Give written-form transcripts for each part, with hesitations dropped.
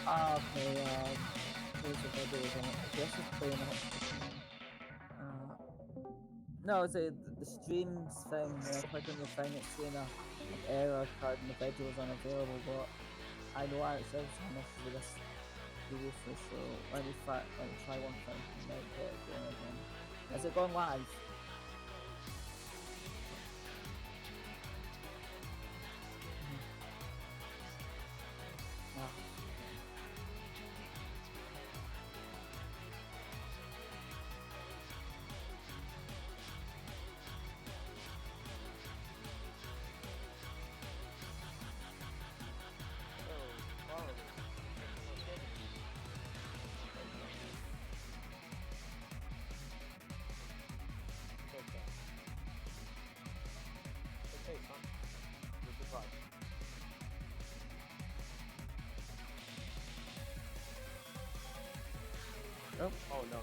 Ah, okay, there's a videos on it. This is playing it. No, it's the streams thing. When I click on your thing, it's saying an error card and the video is unavailable. But I know I actually had some issues with this previously, so let me try one thing and might get it going again. Is it going live? Ah, oh. Oh no,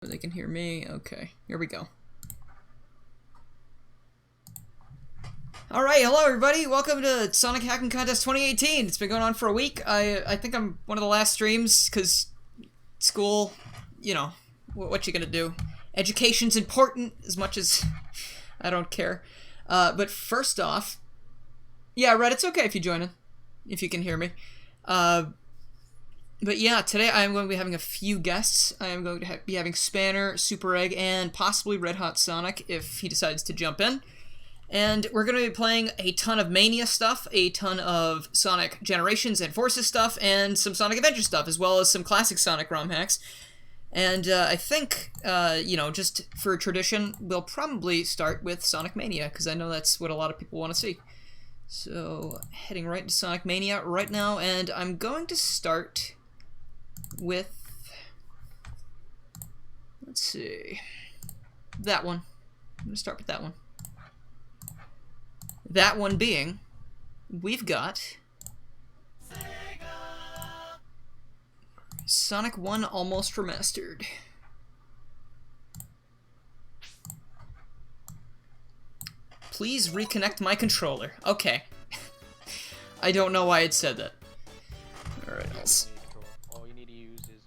They can hear me. Okay, here we go. Alright, hello everybody, welcome to Sonic Hacking Contest 2018. It's been going on for a week. I think I'm one of the last streams, because school, you know, what you gonna do? Education's important as much as I don't care. But first off, yeah, Red, it's okay if you join in, if you can hear me. But yeah, today I am going to be having a few guests. I am going to be having Spanner, Super Egg, and possibly Red Hot Sonic if he decides to jump in. And we're going to be playing a ton of Mania stuff, a ton of Sonic Generations and Forces stuff, and some Sonic Adventure stuff, as well as some classic Sonic ROM hacks. And I think, you know, just for tradition, we'll probably start with Sonic Mania, because I know that's what a lot of people want to see. So, heading right into Sonic Mania right now, and I'm going to start with, let's see, that one. I'm going to start with that one. That one being, we've got Sonic 1 Almost Remastered. Please reconnect my controller. Okay. I don't know why it said that. Alright, all you need to use is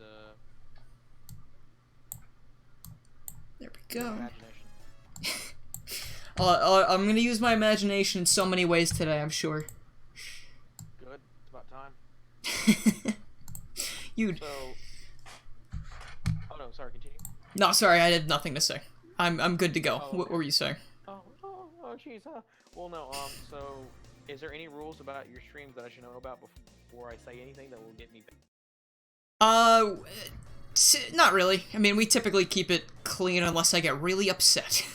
there we go. I'm gonna use my imagination in so many ways today, I'm sure. Good. It's about time. You'd. So. Oh no, sorry. Continue. No, sorry, I had nothing to say. I'm good to go. Oh, okay. What were you saying? Oh, jeez. Well, no. So, is there any rules about your streams that I should know about before I say anything that will get me back? Not really. I mean, we typically keep it clean unless I get really upset.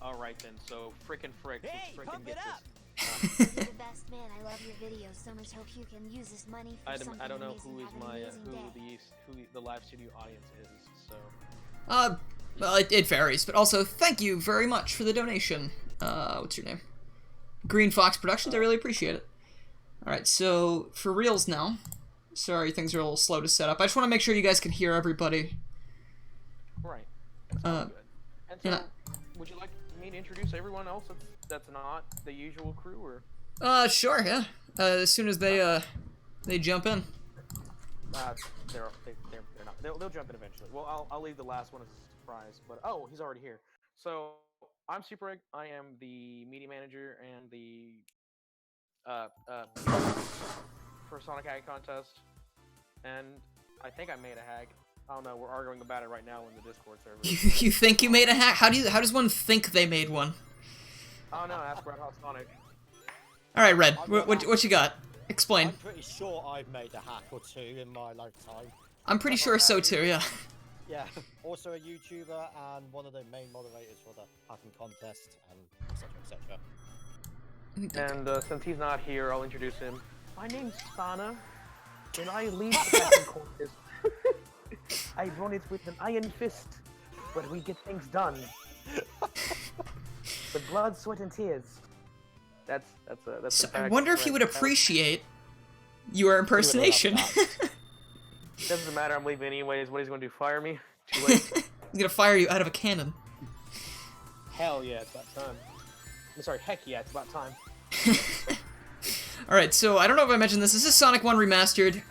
Alright then, so frickin' frick, Hey, let's frickin' pump get it up. this. You're the best man. I love your videos. So much hope you can use this money for something I don't know amazing. who is Have an my amazing who the live studio audience is, so. Well, it varies, but also thank you very much for the donation. What's your name? Green Fox Productions. I really appreciate it. All right, so for reals now. Sorry, things are a little slow to set up. I just want to make sure you guys can hear everybody. Right. That sounds good. And so, yeah. Would you like me to introduce everyone else that's not the usual crew, or? Sure, yeah. As soon as they jump in. They're not. They'll jump in eventually. Well, I'll leave the last one as a surprise. But oh, he's already here. So I'm Super Egg. I am the media manager and the for Sonic Hack Contest, and I think I made a hack. I don't know. We're arguing about it right now in the Discord server. You think you made a hack? How does one think they made one? I don't know. Ask Red Hot Sonic. All right, Red. What you got? Explain. I'm pretty sure I've made a hack or two in my lifetime. I'm pretty sure so too. Yeah. Yeah. Also a YouTuber and one of the main moderators for the hacking contest and etc. And since he's not here, I'll introduce him. My name's Sana, and I lead the hacking contest. I run it with an iron fist, but we get things done. With blood, sweat, and tears. That's So a I fact. wonder if he would appreciate your impersonation. Doesn't matter. I'm leaving anyways. What he's going to do? Fire me? Too late. He's gonna fire you out of a cannon. Hell yeah, it's about time. I'm sorry. Heck yeah, it's about time. Alright, so I don't know if I mentioned this. This is Sonic 1 Remastered.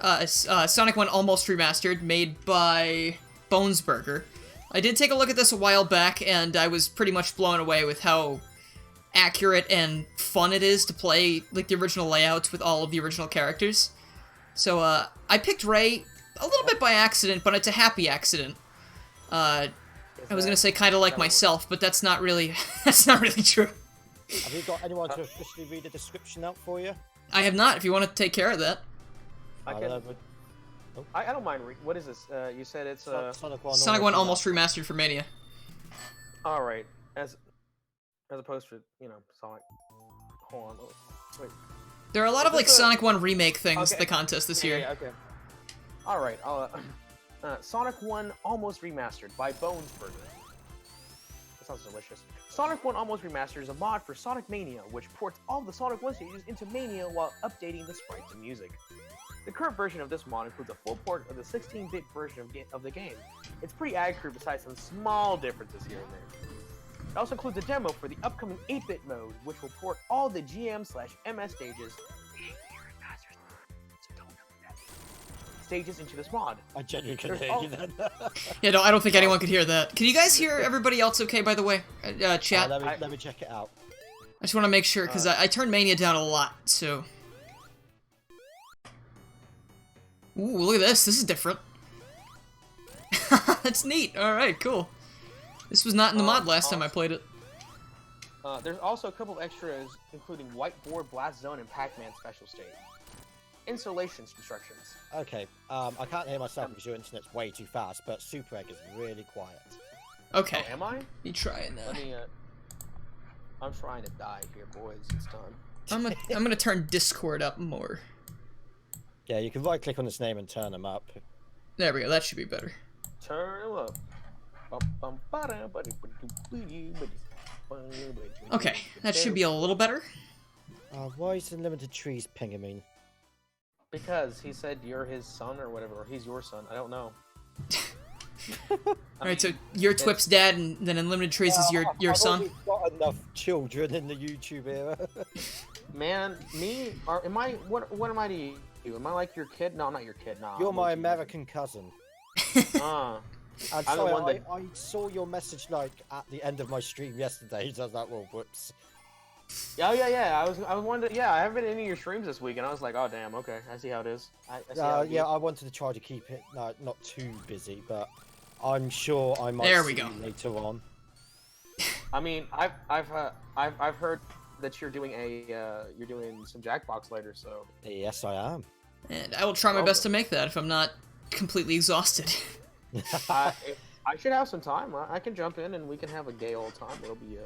Sonic 1 Almost Remastered, made by Bonesburger. I did take a look at this a while back, and I was pretty much blown away with how accurate and fun it is to play like the original layouts with all of the original characters. So I picked Ray a little bit by accident, but it's a happy accident. I was gonna say kind of like myself, but that's not really true. Have you got anyone to officially read the description out for you? I have not. If you want to take care of that. I don't mind. What is this? You said it's Sonic 1 Almost Remastered for Mania. All right, as opposed to Sonic. Hold on. Wait. There are a lot of like Sonic 1 remake things at the contest this year. Yeah, okay. All right. Sonic 1 Almost Remastered by Bonesburger. That sounds delicious. Sonic 1 Almost Remastered is a mod for Sonic Mania, which ports all of the Sonic 1 stages into Mania while updating the sprites and music. The current version of this mod includes a full port of the 16-bit version of the game. It's pretty accurate besides some small differences here and there. It also includes a demo for the upcoming 8-bit mode, which will port all the GM/MS stages into this mod. I genuinely couldn't There's hear you then. Yeah, no, I don't think anyone could hear that. Can you guys hear everybody else okay, by the way? Chat? Let me check it out. I just want to make sure, because I turned Mania down a lot, so... Ooh, look at this. This is different. That's neat. Alright, cool. This was not in the mod last time I played it. There's also a couple extras, including Whiteboard, Blast Zone, and Pac-Man Special State. Installation instructions. Okay, I can't hear myself because your internet's way too fast, but Super Egg is really quiet. Okay. Oh, am I? You trying that. Let me, I'm trying to die here, boys. It's time. I'm gonna turn Discord up more. Yeah, you can right-click on his name and turn him up. There we go. That should be better. Turn him up. Okay, that should be a little better. Why is the limited trees pinging me? Because he said you're his son or whatever, or he's your son. I don't know. Alright, so you're Twip's dad, and then Unlimited Trees is your son? I've got enough children in the YouTube era. Man, me? Am I? What am I to you? Am I like your kid? No, I'm not your kid. No. You're my American cousin. Uh, And I'm the one sorry, that- I saw your message like at the end of my stream yesterday. So I was like, well, whoops. yeah. I was wondering. Yeah, I haven't been in any of your streams this week, and I was like, oh damn, okay, I see how it is. I see how it Yeah, is. I wanted to try to keep it not too busy, but I'm sure I might There we see go. you later on. I mean, I've heard that you're doing some Jackbox later, so. Yes, I am. And I will try my best to make that if I'm not completely exhausted. If I should have some time. I can jump in and we can have a gay old time. It'll be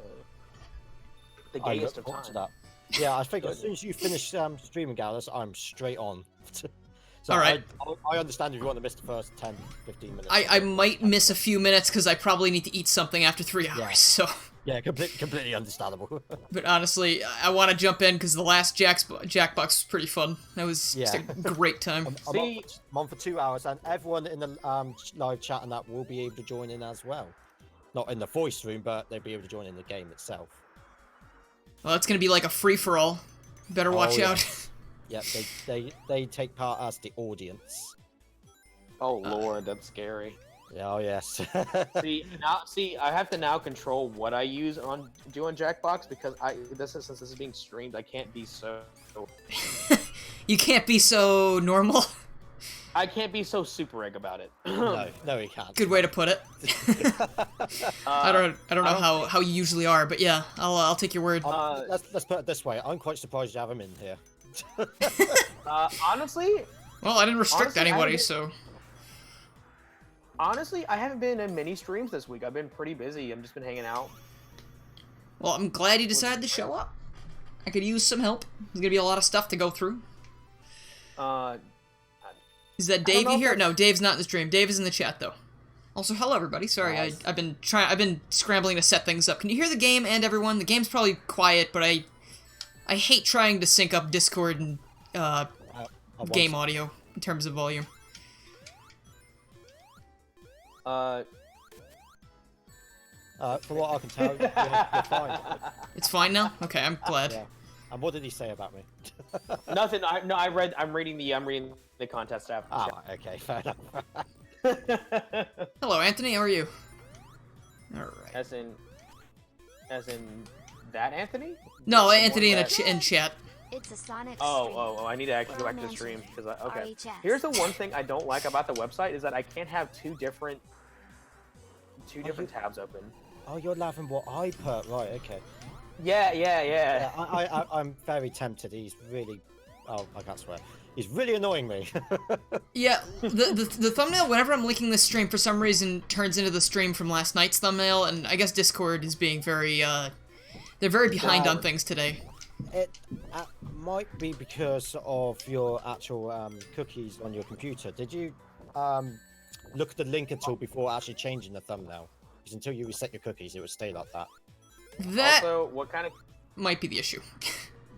the I gayest look of forward to times. that. Yeah, I think as soon as you finish streaming, Gallus, I'm straight on. So Alright. I understand if you want to miss the first 10, 15 minutes. I might miss a few minutes because I probably need to eat something after 3 hours, Yeah. so... Yeah, completely understandable. But honestly, I want to jump in because the last Jackbox was pretty fun. That was just a Yeah. great time. See- I'm on for 2 hours, and everyone in the live chat and that will be able to join in as well. Not in the voice room, but they'll be able to join in the game itself. Well, it's going to be like a free-for-all. Better watch yeah. out. Yep, they take part as the audience. Oh lord, that's scary. Oh yes. See, I have to now control what I use on Jackbox because since this is being streamed, I can't be so. You can't be so normal. I can't be so super egg about it. no, he can't. Good way to put it. I don't know how you usually are, but yeah, I'll take your word. Let's put it this way. I'm quite surprised you have him in here. Honestly, Well, I didn't restrict honestly, I anybody, haven't- so... Honestly, I haven't been in many streams this week. I've been pretty busy. I've just been hanging out. Well, I'm glad you decided to show up. I could use some help. There's gonna be a lot of stuff to go through. Is that Dave know you if here? that's- No, Dave's not in the stream. Dave is in the chat though. Also, hello everybody. Sorry, Nice. I've been scrambling to set things up. Can you hear the game and everyone? The game's probably quiet, but I hate trying to sync up Discord and I want game to- audio in terms of volume. Uh, From what I can tell, you're fine. It's fine now. Okay, I'm glad. Yeah. And what did he say about me? nothing. I'm reading the contest tab. Okay, fair enough. Hello, Anthony. How are you? All right. as in that Anthony? No, The Anthony one in that- in chat. It's a Sonic stream. Oh! I need to actually go back to the Well stream mentioned. because okay. RHS. Here's the one thing I don't like about the website is that I can't have two different tabs open. Oh, you're laughing what I put, right? Okay. Yeah. Yeah, I'm very tempted. He's really, oh, I can't swear. He's really annoying me. Yeah, the thumbnail, whenever I'm linking this stream, for some reason turns into the stream from last night's thumbnail, and I guess Discord is being very, they're very behind on things today. It might be because of your actual cookies on your computer. Did you look at the link at all before actually changing the thumbnail? Because until you reset your cookies, it would stay like that. That Also, what kind of might be the issue.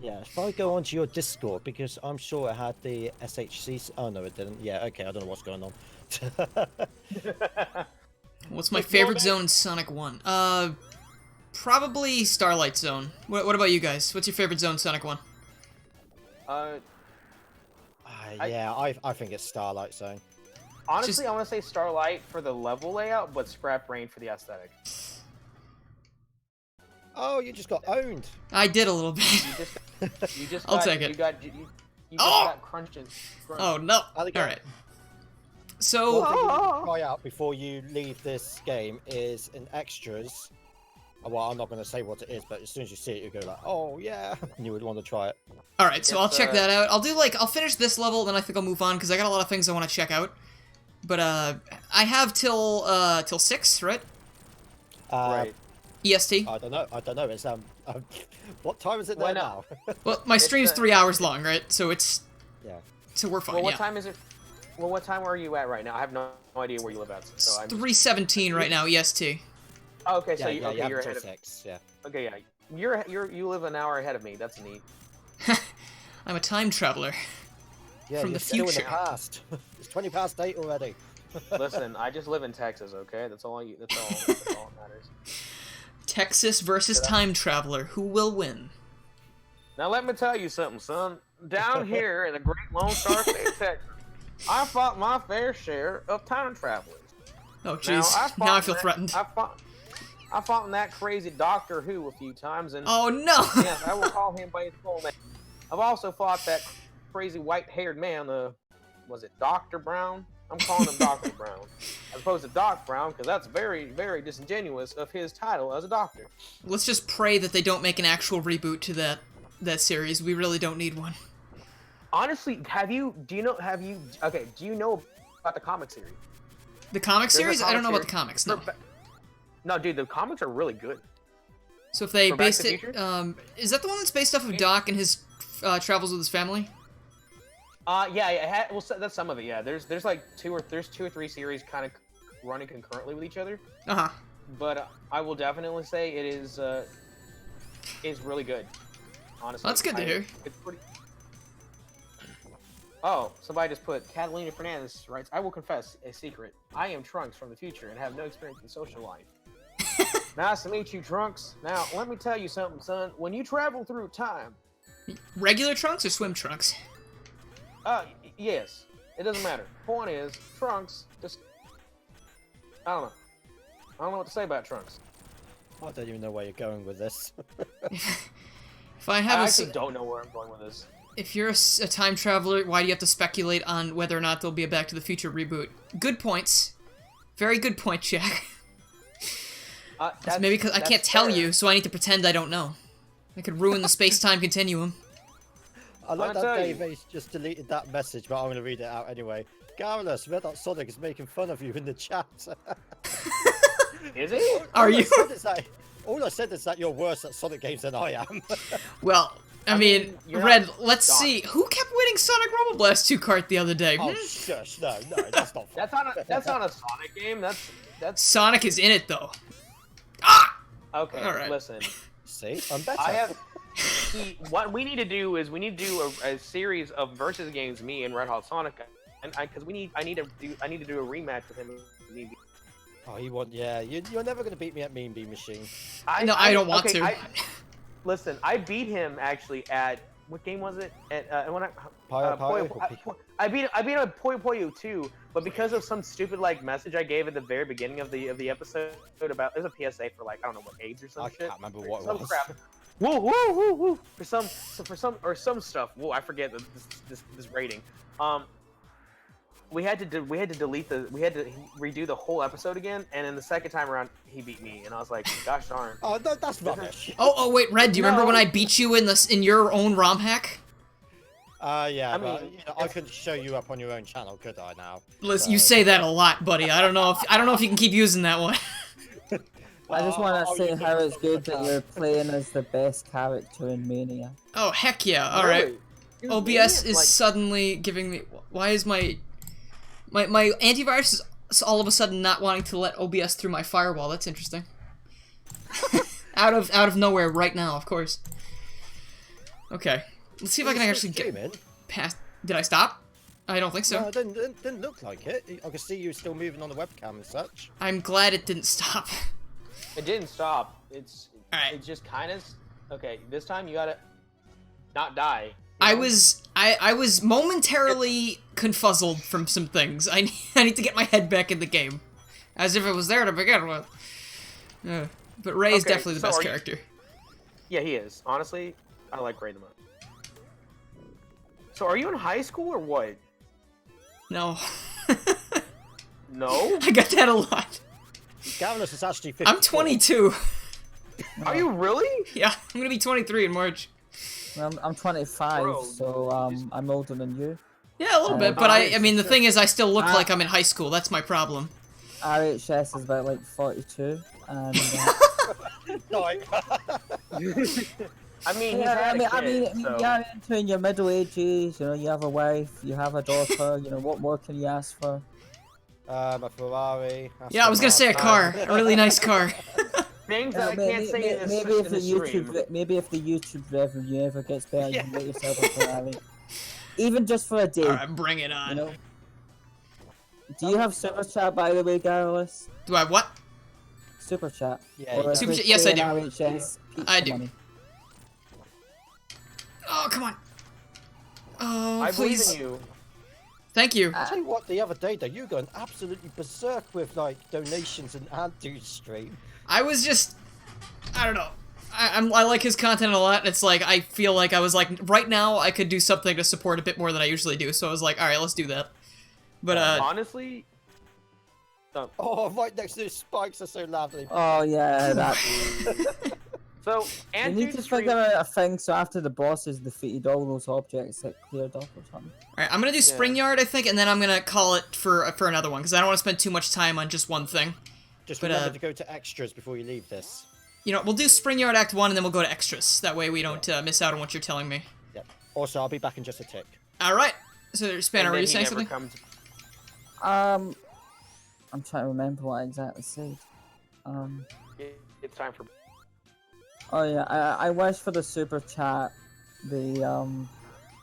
Yeah, if I go onto your Discord, because I'm sure it had the SHC. Oh no, it didn't. Yeah, okay, I don't know what's going on. What's my favorite zone in Sonic 1? Probably Starlight Zone. What about you guys? What's your favorite Zone Sonic one? Yeah, I think it's Starlight Zone. Honestly, I want to say Starlight for the level layout, but Scrap Brain for the aesthetic. Oh, you just got owned. I did a little bit. You just I'll got, take it. You just Oh! got crunches. Oh no! How'd it go? All right. So One thing you need to try out before you leave this game is in extras. Well, I'm not going to say what it is, but as soon as you see it, you go like, "Oh yeah," and you would want to try it. all right, so I'll It's, check that out. I'll finish this level, then I think I'll move on because I got a lot of things I want to check out. But I have till 6, right? Right. EST. I don't know. It's what time is it Why there not? now? Well, my stream's 3 hours long, right? So it's Yeah. so we're fine. Well, what Yeah. time is it? Well, what time are you at right now? I have no idea where you live at. So I'm. 3:17 right now, EST. Oh, okay, so Yeah, you have you're until ahead of. 6. Yeah. Okay, yeah, you live an hour ahead of me. That's neat. I'm a time traveler. Yeah, From you're the still in the future. past. It's 20 past 8 already. Listen, I just live in Texas. Okay, that's all. That's all that matters. Texas versus time traveler. Who will win? Now let me tell you something, son. Down here in the Great Lone Star State of Texas, I fought my fair share of time travelers. Oh jeez. Now I feel threatened. I fought in that crazy Doctor Who a few times, and Oh no! yes, I will call him by his full name. I've also fought that crazy white-haired man. Was it Dr. Brown? I'm calling him Dr. Brown, as opposed to Doc Brown, because that's very, very disingenuous of his title as a doctor. Let's just pray that they don't make an actual reboot to that series. We really don't need one. Honestly, do you know about the comic series? The comic There's a series? I don't know comic about the comics. No. No, dude, the comics are really good. So if they For Back based to the it, Future? is that the one that's based off of Doc and his travels with his family? Yeah, that's some of it. Yeah, there's like two or three series kind of running concurrently with each other. Uh huh. But I will definitely say it is really good. Honestly, That's good to hear. It's pretty. Oh, somebody just put Catalina Fernandez writes, "I will confess a secret. I am Trunks from the future and have no experience in social life." Nice to meet you, Trunks. Now, let me tell you something, son. When you travel through time, Regular trunks or swim trunks? yes, it doesn't matter. Point is, Trunks just, I don't know what to say about Trunks. I don't even know where you're going with this. If I I have actually don't know where I'm going with this. if you're a time traveler, why do you have to speculate on whether or not there'll be a Back to the Future reboot? Good points. Very good point, Jack. Maybe because I can't tell you, so I need to pretend I don't know. I could ruin the space-time continuum. I like I'll that tell Dave you. Ace just deleted that message, but I'm going to read it out anyway. Garrulous, Red Hot Sonic is making fun of you in the chat. Is it? Are you? All I said is that you're worse at Sonic games than I am. Well, I mean, you're Red, not let's Doc. see. Who kept winning Sonic Rumble Blast 2 cart the other day? Oh, shush, no, that's not fun. That's not a Sonic game. That's Sonic is in it, though. Ah! okay. All right. Listen, See, I'm better. I have. See, what we need to do is we need to do a series of versus games, me and Red Hot Sonic, and because I need to do a rematch with him. Oh, you want? Yeah, you're never going to beat me at Mean Bean Machine. I don't want to. Listen, I beat him actually at what game was it? At when I beat him at Puyo Puyo 2, but because of some stupid like message I gave at the very beginning of the episode about there's a PSA for like I don't know what AIDS or some I shit. can't remember what it Some was. crap. Woo woo woo woo for some stuff. Whoa, I forget this rating. We had to redo the whole episode again, and then the second time around he beat me, and I was like, gosh darn. Oh, no, that's rubbish. Oh, wait, Red, do you remember when I beat you in your own ROM hack? Yeah, I but mean, I couldn't show you up on your own channel, could I? Now. Listen, you say that a lot, buddy. I don't know if you can keep using that one. I just want to say you how can it's good that look you're at playing as the best character in Mania. Oh, heck yeah. All right. Really? You're OBS being, is like, suddenly giving me... Why is my antivirus is all of a sudden not wanting to let OBS through my firewall? That's interesting. out of nowhere right now, of course. Okay. Let's see if I can actually get past... Did I stop? I don't think so. No, it didn't look like it. I could see you still moving on the webcam and such. I'm glad it didn't stop. It didn't stop. It's All right. It just kind of. Okay, this time you gotta not die. I was momentarily confuzzled from some things. I need to get my head back in the game, as if it was there to begin with. But Ray is Okay, definitely the so best are you- character. Yeah, he is. Honestly, I like Ray the most. So, are you in high school or what? No, No. I got that a lot. Gavin is actually 50. I'm 22. Are you really? Yeah, I'm gonna be 23 in March. I'm 25, Bro, so I'm older than you. Yeah, a little bit, but I mean, the thing is, I still look Ah. like I'm in high school. That's my problem. RHS is about like 42, and I mean, he's yeah, had a I mean, kid, so... you're into your middle ages. You know, you have a wife, you have a daughter. You know, what more can you ask for? A Ferrari. Yeah, I was gonna say a car, a really nice car. Things that I can't say in this, maybe in this stream. maybe if the YouTube revenue ever gets better, you can get yourself a Ferrari, even just for a day. All right, bring it on. You know. Do you have super chat, by the way, Garrulus? Do I what? Super chat. Yeah, Or you if Super we chat, yes, play I do. an RHS, peach I the do. money. Oh, come on. Oh, I believe please. in you. Thank you. I'll tell you what, the other day though, you were going absolutely berserk with like donations and Antu's stream. I was just, I don't know. I like his content a lot. And it's like I feel like I was like right now I could do something to support a bit more than I usually do. So I was like, all right, let's do that. But Honestly... Oh, right next to the spikes are so lovely. Oh yeah, that. So, You and need to figure out a thing so after the bosses defeated all those objects that cleared up or something. all right, I'm gonna do Spring Yard, I think, and then I'm gonna call it for another one because I don't want to spend too much time on just one thing. Just But, remember to go to extras before you leave this. You know, we'll do Spring Yard Act 1 and then we'll go to extras. That way we don't miss out on what you're telling me. Yep. Also, I'll be back in just a tick. All right. So, Spanner, were you he saying never something? comes... I'm trying to remember what I exactly said. It's time for... Oh yeah, I wish for the super chat, because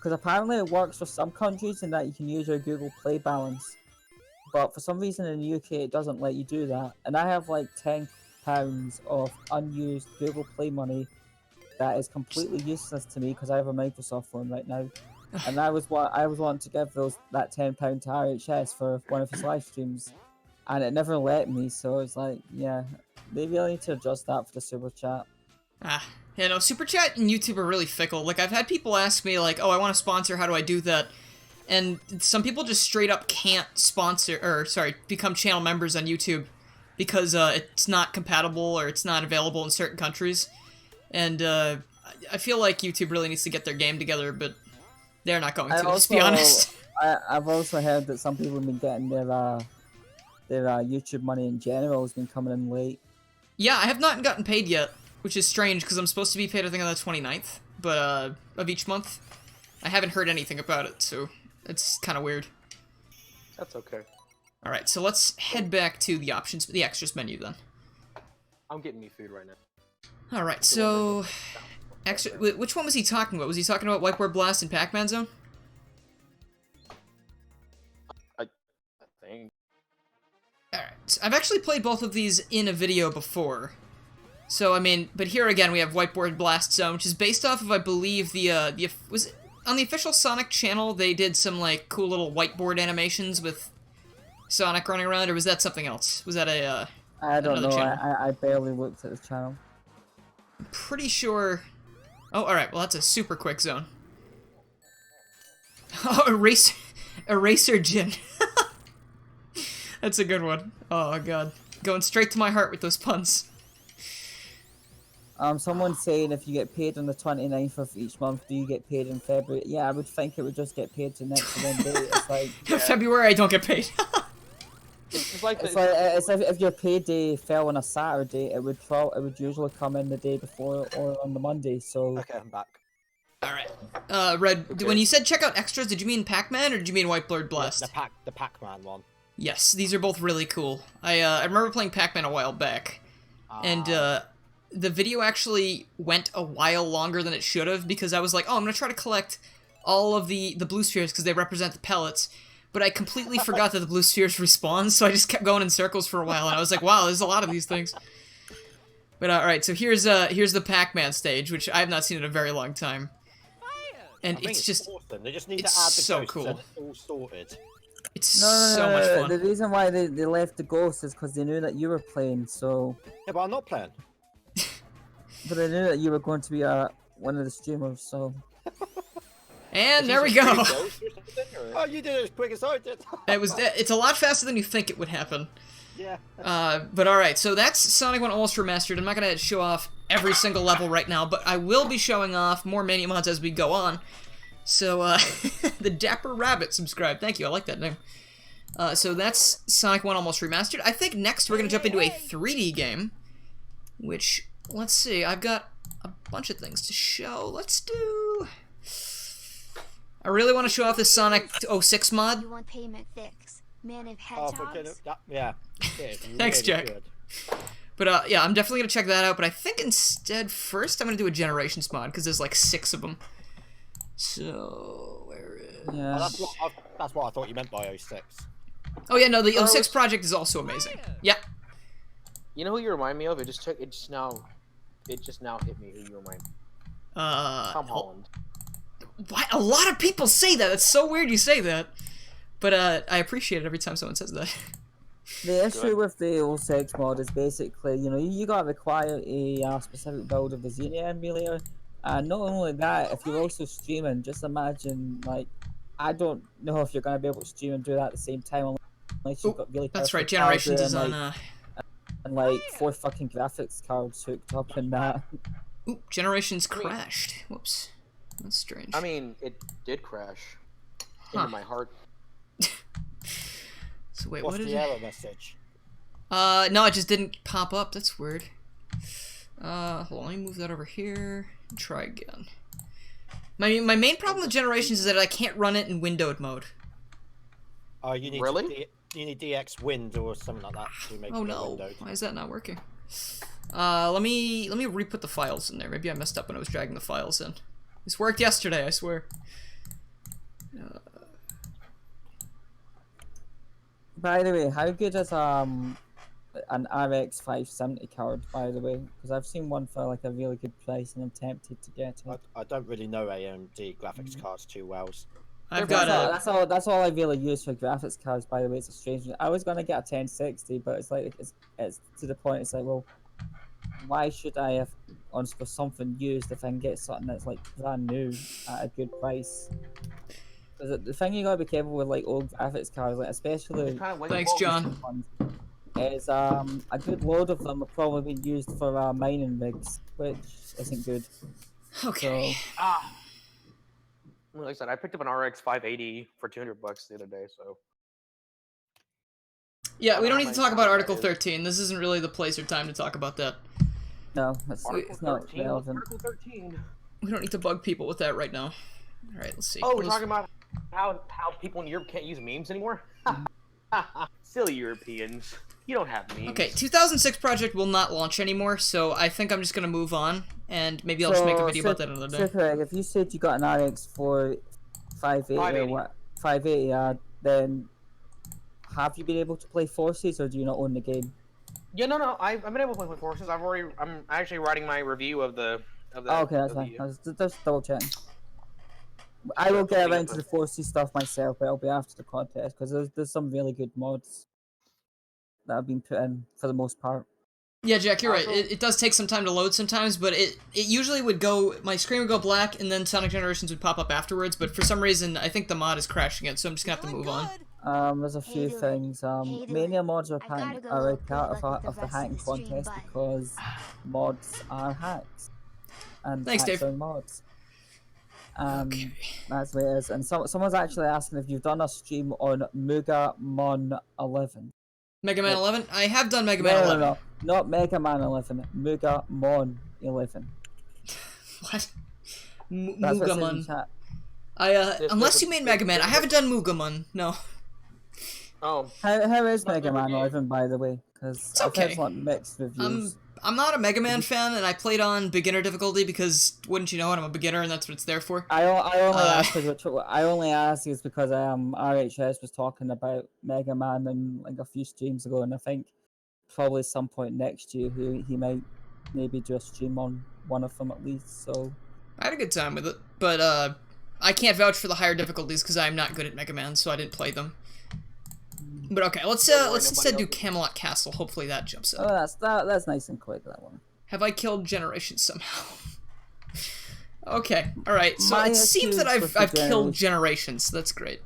apparently it works for some countries in that you can use your Google Play balance, but for some reason in the UK it doesn't let you do that. And I have like £10 of unused Google Play money that is completely useless to me because I have a Microsoft phone right now, and I was wanting to give that £10 to RHS for one of his live streams, and it never let me. So it's like, yeah, they really need to adjust that for the super chat. Yeah, no, Super Chat and YouTube are really fickle. Like, I've had people ask me, like, oh, I want to sponsor, how do I do that? And some people just straight up can't become channel members on YouTube because it's not compatible or it's not available in certain countries. And I feel like YouTube really needs to get their game together, but they're not going to, let's be honest. I've also heard that some people have been getting their YouTube money in general has been coming in late. Yeah, I have not gotten paid yet, which is strange because I'm supposed to be paid, I think, on the 29th of each month. I haven't heard anything about it, so it's kind of weird. That's okay. All right, so let's head back to the options, the extras menu then. I'm getting me food right now. All right, so extra. Which one was he talking about? Was he talking about Whiteboard Blast and Pac-Man Zone? I think. All right, so I've actually played both of these in a video before. So, I mean, but here again we have Whiteboard Blast Zone, which is based off of, I believe, was it on the official Sonic channel, they did some, like, cool little whiteboard animations with Sonic running around, or was that something else? Was that I don't another know, channel? I barely looked at the channel. I'm pretty sure... Oh, alright, well, that's a super quick zone. Oh, Eraser Gin. That's a good one. Oh, God. Going straight to my heart with those puns. Someone's saying if you get paid on the 29th of each month, do you get paid in February? Yeah, I would think it would just get paid the next one day. It's like February, I don't get paid. It's like if your payday fell on a Saturday, it would usually come in the day before or on the Monday. So Okay, I'm back. Alright. Red, when you said check out extras, did you mean Pac-Man or did you mean Whiteboard Blast? The Pac-Man one. Yes, these are both really cool. I remember playing Pac-Man a while back. And, the video actually went a while longer than it should have because I was like, oh, I'm gonna try to collect all of the blue spheres because they represent the pellets. But I completely forgot that the blue spheres respawn, so I just kept going in circles for a while, and I was like, wow, there's a lot of these things. But all right, so here's the Pac-Man stage, which I have not seen in a very long time, and I think it's just awesome. They just need to it's add the so ghosts cool. and it's all sorted. it's No, no, no, so much no, fun. The reason why they left the ghost is because they knew that you were playing. So, Yeah, but I'm not playing. but they knew that you were going to be one of the streamers. So, And Is there he we just go. shooting ghosts or something, or- Oh, you did it as quick as I did. It's a lot faster than you think it would happen. Yeah. But alright, so that's Sonic 1 Almost Remastered. I'm not going to show off every single level right now, but I will be showing off more Mania mods as we go on. So, the Dapper Rabbit subscribed. Thank you, I like that name. So that's Sonic 1 Almost Remastered. I think next we're going to jump into a 3D game, which, let's see, I've got a bunch of things to show. Let's do... I really want to show off this Sonic 06 mod. You want payment fix? Man of Oh, for hedgehogs? yeah. It's Thanks, really Jack. good. But yeah, I'm definitely gonna check that out. But I think instead, first I'm gonna do a Generations mod because there's like 6 of them. So where is? yeah. Oh, that's what I thought you meant by 06. Oh yeah, no, the 06 project is also amazing. Yeah. You know who you remind me of? It just now hit me who you remind me. Tom Holland. Why? A lot of people say that. It's so weird you say that. But I appreciate it every time someone says that. The issue with the 06 mod is basically, you gotta require a specific build of the Xenia emulator. And not only that, if you're also streaming, just imagine, like, I don't know if you're gonna be able to stream and do that at the same time unless you've got really That's right. perfect hardware Generations is and, on. and like 4 fucking graphics cards hooked up in that. Oop, Generations crashed. Whoops. That's strange. I mean, it did crash Huh. into my heart. So wait, What's what is the it? error message? No, it just didn't pop up. That's weird. Hold on, let me move that over here and try again. My main problem with Generations is that I can't run it in windowed mode. Oh, you need Really? you need DX Wind or something like that to make Oh it no, windowed. why is that not working? Let me re-put the files in there. Maybe I messed up when I was dragging the files in. This worked yesterday, I swear. By the way, how good is an RX 570 card, by the way? Because I've seen one for like a really good price and I'm tempted to get it. I don't really know AMD graphics cards too well. I've got a... That's all I really use for graphics cards, by the way. It's a strange one. I was gonna get a 1060, but it's like it's to the point. It's like, well, why should I have for something used if I can get something that's like brand new at a good price? Because the thing you gotta be careful with like old graphics cards, like especially Thanks, John. ones, is a good load of them are probably being used for mining rigs, which isn't good. Okay. So, Like I said, I picked up an RX 580 for $200 the other day, so. Yeah, we don't need to talk about Article Is. 13. This isn't really the place or time to talk about that. no, it's not 13? relevant. Article 13. We don't need to bug people with that right now. Alright, let's see. Oh, we're talking about how people in Europe can't use memes anymore? Silly Europeans. You don't have memes. Okay, 2006 project will not launch anymore, so I think I'm just gonna move on, and maybe I'll just make a video about that another day. Super, if you said you got an RX for 580 or 580. what, 580, then have you been able to play Forces, or do you not own the game? Yeah, no. I've been able to play Forces. I'm actually writing my review of the. Oh, okay, that's fine. Just double checking. I will get around to the Forces stuff myself, but it'll be after the contest because there's some really good mods that have been put in for the most part. Yeah, Jack, you're right. Also- It does take some time to load sometimes, but it usually would go... My screen would go black, and then Sonic Generations would pop up afterwards, but for some reason, I think the mod is crashing it, so I'm just gonna have to move on. There's a few Hey, things. Hey, Mania mods are I gotta go. a Good part luck with of the the rest of hacking the stream, contest bye. because mods are hacks. And Thanks, hacks Dave. are mods. That's what it is. And someone's actually asking if you've done a stream on Muga Mon 11. Mega Man Yep. 11? I have done Mega Man 11. No, not Mega Man 11. Muga Mon 11. What? That's what it says in Mugamon. chat. Unless you made Mega Man. I haven't done Mugamon. No. Oh, How is Not Mega every Man game. 11, by the way? Because It's I've okay. heard like mixed reviews. I'm not a Mega Man fan, and I played on beginner difficulty because, wouldn't you know it, I'm a beginner, and that's what it's there for. I only Uh, ask is because RHS was talking about Mega Man and like a few streams ago, and I think probably some point next year he might maybe do a stream on one of them at least. So I had a good time with it, but I can't vouch for the higher difficulties because I'm not good at Mega Man, so I didn't play them. But okay, let's instead do Camelot Castle. Hopefully that jumps oh, up. that's nice and quick, that one. Have I killed Generations somehow? Okay, all right. So Maya it seems that kills I've the killed Generations. That's great.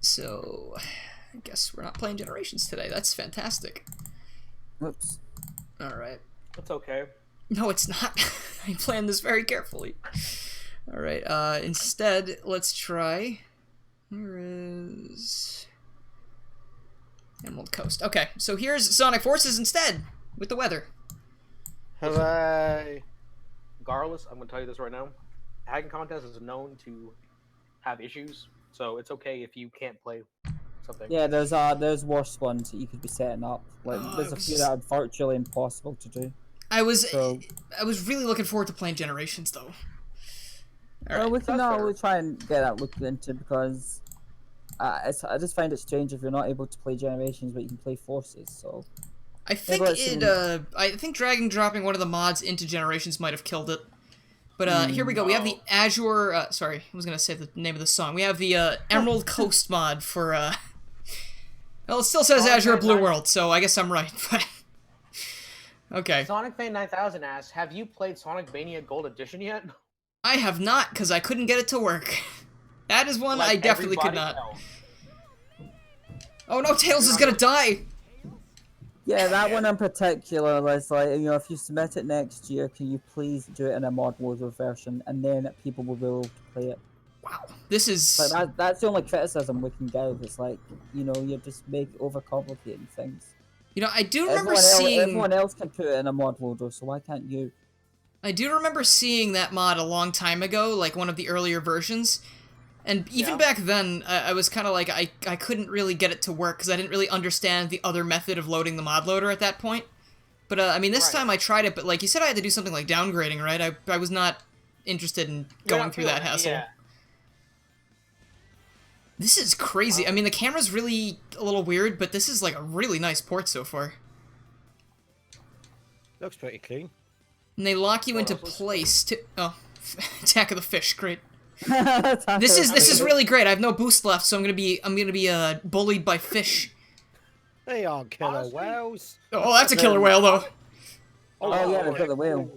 So I guess we're not playing Generations today. That's fantastic. Whoops. All right. That's okay. No, it's not. I planned this very carefully. All right. Instead, let's try. Here is Emerald Coast. Okay, so here's Sonic Forces instead with the weather. Hooray! Regardless, I'm gonna tell you this right now. Hacking contest is known to have issues, so it's okay if you can't play something. Yeah, there's worse ones that you could be setting up. Like there's a few that are virtually impossible to do. I was So really looking forward to playing Generations though. All well, right. we can That's fair. always try and get that looked into because I just find it strange if you're not able to play Generations, but you can play Forces. So I think let's I think drag and dropping one of the mods into Generations might have killed it. But here we go. We have the Azure. Sorry, I was gonna say the name of the song. We have the Emerald Coast mod for. Well, it still says Azure Blue World, so I guess I'm right. But okay. Sonic Fan 9000 asks, have you played Sonic Mania Gold Edition yet? I have not, because I couldn't get it to work. That is one Like I definitely could everybody not. else. Oh no, Tails is gonna die! yeah, that one in particular was like, you know, if you submit it next year, can you please do it in a mod loader version, and then people will be able to play it. Wow, this is... Like that's the only criticism we can give. It's like, you know, you just make overcomplicating things. You know, I do remember Everyone else can put it in a mod loader, so why can't you? I do remember seeing that mod a long time ago, like one of the earlier versions. And even Yeah. back then, I was kind of like, I couldn't really get it to work because I didn't really understand the other method of loading the mod loader at that point. But, I mean, this Right. time I tried it, but like you said, I had to do something like downgrading, right? I was not interested in going through that hassle. Yeah. This is crazy. I mean, the camera's really a little weird, but this is like a really nice port so far. Looks pretty clean. And they lock you What into else was- place to... Oh, Attack of the Fish, great. This This is really great. I have no boost left, so I'm gonna be bullied by fish. They aren't killer Honestly- whales. Oh, that's a killer whale though. Oh yeah, they've got the whale.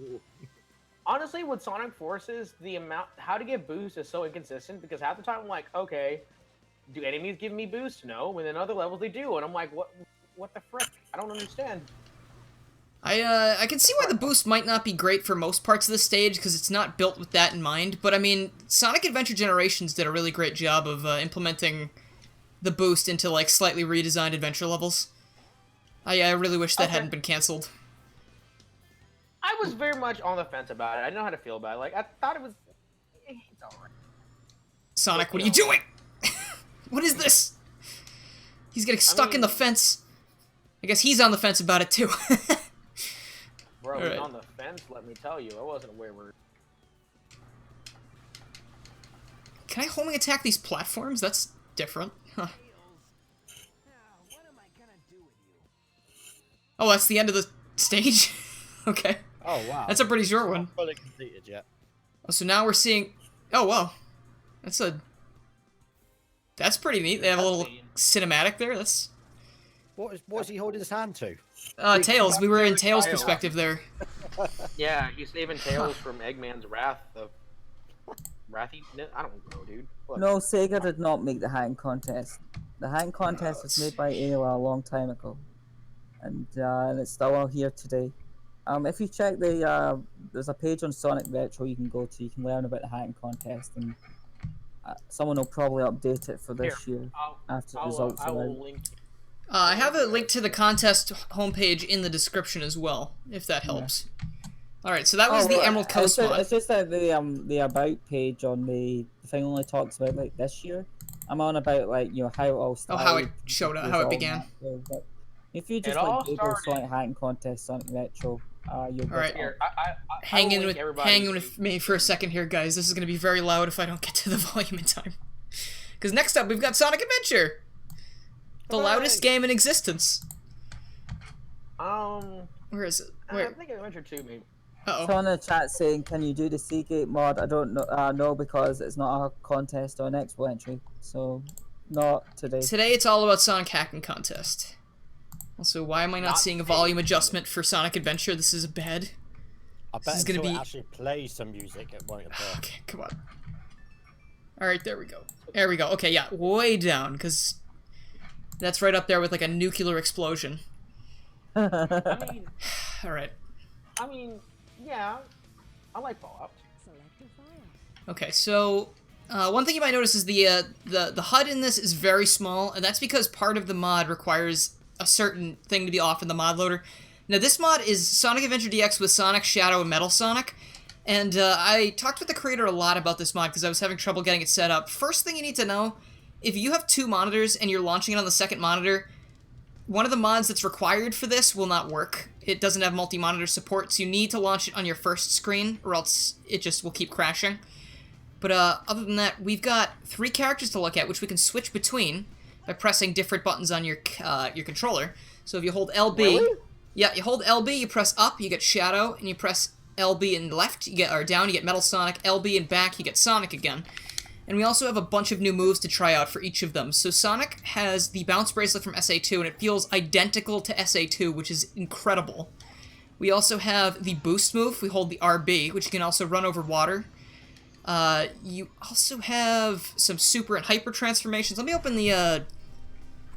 Honestly, with Sonic Forces, the amount how to get boost is so inconsistent because half the time I'm like, okay, do enemies give me boost? No, and then other levels they do, and I'm like, what the frick? I don't understand. I can see why the boost might not be great for most parts of the stage because it's not built with that in mind. But I mean, Sonic Adventure Generations did a really great job of implementing the boost into like slightly redesigned adventure levels. I really wish that Okay. hadn't been canceled. I was very much on the fence about it. I didn't know how to feel about it. Like I thought it was, it's alright. Sonic, what are you doing? What is this? He's getting stuck in the fence. I guess he's on the fence about it too. Bro, All he's right. on the fence. Let me tell you, I wasn't aware we're. Can I homing attack these platforms? That's different. Huh. Oh, that's the end of the stage? Okay. Oh wow. That's a pretty short one. Not fully completed yet. Oh, so now we're seeing... Oh, wow. That's pretty neat. They have a little cinematic there. That's... What is he holding his hand to? Tails. We were in Tails' Tails. perspective there. Yeah, he's saving Tails from Eggman's wrath. Of wrathy? I don't know, dude. Look. No, Sega did not make the hacking contest. The hacking contest was made by Ayla a long time ago, and it's still out here today. If you check there's a page on Sonic Retro you can go to. You can learn about the hacking contest, and someone will probably update it for this year after the results I are out. will link. I have a link to the contest homepage in the description as well, if that helps. Alright, so that was the well, Emerald Coast mod. It's just that the about page on the thing only talks about like this year. I'm on about like, you know, how it all started. how it showed up, how it began. But if you just all like Google started- Sonic hacking contest Sonic Retro, you'll get Alright. it Here, up. I Hang will in link with everybody. me for a second here, guys. This is going to be very loud if I don't get to the volume in time. Because next up, we've got Sonic Adventure! The Hooray. loudest game in existence. Where is it? I Where? think Adventure 2, maybe. Uh-oh. Someone in the chat saying, "Can you do the Seagate mod?" I don't know. No, because it's not a contest or an expo entry, so not today. Today it's all about Sonic Hacking Contest. Also, why am I not Not seeing a today. volume adjustment for Sonic Adventure? This is bad. I This bet is gonna until be- it actually plays some music, it won't appear. Okay, come on. Alright, there we go. There we go. Okay, yeah, way down, because that's right up there with like a nuclear explosion. I mean, Alright. Yeah, I like Fallout. Okay, so one thing you might notice is the HUD in this is very small, and that's because part of the mod requires a certain thing to be off in the mod loader. Now, this mod is Sonic Adventure DX with Sonic, Shadow, and Metal Sonic, and I talked with the creator a lot about this mod because I was having trouble getting it set up. First thing you need to know, if you have 2 monitors and you're launching it on the second monitor, one of the mods that's required for this will not work. It doesn't have multi-monitor support, so you need to launch it on your first screen, or else it just will keep crashing. But other than that, we've got 3 characters to look at, which we can switch between by pressing different buttons on your controller. So if you hold LB, Really? yeah, you hold LB, you press up, you get Shadow, and you press LB and left, you get, or down, you get Metal Sonic. LB and back, you get Sonic again. And we also have a bunch of new moves to try out for each of them. So Sonic has the Bounce Bracelet from SA2, and it feels identical to SA2, which is incredible. We also have the Boost move. We hold the RB, which you can also run over water. You also have some Super and Hyper transformations. Let me open the,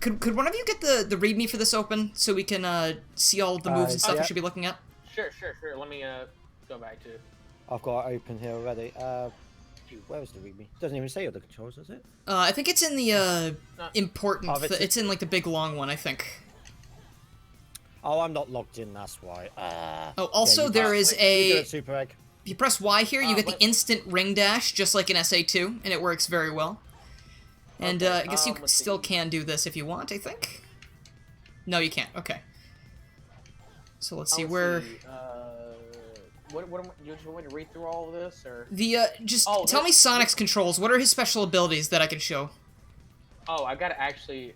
Could one of you get the README for this open, so we can, see all of the moves and stuff yeah. we should be looking at? Sure. Let me go back to it. I've got it open here already. Where was the README? Doesn't even say other controls, does it? I think it's in the, important, Oh, it's in, like, the big long one, I think. Oh, I'm not logged in, that's why. Oh, also you there can't- is You do a... it, Super Egg. If you press Y here, you get the what- instant ring dash, just like in SA2, and it works very well. And Okay, I guess you let's still see. can do this if you want, I think. No, you can't. Okay. So let's see where... What am I, you just want me to read through all of this, or? The, just Oh, tell this- me Sonic's controls. What are his special abilities that I can show? Oh, I gotta actually.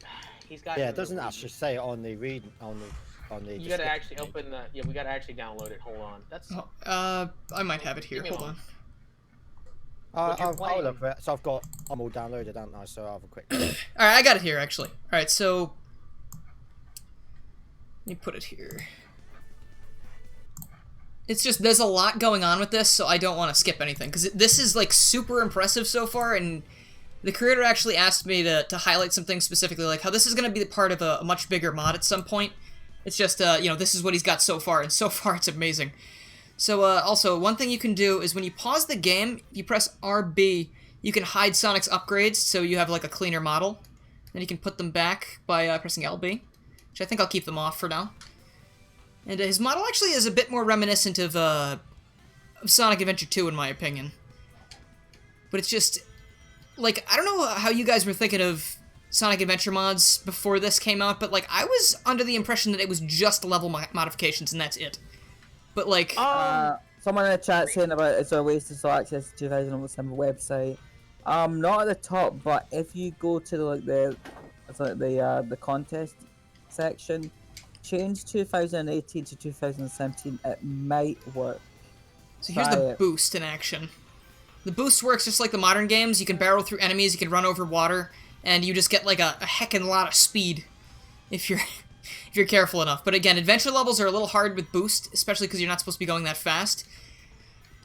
He's got. Yeah, it doesn't actually say it on the read on the. You gotta description actually page. open the. Yeah, we gotta actually download it. Hold on. That's. Oh, I might have it here. Give me Hold one. on. What you're I'll playing. look for it. So I'm all downloaded, aren't I? So I'll have a quick. Alright, I got it here, actually. Alright, so... Let me put it here. It's just, there's a lot going on with this, so I don't want to skip anything. Because this is, like, super impressive so far, and the creator actually asked me to highlight some things specifically, like how this is going to be part of a much bigger mod at some point. It's just, you know, this is what he's got so far, and so far it's amazing. So, also, one thing you can do is when you pause the game, if you press RB, you can hide Sonic's upgrades, so you have, like, a cleaner model. Then you can put them back by pressing LB, which I think I'll keep them off for now. And his model actually is a bit more reminiscent of Sonic Adventure 2, in my opinion. But it's just... Like, I don't know how you guys were thinking of Sonic Adventure mods before this came out, but, like, I was under the impression that it was just level modifications, and that's it. But, like... Someone in the chat saying about is there ways to still access the 2007 website? Not at the top, but if you go to the contest section, change 2018 to 2017. It might work. So here's Try the it. boost in action. The boost works just like the modern games. You can barrel through enemies, you can run over water, and you just get like a heckin' lot of speed if you're if you're careful enough. But again, adventure levels are a little hard with boost, especially because you're not supposed to be going that fast.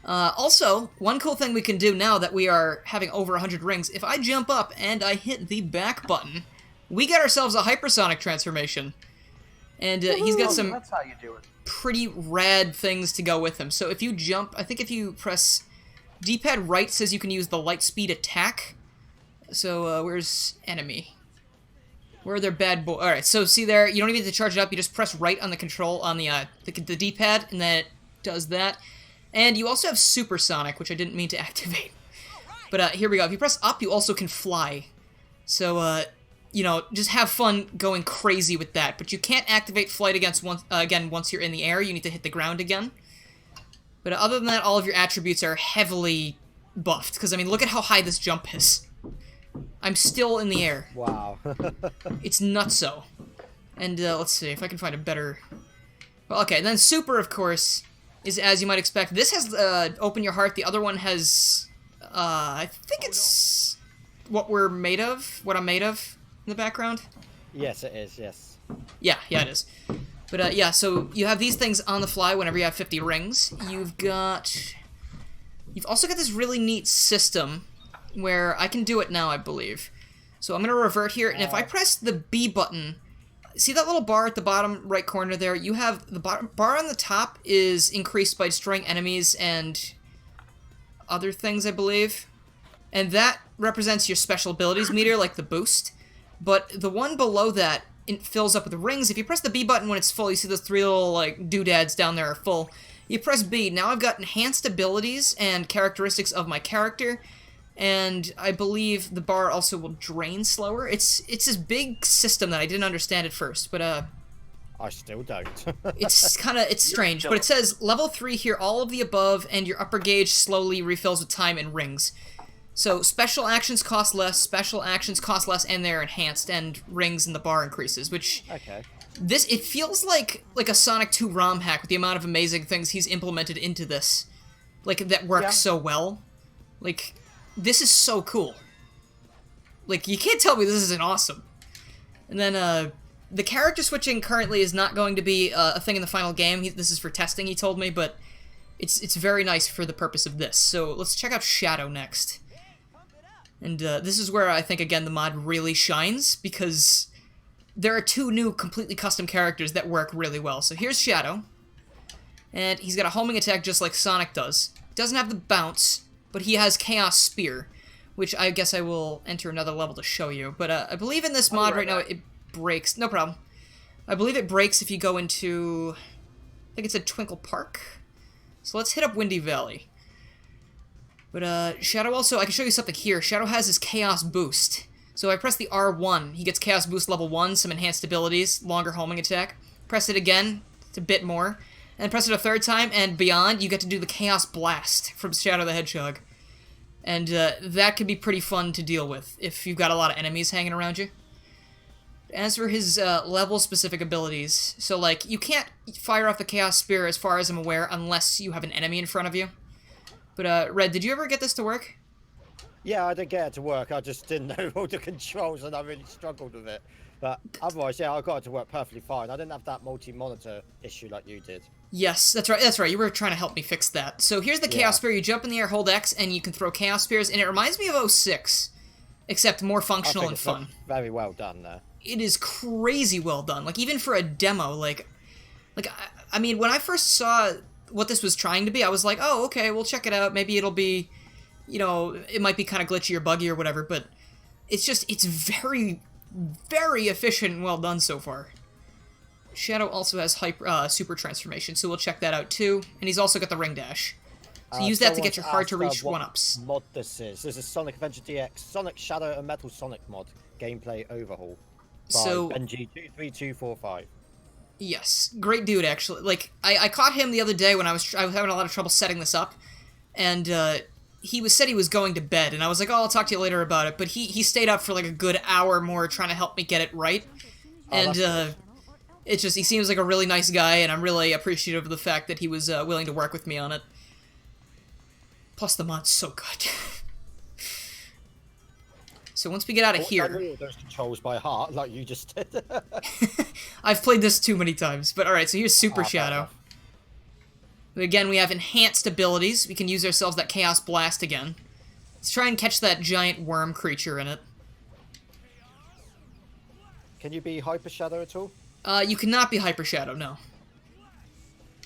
Also, one cool thing we can do now that we are having over 100 rings, if I jump up and I hit the back button, we get ourselves a hypersonic transformation. And he's got some That's how you do it. pretty rad things to go with him. So if you jump, I think if you press D-pad right says you can use the light speed attack. So where's enemy? Where are their bad boy? All right, so see there, you don't even have to charge it up. You just press right on the control on the D-pad, and then it does that. And you also have supersonic, which I didn't mean to activate. But here we go. If you press up, you also can fly. So you know, just have fun going crazy with that. But you can't activate flight again once you're in the air. You need to hit the ground again. But other than that, all of your attributes are heavily buffed. Because, I mean, look at how high this jump is. I'm still in the air. Wow. It's nutso. And let's see if I can find a better... Well, okay, then Super, of course, is as you might expect. This has Open Your Heart. The other one has, I think it's what we're made of, what I'm made of in the background. Yes, it is. Yes. Yeah, it is. But yeah, so you have these things on the fly whenever you have 50 rings. You've also got this really neat system where I can do it now, I believe. So I'm going to revert here, and if I press the B button, see that little bar at the bottom right corner there? You have the bar on the top is increased by destroying enemies and other things, I believe. And that represents your special abilities meter, like the boost. But the one below that, it fills up with rings. If you press the B button when it's full, you see those 3 little like doodads down there are full. You press B. Now I've got enhanced abilities and characteristics of my character, and I believe the bar also will drain slower. It's this big system that I didn't understand at first, but I still don't. it's strange. But it says level 3 here, all of the above, and your upper gauge slowly refills with time and rings. So special actions cost less, special actions cost less, and they're enhanced, and rings in the bar increases, which... Okay. It feels like a Sonic 2 ROM hack with the amount of amazing things he's implemented into this. Like, that works so well. Like, this is so cool. Like, you can't tell me this isn't awesome. And then, the character switching currently is not going to be a thing in the final game. This is for testing, he told me, but it's very nice for the purpose of this. So, let's check out Shadow next. And, this is where I think, again, the mod really shines, because... there are 2 new completely custom characters that work really well. So here's Shadow, and he's got a homing attack just like Sonic does. Doesn't have the bounce, but he has Chaos Spear, which I guess I will enter another level to show you. But I believe in this mod right now it breaks. No problem. I believe it breaks if you go into, I think it's at Twinkle Park. So let's hit up Windy Valley. But Shadow also, I can show you something here. Shadow has his Chaos Boost. So I press the R1, he gets Chaos Boost level 1, some enhanced abilities, longer homing attack. Press it again, it's a bit more. And press it a 3rd time, and beyond, you get to do the Chaos Blast from Shadow the Hedgehog. And that can be pretty fun to deal with, if you've got a lot of enemies hanging around you. As for his level-specific abilities, so like, you can't fire off the Chaos Spear as far as I'm aware, unless you have an enemy in front of you. But Red, did you ever get this to work? Yeah, I did get it to work. I just didn't know all the controls, and I really struggled with it. But otherwise, yeah, I got it to work perfectly fine. I didn't have that multi-monitor issue like you did. Yes, that's right. That's right. You were trying to help me fix that. So here's the Chaos Spear. You jump in the air, hold X, and you can throw Chaos Spears. And it reminds me of 06, except more functional and fun. Very well done there. It is crazy well done. Like, even for a demo, like I mean, when I first saw what this was trying to be, I was like, oh, okay, we'll check it out. Maybe it'll be, you know, it might be kind of glitchy or buggy or whatever, but it's just, it's very, very efficient and well done so far. Shadow also has super transformation, so we'll check that out too. And he's also got the ring dash. So use that to get your hard-to-reach one-ups. Mod this is. This is Sonic Adventure DX, Sonic Shadow and Metal Sonic mod, gameplay overhaul. So NG23245. Yes, great dude actually. Like I caught him the other day when I was having a lot of trouble setting this up, and he said he was going to bed, and I was like, oh, I'll talk to you later about it. But he stayed up for like a good hour more trying to help me get it right, and it's just, he seems like a really nice guy, and I'm really appreciative of the fact that he was willing to work with me on it. Plus, the mod's so good. So once we get out of here... I know all those controls by heart, like you just did. I've played this too many times, but alright, so here's Super Shadow. Again, we have enhanced abilities. We can use ourselves that Chaos Blast again. Let's try and catch that giant worm creature in it. Can you be Hyper Shadow at all? You cannot be Hyper Shadow, no.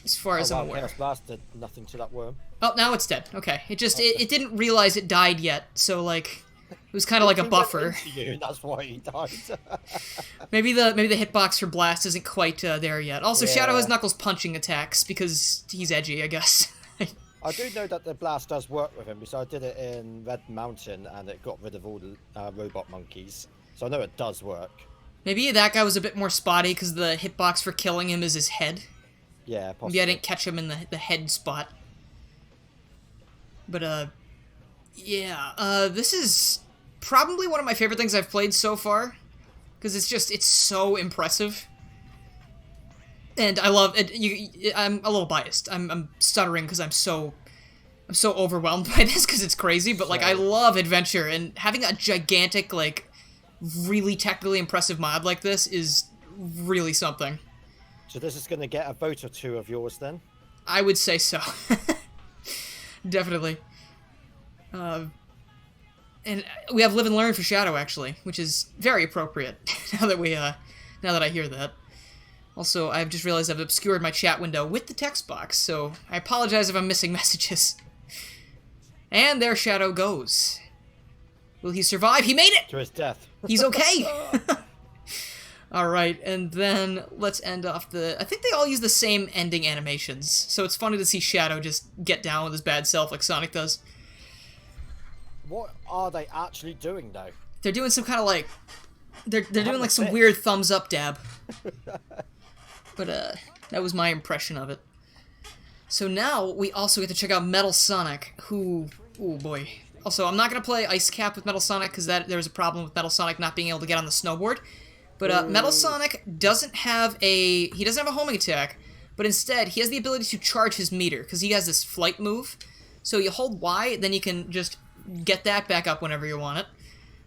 As far as I'm aware. Chaos Blast did nothing to that worm. Oh, now it's dead. Okay. It just, it didn't realize it died yet, so, like, it was kind of like a buffer. You, that's why he died. maybe the hitbox for Blast isn't quite there yet. Also, Shadow has Knuckles punching attacks, because he's edgy, I guess. I do know that the Blast does work with him, because I did it in Red Mountain, and it got rid of all the robot monkeys. So I know it does work. Maybe that guy was a bit more spotty, because the hitbox for killing him is his head. Yeah, possibly. Maybe I didn't catch him in the head spot. But, yeah, this is probably one of my favorite things I've played so far, because it's so impressive. And I love it. I'm a little biased. I'm stuttering because I'm so overwhelmed by this because it's crazy. But like, I love adventure, and having a gigantic, like, really technically impressive mod like this is really something. So this is going to get a vote or two of yours then? I would say so. Definitely. And we have Live and Learn for Shadow, actually, which is very appropriate now that I hear that. Also, I've just realized I've obscured my chat window with the text box, so I apologize if I'm missing messages. And there Shadow goes. Will he survive? He made it! To his death. He's okay! Alright, and then let's end off I think they all use the same ending animations, so it's funny to see Shadow just get down with his bad self like Sonic does. What are they actually doing, though? They're doing some kind of, like... They're doing, like, some weird thumbs-up dab. But, that was my impression of it. So now, we also get to check out Metal Sonic, who... Oh, boy. Also, I'm not going to play Ice Cap with Metal Sonic, because there was a problem with Metal Sonic not being able to get on the snowboard. But, Metal Sonic doesn't have a... He doesn't have a homing attack, but instead, he has the ability to charge his meter, because he has this flight move. So you hold Y, then you can just get that back up whenever you want it.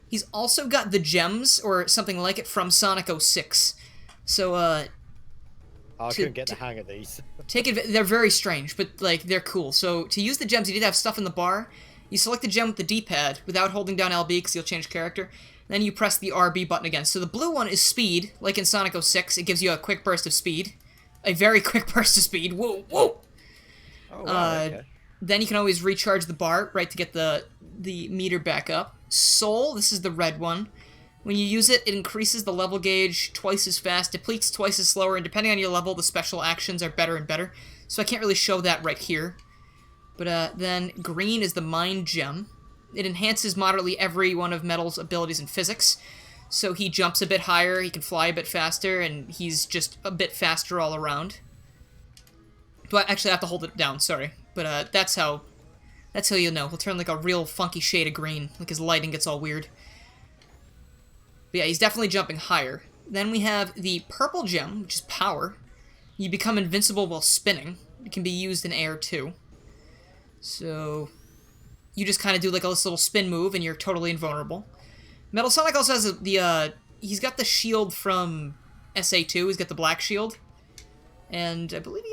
He's also got the gems, or something like it, from Sonic 06. So, I couldn't get the hang of these. They're very strange, but, like, they're cool. So, to use the gems, you need to have stuff in the bar. You select the gem with the D-pad without holding down LB, because you'll change character. Then you press the RB button again. So the blue one is speed, like in Sonic 06. It gives you a quick burst of speed. A very quick burst of speed. Whoa, whoa! Oh, wow, okay. Then you can always recharge the bar, right, to get the meter back up. Soul, this is the red one. When you use it, it increases the level gauge twice as fast, depletes twice as slower, and depending on your level, the special actions are better and better. So I can't really show that right here. But then green is the Mind Gem. It enhances moderately every one of Metal's abilities in physics. So he jumps a bit higher, he can fly a bit faster, and he's just a bit faster all around. Do I actually have to hold it down? Sorry. But that's how you'll know. He'll turn like a real funky shade of green, like his lighting gets all weird. But yeah, he's definitely jumping higher. Then we have the purple gem, which is power. You become invincible while spinning. It can be used in air too. So you just kind of do like a little spin move and you're totally invulnerable. Metal Sonic also has he's got the shield from SA2, he's got the black shield. And I believe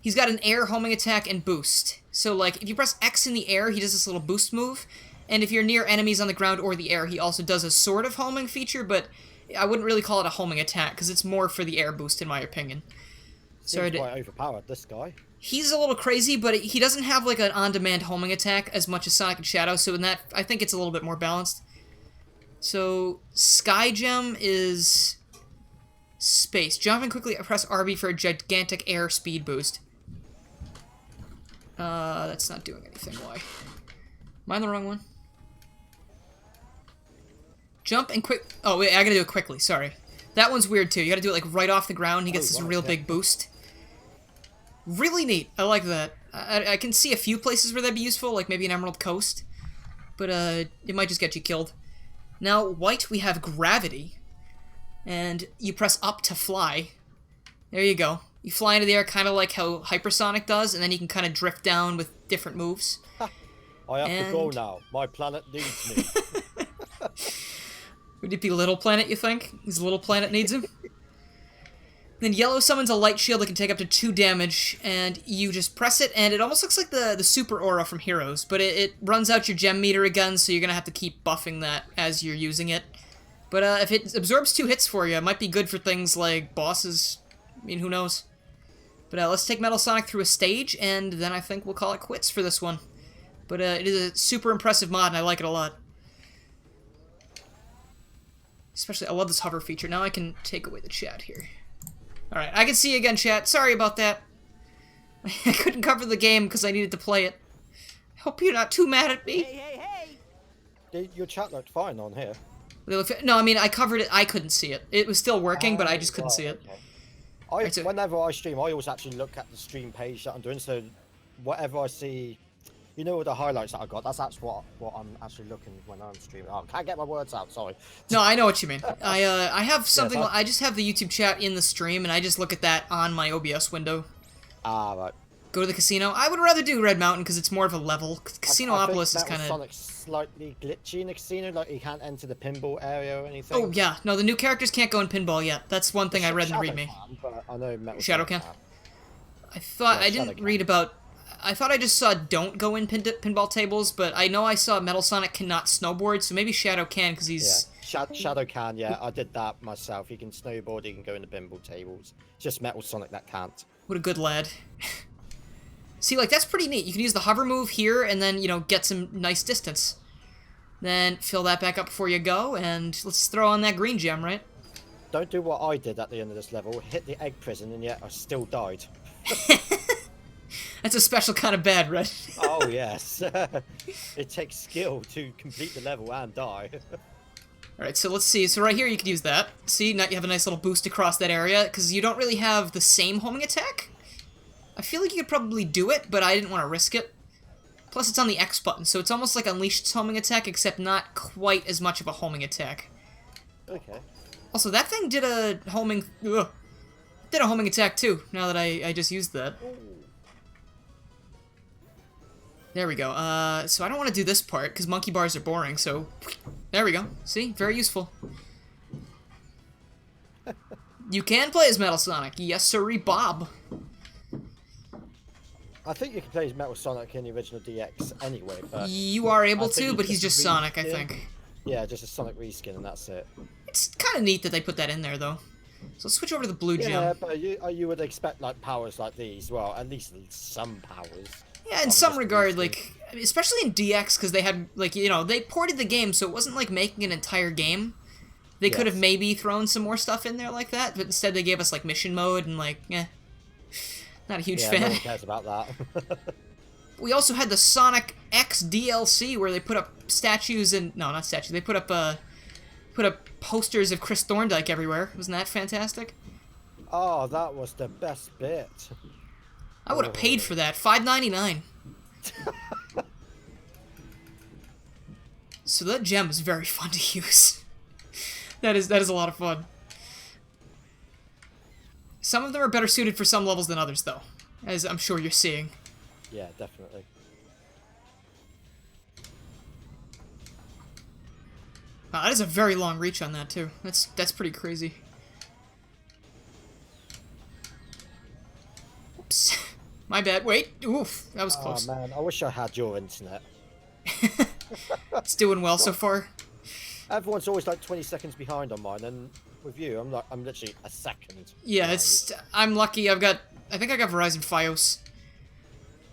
he's got an air homing attack and boost. So like if you press X in the air, he does this little boost move. And if you're near enemies on the ground or the air, he also does a sort of homing feature, but I wouldn't really call it a homing attack, because it's more for the air boost in my opinion. Seems quite overpowered, this guy. He's a little crazy, but he doesn't have like an on-demand homing attack as much as Sonic and Shadow, so in that, I think it's a little bit more balanced. So, Sky Gem is space. Jumping quickly, press RB for a gigantic air speed boost. That's not doing anything, why? Am I on the wrong one? Jump and quick... Oh, wait, I gotta do it quickly, sorry. That one's weird, too. You gotta do it, like, right off the ground. He gets this real big boost. Really neat. I like that. I can see a few places where that'd be useful, like maybe an Emerald Coast. But, it might just get you killed. Now, white, we have gravity. And you press up to fly. There you go. You fly into the air kind of like how Hypersonic does, and then you can kind of drift down with different moves. I have to go now. My planet needs me. Would it be Little Planet, you think? His Little Planet needs him? Then yellow summons a light shield that can take up to 2 damage, and you just press it, and it almost looks like the super aura from Heroes, but it runs out your gem meter again, so you're gonna have to keep buffing that as you're using it. But if it absorbs 2 hits for you, it might be good for things like bosses. I mean, who knows? But let's take Metal Sonic through a stage, and then I think we'll call it quits for this one. But it is a super impressive mod, and I like it a lot. Especially, I love this hover feature. Now I can take away the chat here. Alright, I can see you again, chat. Sorry about that. I couldn't cover the game because I needed to play it. I hope you're not too mad at me. Hey! Your chat looked fine on here. No, I mean, I covered it. I couldn't see it. It was still working, but I just couldn't see it. Okay. Whenever I stream, I always actually look at the stream page that I'm doing, so whatever I see... you know all the highlights that I got. That's what I'm actually looking when I'm streaming. Oh, I can't get my words out. Sorry. No, I know what you mean. I have something. Yes, I just have the YouTube chat in the stream, and I just look at that on my OBS window. Ah, right. Go to the casino. I would rather do Red Mountain because it's more of a level. Casinopolis is kind of. Sonic's slightly glitchy in the casino, like he can't enter the pinball area or anything. Oh yeah, no, the new characters can't go in pinball yet. That's one thing I read in the README. But I know Metal Shadow Sonic can. I thought Yeah, I didn't Shadow read can. about. I thought I just saw don't go in pinball tables, but I know I saw Metal Sonic cannot snowboard, so maybe Shadow can because he's. Yeah, Shadow can. Yeah, I did that myself. He can snowboard. He can go in the pinball tables. It's just Metal Sonic that can't. What a good lad. See, like, that's pretty neat. You can use the hover move here and then, you know, get some nice distance. Then fill that back up before you go, and let's throw on that green gem, right? Don't do what I did at the end of this level. Hit the egg prison, and yet I still died. That's a special kind of bad, right? Oh, yes. It takes skill to complete the level and die. Alright, so let's see. So right here you could use that. See, now you have a nice little boost across that area, because you don't really have the same homing attack. I feel like you could probably do it, but I didn't want to risk it. Plus, it's on the X button, so it's almost like Unleashed's homing attack, except not quite as much of a homing attack. Okay. Also, that thing did a homing... Ugh, did a homing attack, too, now that I just used that. There we go. So I don't want to do this part, because monkey bars are boring, so... There we go. See? Very useful. You can play as Metal Sonic. Yes, sirree, Bob. I think you can play as Metal Sonic in the original DX anyway, but... You are able I think to, it's but he's just Sonic, I reskin. think. Yeah, just a Sonic reskin, and that's it. It's kind of neat that they put that in there, though. So let's switch over to the blue Yeah, gem. but you would expect, like, powers like these. Well, at least some powers. Yeah, in some regard, like, especially in DX, because they had, like, you know, they ported the game, so it wasn't like making an entire game. They could have Yes. maybe thrown some more stuff in there like that, but instead they gave us, like, mission mode, and, like, not a huge Yeah, fan. no one cares about that. We also had the Sonic X DLC, where they put up statues and... No, not statues. They put up posters of Chris Thorndike everywhere. Wasn't that fantastic? Oh, that was the best bit. I would have paid for that. $5.99. So that gem is very fun to use. That is a lot of fun. Some of them are better suited for some levels than others, though, as I'm sure you're seeing. Yeah, definitely. Wow, that is a very long reach on that, too. That's pretty crazy. Oops. My bad. Wait. Oof. That was close. Oh man, I wish I had your internet. It's doing well so far. Everyone's always like 20 seconds behind on mine, and with you, I'm literally a second. Yeah, behind. I'm lucky. I think I got Verizon Fios.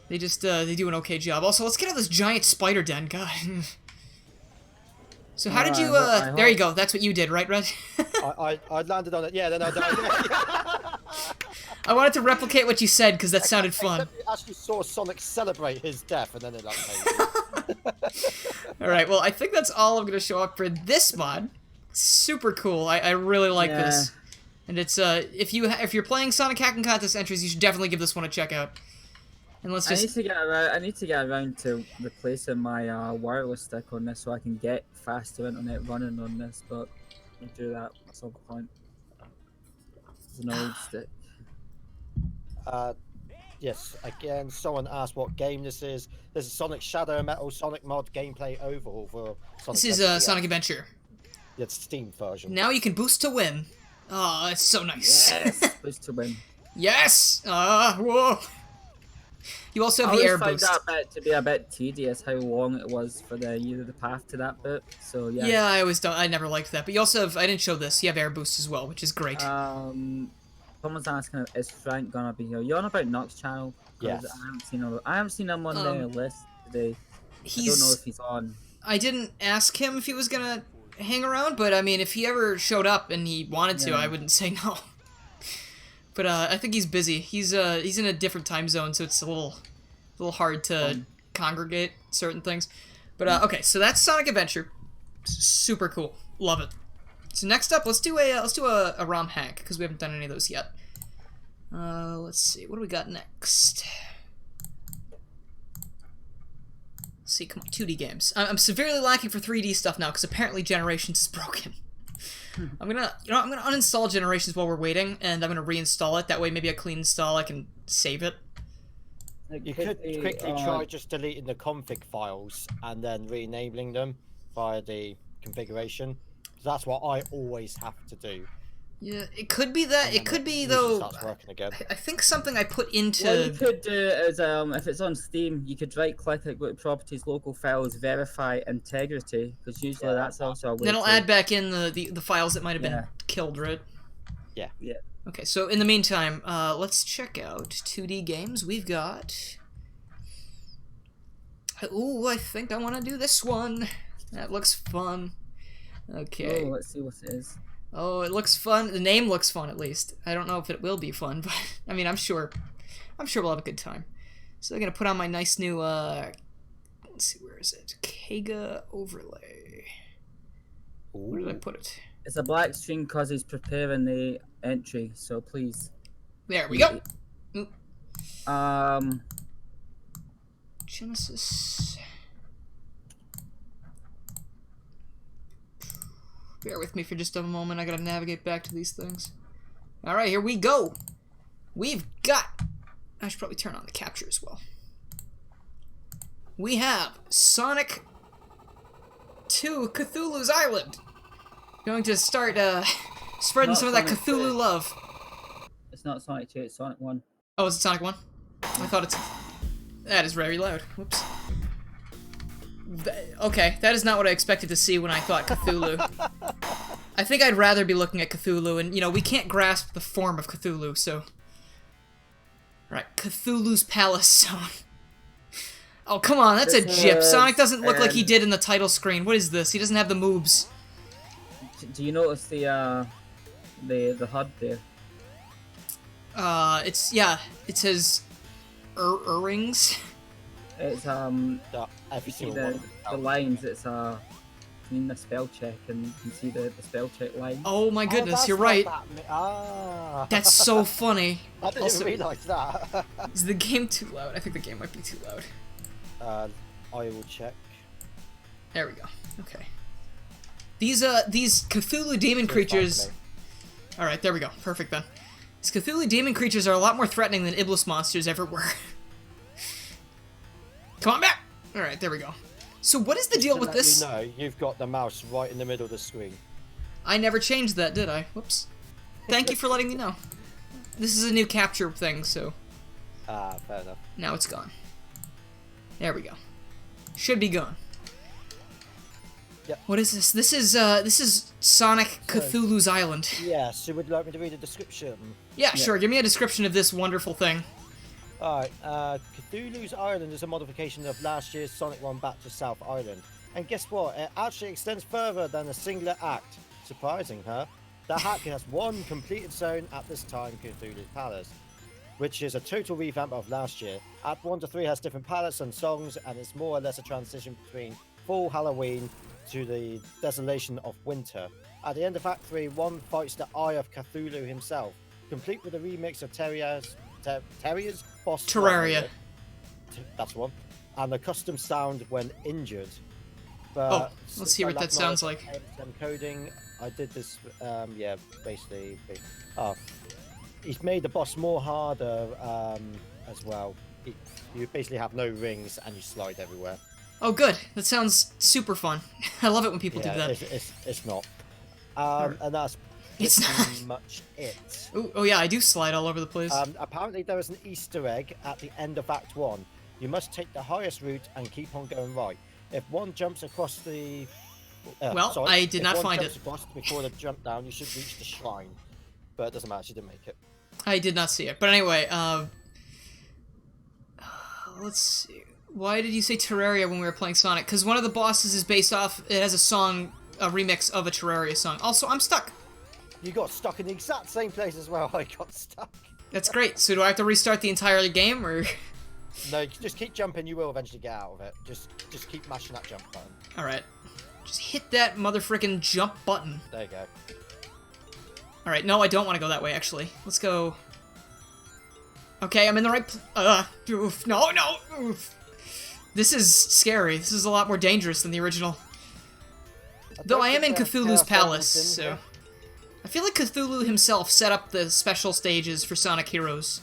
They just, they do an okay job. Also, let's get out of this giant spider den, God. So how did you, there you go. That's what you did, right, Red? I landed on it. Yeah, then I died. I wanted to replicate what you said, because that sounded fun. Except you actually saw Sonic celebrate his death, and then it like. Alright, well, I think that's all I'm going to show up for this mod. Super cool. I really like this. And it's, if you're playing Sonic Hack and Contest entries, you should definitely give this one a check out. And let's just... I need to get around to replacing my wireless stick on this so I can get faster internet running on this, but I'll do that at some point. It's an old stick. Yes, again, someone asked what game this is. This is Sonic Shadow Metal Sonic Mod gameplay overhaul for Sonic. This is Adventure. Sonic Adventure. It's Steam version. Now you can boost to win. Oh, it's so nice. Yes, boost to win. Yes! Whoa! You also have I the air always boost. find that bit to be a bit tedious, how long it was for the path to that bit. So yeah. Yeah, I never liked that. But you also have, I didn't show this, you have air boost as well, which is great. Someone's asking, is Frank gonna be here? You're on about Nox channel? 'Cause Yes. I haven't seen him on the list today. I don't know if he's on. I didn't ask him if he was gonna hang around, but I mean, if he ever showed up and he wanted to, Yeah. I wouldn't say no. But I think he's busy. He's in a different time zone, so it's a little hard to congregate certain things. But okay, so that's Sonic Adventure. Super cool. Love it. So next up, let's do a ROM hack, because we haven't done any of those yet. Let's see, what do we got next? Let's see, come on, 2D games. I'm severely lacking for 3D stuff now because apparently Generations is broken. I'm gonna uninstall Generations while we're waiting, and I'm gonna reinstall it. That way, maybe a clean install, I can save it. You could quickly try just deleting the config files and then renaming them via the configuration. That's what I always have to do. Yeah, it could be that. It could be though. Starts working again. I think something I put into. What you could do is, if it's on Steam, you could right-click it, go to Properties, Local Files, Verify Integrity, because usually that's also a way Then I'll to... add back in the files that might have been Yeah. killed, right? Yeah. Yeah. Okay, so in the meantime, let's check out 2D games. We've got... Ooh, I think I want to do this one. That looks fun. Okay. Oh, let's see what it is. Oh, it looks fun. The name looks fun, at least. I don't know if it will be fun, but I mean, I'm sure we'll have a good time. So I'm gonna put on my nice new let's see, where is it? Kega overlay. Where did I put it? It's a black screen because he's preparing the entry, so please. There we go. Genesis. Bear with me for just a moment. I gotta navigate back to these things. Alright, here we go. We've got... I should probably turn on the capture as well. We have Sonic 2 Cthulhu's Island. Going to start spreading Not some of that Sonic Cthulhu 2. love. It's not Sonic 2, it's Sonic 1. Oh, is it Sonic 1? I thought it's... That is very loud. Whoops. Okay, that is not what I expected to see when I thought Cthulhu. I think I'd rather be looking at Cthulhu, and, you know, we can't grasp the form of Cthulhu, so... Right, Cthulhu's Palace song. Oh, come on, that's a jip. Sonic doesn't look like he did in the title screen. What is this? He doesn't have the moves. Do you notice the HUD there? It's, yeah, it says... Rings? It's, Every you see single one. the lines, it's, you need a spell check, and you can see the spell check line. Oh my goodness, that's you're not right. that That's so funny. I didn't Also- realise that. Is the game too loud? I think the game might be too loud. I will check. There we go. Okay. These Cthulhu demon creatures... Alright, there we go. Perfect then. These Cthulhu demon creatures are a lot more threatening than Iblis monsters ever were. Come on back! Alright, there we go. So what is the deal with this? You know, you've got the mouse right in the middle of the screen. I never changed that, did I? Whoops. Thank you for letting me know. This is a new capture thing, so... Ah, fair enough. Now it's gone. There we go. Should be gone. Yep. What is this? This is Sonic Cthulhu's Island. Yeah, so would you like me to read a description? Yeah, sure. Give me a description of this wonderful thing. Alright, Cthulhu's Island is a modification of last year's Sonic 1 Back to South Island. And guess what? It actually extends further than a singular act. Surprising, huh? The hack has one completed zone at this time, Cthulhu's Palace, which is a total revamp of last year. Act 1 to 3 has different palettes and songs, and it's more or less a transition between full Halloween to the desolation of winter. At the end of Act 3, one fights the Eye of Cthulhu himself, complete with a remix of Terrier's boss Terraria. That's one, and a custom sound when injured. But Oh, let's hear what that sounds like. Coding. I did this. Yeah, basically. Oh, he's made the boss more harder as well. You basically have no rings and you slide everywhere. Oh, good. That sounds super fun. I love it when people do that. It's not. And that's It's pretty not. much it. Ooh, oh yeah, I do slide all over the place. Apparently there is an Easter egg at the end of Act 1. You must take the highest route and keep on going right. If one jumps across the... I did not find it. Across before the jump down, you should reach the shrine. But it doesn't matter, she didn't make it. I did not see it. But anyway, let's see. Why did you say Terraria when we were playing Sonic? Because one of the bosses is based off... It has a song, a remix of a Terraria song. Also, I'm stuck. You got stuck in the exact same place as well. I got stuck. That's great. So do I have to restart the entire game, or...? No, just keep jumping. You will eventually get out of it. Just keep mashing that jump button. Alright. Just hit that motherfucking jump button. There you go. Alright, no, I don't want to go that way, actually. Let's go... Okay, I'm in the right... oof, no, no! Oof. This is scary. This is a lot more dangerous than the original. Though I am in Cthulhu's palace, so... I feel like Cthulhu himself set up the special stages for Sonic Heroes.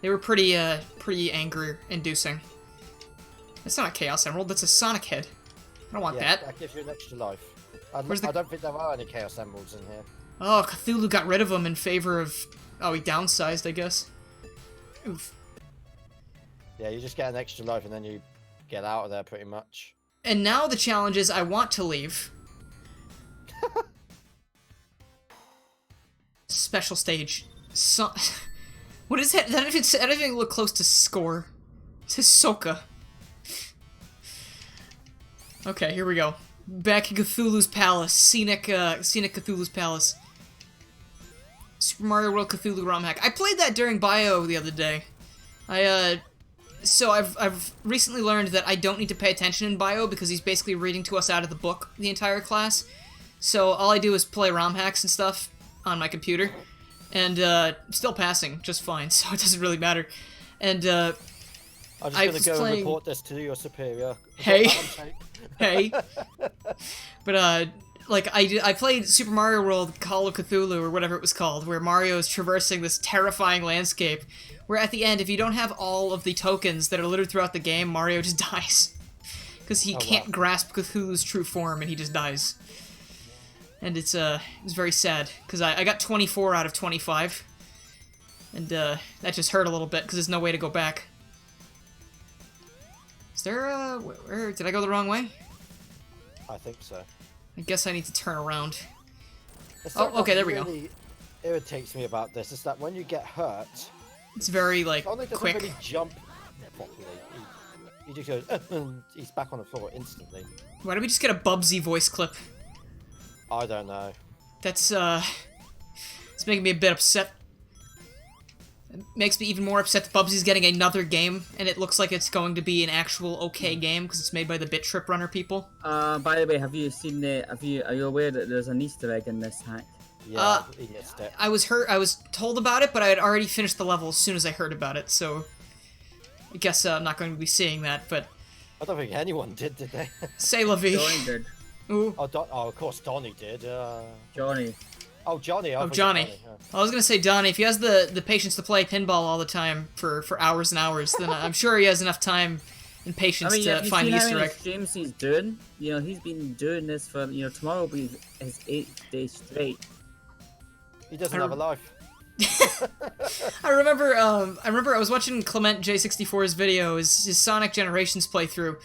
They were pretty anger-inducing. That's not a Chaos Emerald, that's a Sonic Head. I don't want that. That gives you an extra life. I Where's don't think there are any Chaos Emeralds in here. Oh, Cthulhu got rid of them in favor of... Oh, he downsized, I guess. Oof. Yeah, you just get an extra life and then you get out of there pretty much. And now the challenge is I want to leave. Special stage. So... What is that? That doesn't even look close to score. It says Soka. Okay, here we go. Back in Cthulhu's Palace. Scenic Cthulhu's Palace. Super Mario World Cthulhu ROM hack. I played that during bio the other day. So I've recently learned that I don't need to pay attention in bio because he's basically reading to us out of the book the entire class. So all I do is play ROM hacks and stuff on my computer. And, still passing just fine, so it doesn't really matter. And, I'm just gonna go and report this to your superior. Hey. Hey. But, like, I played Super Mario World Call of Cthulhu, or whatever it was called, where Mario is traversing this terrifying landscape, where at the end, if you don't have all of the tokens that are littered throughout the game, Mario just dies. Because he can't grasp Cthulhu's true form, and he just dies. And it's very sad, because I got 24 out of 25. And, that just hurt a little bit, because there's no way to go back. Is there, where, did I go the wrong way? I think so. I guess I need to turn around. Oh, okay, there we go. Really irritates me about this is that when you get hurt, It's very, like, Sonic doesn't quick. really jump properly. He just goes, he's back on the floor instantly. Why don't we just get a Bubsy voice clip? I don't know. That's, it's making me a bit upset. It makes me even more upset that Bubsy's getting another game, and it looks like it's going to be an actual okay game, because it's made by the Bit Trip Runner people. By the way, have you seen the, are you aware that there's an Easter egg in this hack? Yeah, he missed it. I was told about it, but I had already finished the level as soon as I heard about it, so... I guess I'm not going to be seeing that, but... I don't think anyone did they? Say la vie. Johnny did. Ooh. Oh, of course Donnie did. Johnny. Oh, Johnny. Oh, Johnny. I was gonna say Donnie. If he has the patience to play pinball all the time for hours and hours, then I'm sure he has enough time and patience to find the Easter egg. Streams he's doing? You know, he's been doing this for, you know, tomorrow will be his 8th day straight. He doesn't have a life. I remember I was watching Clement J64's video, his Sonic Generations playthrough,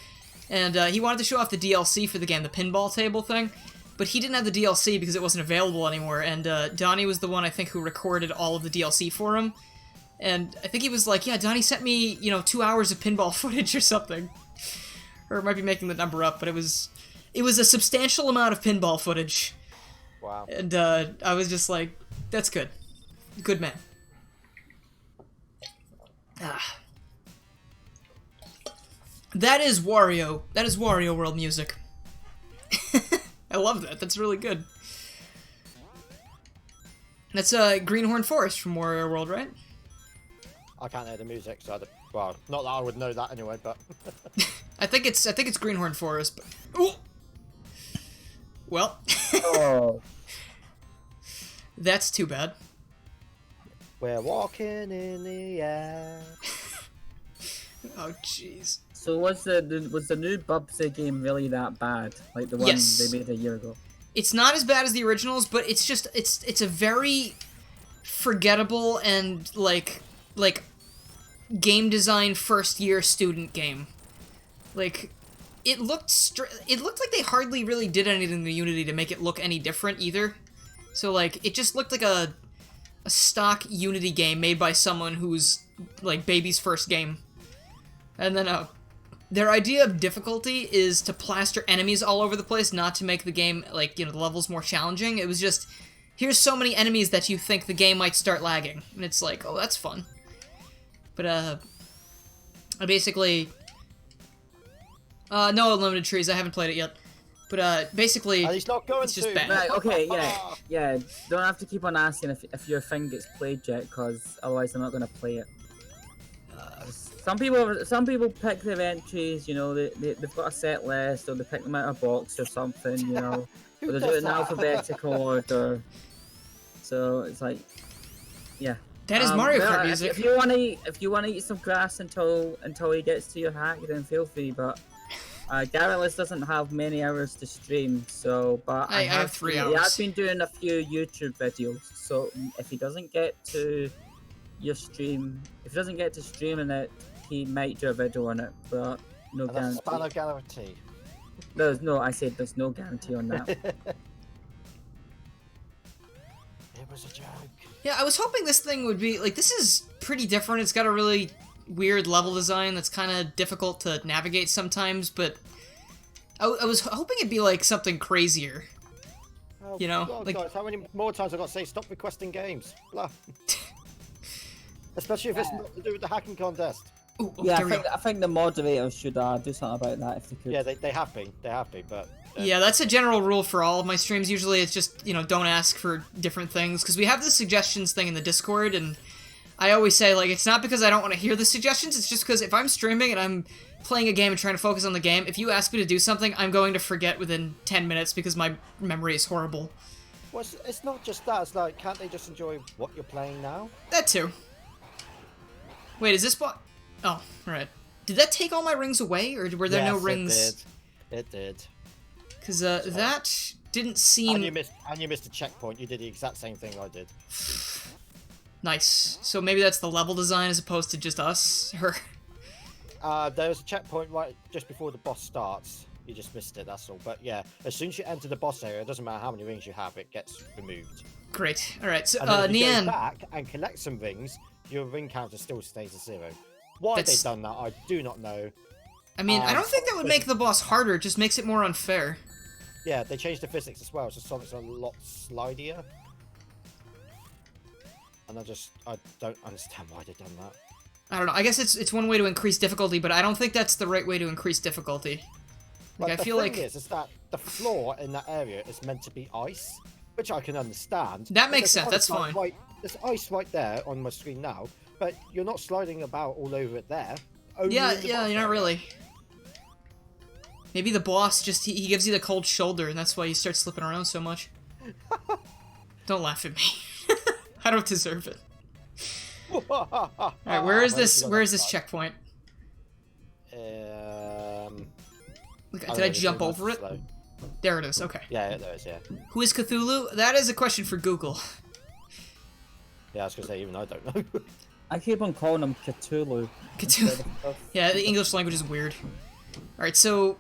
and he wanted to show off the DLC for the game, the pinball table thing, but he didn't have the DLC because it wasn't available anymore, and Donnie was the one, I think, who recorded all of the DLC for him, and I think he was like, yeah, Donnie sent me, you know, 2 hours of pinball footage or something, or it might be making the number up, but it was a substantial amount of pinball footage. Wow. And I was just like, that's good. Good man. Ah. That is Wario. That is Wario World music. I love that. That's really good. That's Greenhorn Forest from Wario World, right? I can't hear the music, so well, not that I would know that anyway, but I think it's Greenhorn Forest. But... Ooh! Well. Oh. That's too bad. We're walking in the air. Oh jeez. So was the new Bubsy game really that bad? Like the one Yes. they made a year ago? It's not as bad as the originals, but it's just it's a very forgettable and like game design first year student game. Like it looked like they hardly really did anything in the Unity to make it look any different either. So like it just looked like a stock Unity game made by someone who's like baby's first game. And then their idea of difficulty is to plaster enemies all over the place, not to make the game, like, you know, the levels more challenging. It was just, here's so many enemies that you think the game might start lagging. And it's like, oh, that's fun. But, I basically... no Unlimited Trees, I haven't played it yet. But, basically, and he's not going it's just to. bad. Right, okay, yeah. Don't have to keep on asking if your thing gets played yet, because otherwise I'm not going to play it. Some people pick their entries, you know, they've got a set list, or they pick them out of a box or something, you know, Who or they do does it in that? alphabetical order. So it's like, yeah. That is Mario Kart music. If you wanna eat some grass until he gets to your hack, then feel free. But Garrulus doesn't have many hours to stream, so I have 3 hours. He has been doing a few YouTube videos, so if he doesn't get to your stream, if he doesn't get to streaming it, he might do a video on it, but no And that's guarantee. Spano guarantee. I said there's no guarantee on that. It was a joke. Yeah, I was hoping this thing would be like, this is pretty different. It's got a really weird level design that's kind of difficult to navigate sometimes, but I was hoping it'd be like something crazier. Oh, You know, God, like- guys, how many more times I got to say stop requesting games? Blah. Especially if it's not to do with the hacking contest. Ooh, Yeah, there we go. I think the moderators should do something about that if they could. Yeah, they have been, but Yeah, that's a general rule for all of my streams. Usually it's just, you know, don't ask for different things, because we have the suggestions thing in the Discord, and I always say, like, it's not because I don't want to hear the suggestions, it's just because if I'm streaming and I'm playing a game and trying to focus on the game, if you ask me to do something, I'm going to forget within 10 minutes because my memory is horrible. well, it's not just that. It's like, can't they just enjoy what you're playing now? That too. Wait, is this what? Oh, right. Did that take all my rings away, or were there no Yes, rings? It did. Because that didn't seem... And you missed a checkpoint. You did the exact same thing I did. Nice. So maybe that's the level design as opposed to just us? Or... There's a checkpoint right just before the boss starts. You just missed it, that's all. But yeah, as soon as you enter the boss area, it doesn't matter how many rings you have, it gets removed. Great. Alright, so, And then if you go Nian... back and collect some rings, your ring counter still stays at 0. Why That's- they've done that, I do not know. I mean, I don't think that would make the boss harder, it just makes it more unfair. Yeah, they changed the physics as well, so Sonic's a lot slidier. And I don't understand why they've done that. I don't know, I guess it's one way to increase difficulty, but I don't think that's the right way to increase difficulty. But Like, I the feel thing like... is that the floor in that area is meant to be ice, which I can understand. That but makes there's sense, that's ice fine. There's ice right there on my screen now, but you're not sliding about all over it there. Only Yeah, in the yeah, boss you're not area. really. Maybe the boss just, he gives you the cold shoulder, and that's why you start slipping around so much. Don't laugh at me. I don't deserve it. Alright, where is this checkpoint? Did I jump over it? Slow. There it is, okay. Yeah, there is, yeah. Who is Cthulhu? That is a question for Google. Yeah, I was gonna say, even I don't know. I keep on calling him Cthulhu. Cthulhu. Yeah, the English language is weird. Alright, so...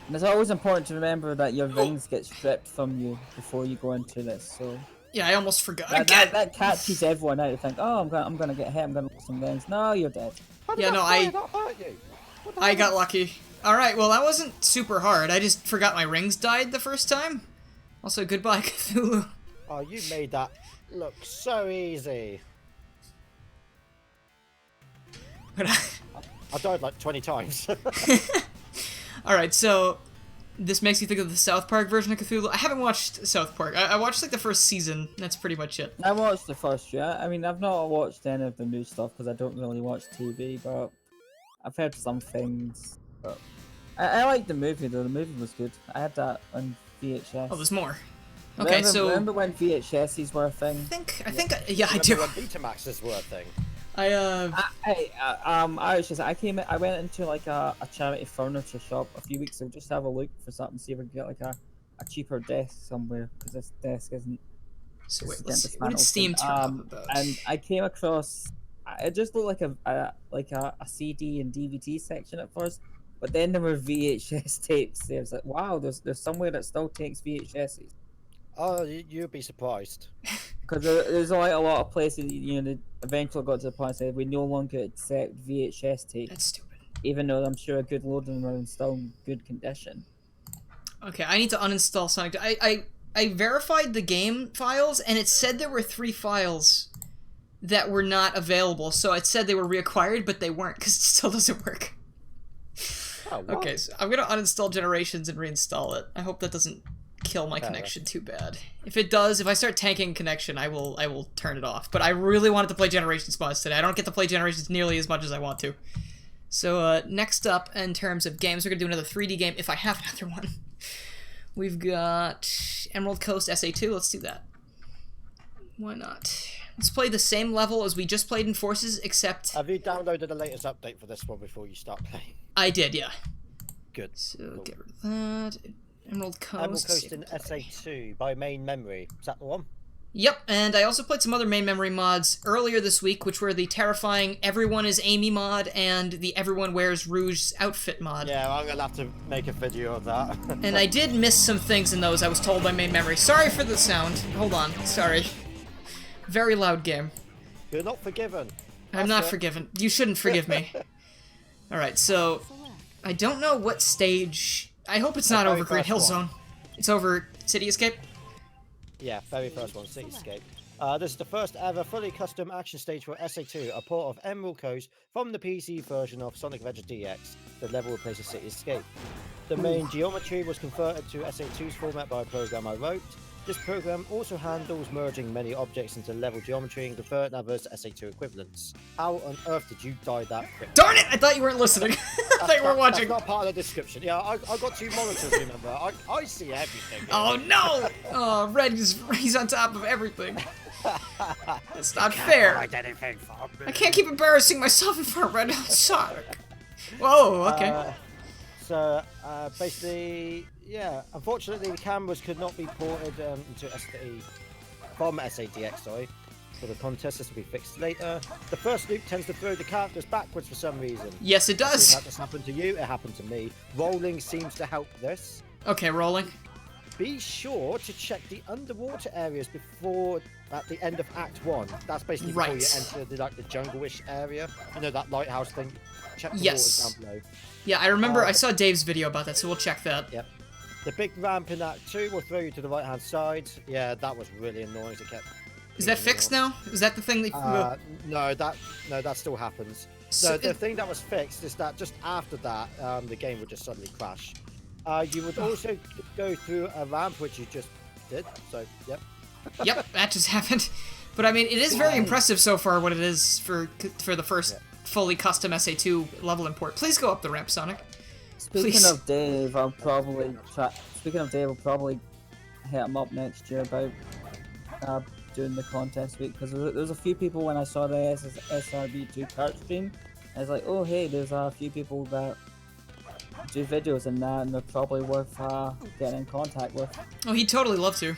And it's always important to remember that your rings get stripped from you before you go into this, so... Yeah, I almost forgot. That catches everyone out to think, oh, I'm gonna get hit, I'm gonna lose some rings. No, you're dead. How did Yeah, that no, fire not hurt you? What the I hell? got lucky. Alright, well that wasn't super hard. I just forgot my rings died the first time. Also, goodbye, Cthulhu. Oh, you made that look so easy. But I died like 20 times. Alright, so... This makes you think of the South Park version of Cthulhu. I haven't watched South Park. I watched like the first season. That's pretty much it. I watched the first year. I mean, I've not watched any of the new stuff because I don't really watch TV, but I've heard some things. But I liked the movie though. The movie was good. I had that on VHS. Oh, there's more. Okay, Remember when VHSs were a thing? I think, yeah, I do. Remember when Betamaxes were a thing? I I went into like a charity furniture shop a few weeks ago just to have a look for something, see if I could get like a cheaper desk somewhere because this desk isn't. So wait, it's let's getting see. What did dismantled. Steam turn up about? And I came across. It just looked like a CD and DVD section at first, but then there were VHS tapes. There was like, wow, there's somewhere that still takes VHSs. Oh, you'd be surprised. Because there's like a lot of places, you know, they eventually got to the point and said we no longer accept VHS tapes, That's stupid. even though I'm sure a good load of them are still in good condition. Okay, I need to uninstall Sonic. I verified the game files, and it said there were 3 files that were not available. So it said they were reacquired, but they weren't, because it still doesn't work. Oh, what? Okay, so I'm gonna uninstall Generations and reinstall it. I hope that doesn't kill my connection too bad. If it does, if I start tanking connection, I will turn it off. But I really wanted to play Generations mods today. I don't get to play Generations nearly as much as I want to. So next up, in terms of games, we're gonna do another 3D game if I have another one. We've got Emerald Coast SA2. Let's do that. Why not? Let's play the same level as we just played in Forces, except... Have you downloaded the latest update for this one before you start playing? I did, yeah. Good. So Cool. get rid of that. Emerald Coast. Emerald Coast in SA2 by Main Memory. Is that the one? Yep, and I also played some other main memory mods earlier this week, which were the terrifying Everyone is Amy mod and the Everyone Wears Rouge's outfit mod. Yeah, I'm gonna have to make a video of that. And I did miss some things in those, I was told by main memory. Sorry for the sound. Hold on, sorry. Very loud game. You're not forgiven. I'm not forgiven. You shouldn't forgive me. Alright, so... I don't know what stage... I hope it's not very over Green first Hill one. Zone. It's over City Escape? Yeah, very first one, Cityscape. This is the first ever fully custom action stage for SA2, a port of Emerald Coast from the PC version of Sonic Adventure DX. The level replaces Cityscape. The main geometry was converted to SA2's format by a program I wrote. This program also handles merging many objects into level geometry and converting others to SA2 equivalents. How on earth did you die that quick? Darn it! I thought you weren't listening. I thought you were watching. That's not part of the description. Yeah, I got 2 monitors, remember? I see everything. Oh no! Oh, Red he's on top of everything. That's not fair. Anything from me. I can't keep embarrassing myself in front of Red Hot Sonic. Whoa, okay. Basically, yeah. Unfortunately, the cameras could not be ported into from SADX, sorry. For the contest, this will be fixed later. The first loop tends to throw the characters backwards for some reason. Yes, it does. That just happened to you. It happened to me. Rolling seems to help this. Okay, rolling. Be sure to check the underwater areas before at the end of Act 1. That's basically before you Right. enter the jungle-ish area. You know, that lighthouse thing? Check the Yes. waters down below. Yeah, I remember. I saw Dave's video about that, so we'll check that. Yep. The big ramp in Act 2 will throw you to the right-hand side. Yeah, that was really annoying. It kept. Is that fixed now? Is that the thing that? No, that still happens. So So the thing that was fixed is that just after that, the game would just suddenly crash. You would also go through a ramp, which you just did. So, yep. Yep, that just happened. But I mean, it is very impressive so far what it is for the first fully custom SA2 level import. Please go up the ramp, Sonic. Speaking Please. of Dave, I'll probably hit him up next year about doing the contest week, because there's a few people when I saw the SRB2 cart stream, I was like, oh hey, there's a few people that do videos and that, and they're probably worth getting in contact with. Oh, he'd totally love to.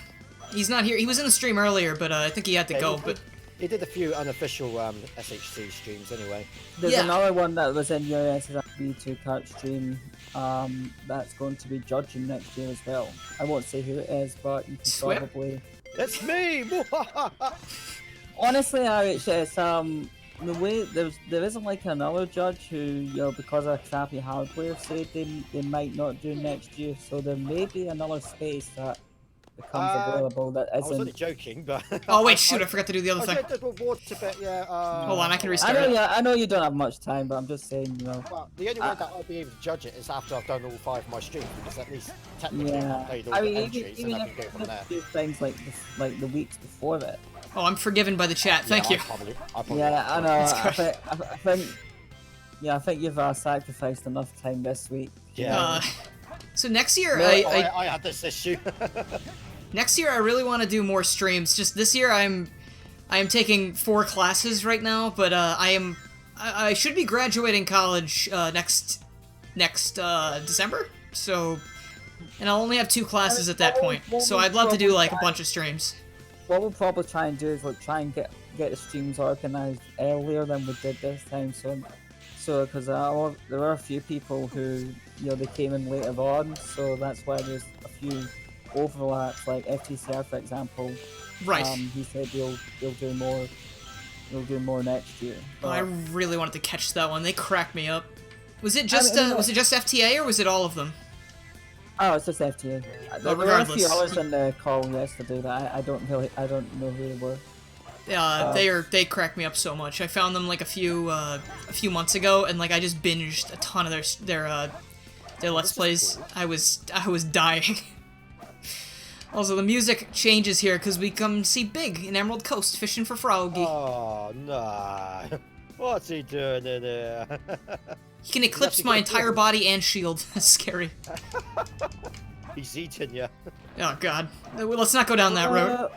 He's not here. He was in the stream earlier, but I think he had to go. he, But he did a few unofficial SHC streams anyway. There's Yeah. another one that was in your SRB2 cart stream that's going to be judging next year as well. I won't say who it is, but you can Swear? probably... It's me! Honestly, it's the way there isn't like another judge who, you know, because of crappy hardware, said they might not do next year. So there may be another space that becomes available that I was only isn't. joking, but... oh wait, shoot! I forgot to do the other I thing. did reward a bit, yeah. Hold on, I can I restart know, it. yeah, I know you don't have much time, but I'm just saying, you know. Well, the only way that I'll be able to judge it is after I've done all 5 of my streams, because at least technically Yeah, I've played all I the mean, entries even and I if can go from you there. do things like the weeks before that. Oh, I'm forgiven by the chat. Thank you. I probably Yeah, I know. That's I think you've sacrificed enough time this week. Yeah. So next year, No, I had this issue. next year I really want to do more streams. Just this year, I am taking 4 classes right now, but I should be graduating college next December. So, and I'll only have 2 classes at that point. So I'd love to do like a bunch of streams. What we'll probably try and do is try and get the streams organized earlier than we did this time. So because there were a few people who, you know, they came in later on, so that's why there's a few overlaps. Like FTCR, for example. Right. He said they'll do more. They'll do more next year. Oh, I But, really wanted to catch that one. They cracked me up. Was it just I mean, was it just FTA or was it all of them? it's just FTA. There were a regardless. few others in the call yesterday that I don't know who they were. They cracked me up so much. I found them like a few months ago, and like I just binged a ton of their let's plays. cool. I was dying. Also, the music changes here because we come see Big in Emerald Coast fishing for froggy. Oh no! What's he doing in here? He can eclipse my entire body and shield. That's scary. He's eating you. Oh god. Let's not go down that road.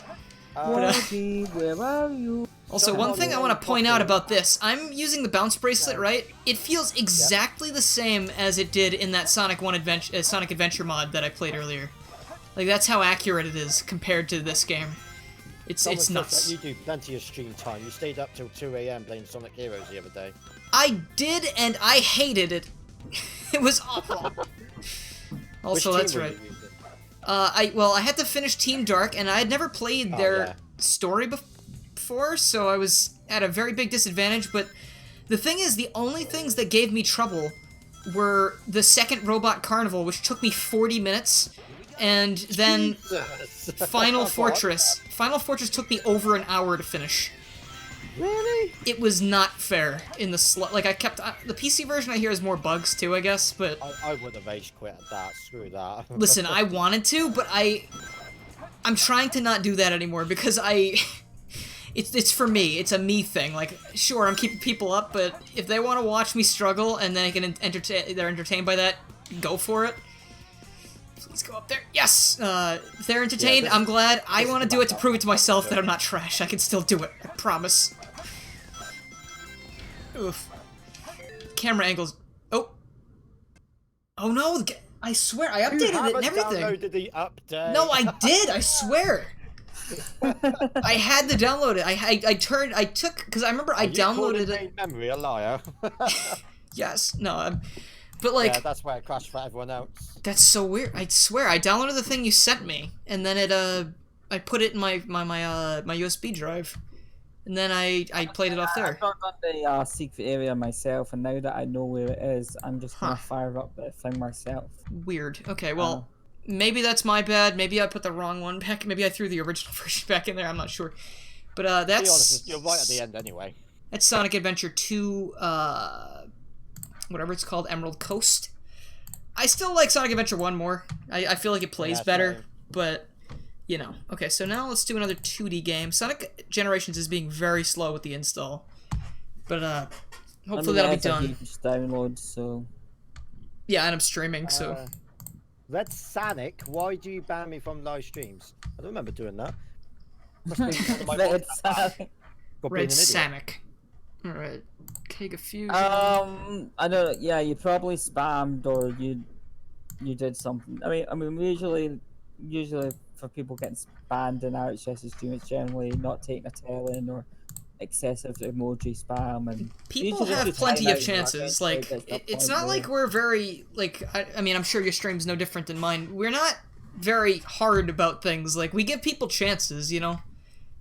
Froggy, where are you? Also, one thing I want to point out about this, I'm using the bounce bracelet, right? It feels exactly the same as it did in that Sonic Adventure mod that I played earlier. Like, that's how accurate it is compared to this game. It's nuts. You do plenty of stream time. You stayed up till 2 AM playing Sonic Heroes the other day. I did, and I hated it. It was awful. Also, that's right. I had to finish Team Dark, and I had never played their story before, so I was at a very big disadvantage, but the thing is, the only things that gave me trouble were the second Robot Carnival, which took me 40 minutes, and then Final Fortress. Final Fortress took me over an hour to finish. Really? It was not fair in the like, I kept... the PC version I hear has more bugs, too, I guess, but... I would have rage quit at that. Screw that. Listen, I wanted to, but I'm trying to not do that anymore, because it's for me. It's a me thing. Like, sure, I'm keeping people up, but if they want to watch me struggle and then they're entertained by that, go for it. Please go up there. Yes! If they're entertained, I'm glad. I want to do it to prove it to myself that I'm not trash. I can still do it. I promise. Oof. Camera angles. Oh. Oh no! I swear, I updated it and everything. Downloaded the update. No, I did. I swear. I had to download it. I took because I remember I downloaded it. Memory a liar. Yes. No. But like. Yeah, that's why it crashed for everyone else. That's so weird. I swear, I downloaded the thing you sent me, and then I put it in my USB drive, and then I played it off there. I've not done the secret area myself, and now that I know where it is, I'm just gonna fire up the thing myself. Weird. Okay, well, maybe that's my bad. Maybe I put the wrong one back. Maybe I threw the original version back in there. I'm not sure. But that's. To be honest, you're right at the end anyway. That's Sonic Adventure 2. Whatever it's called, Emerald Coast. I still like Sonic Adventure 1 more. I feel like it plays better, right. But, you know. Okay, so now let's do another 2D game. Sonic Generations is being very slow with the install. But, hopefully that'll be done. Just download, so... Yeah, and I'm streaming, so... Red Sonic, why do you ban me from live streams? I don't remember doing that. Must be one of my Red Sonic. Red Sonic. Alright. Kega Fusion. I know. Yeah, you probably spammed or you did something. I mean, usually for people getting spammed in RHS stream, it's generally not taking a telling or excessive emoji spam, and people have plenty of chances. Like, it's not like we're very like. I mean, I'm sure your stream's no different than mine. We're not very hard about things. Like, we give people chances, you know.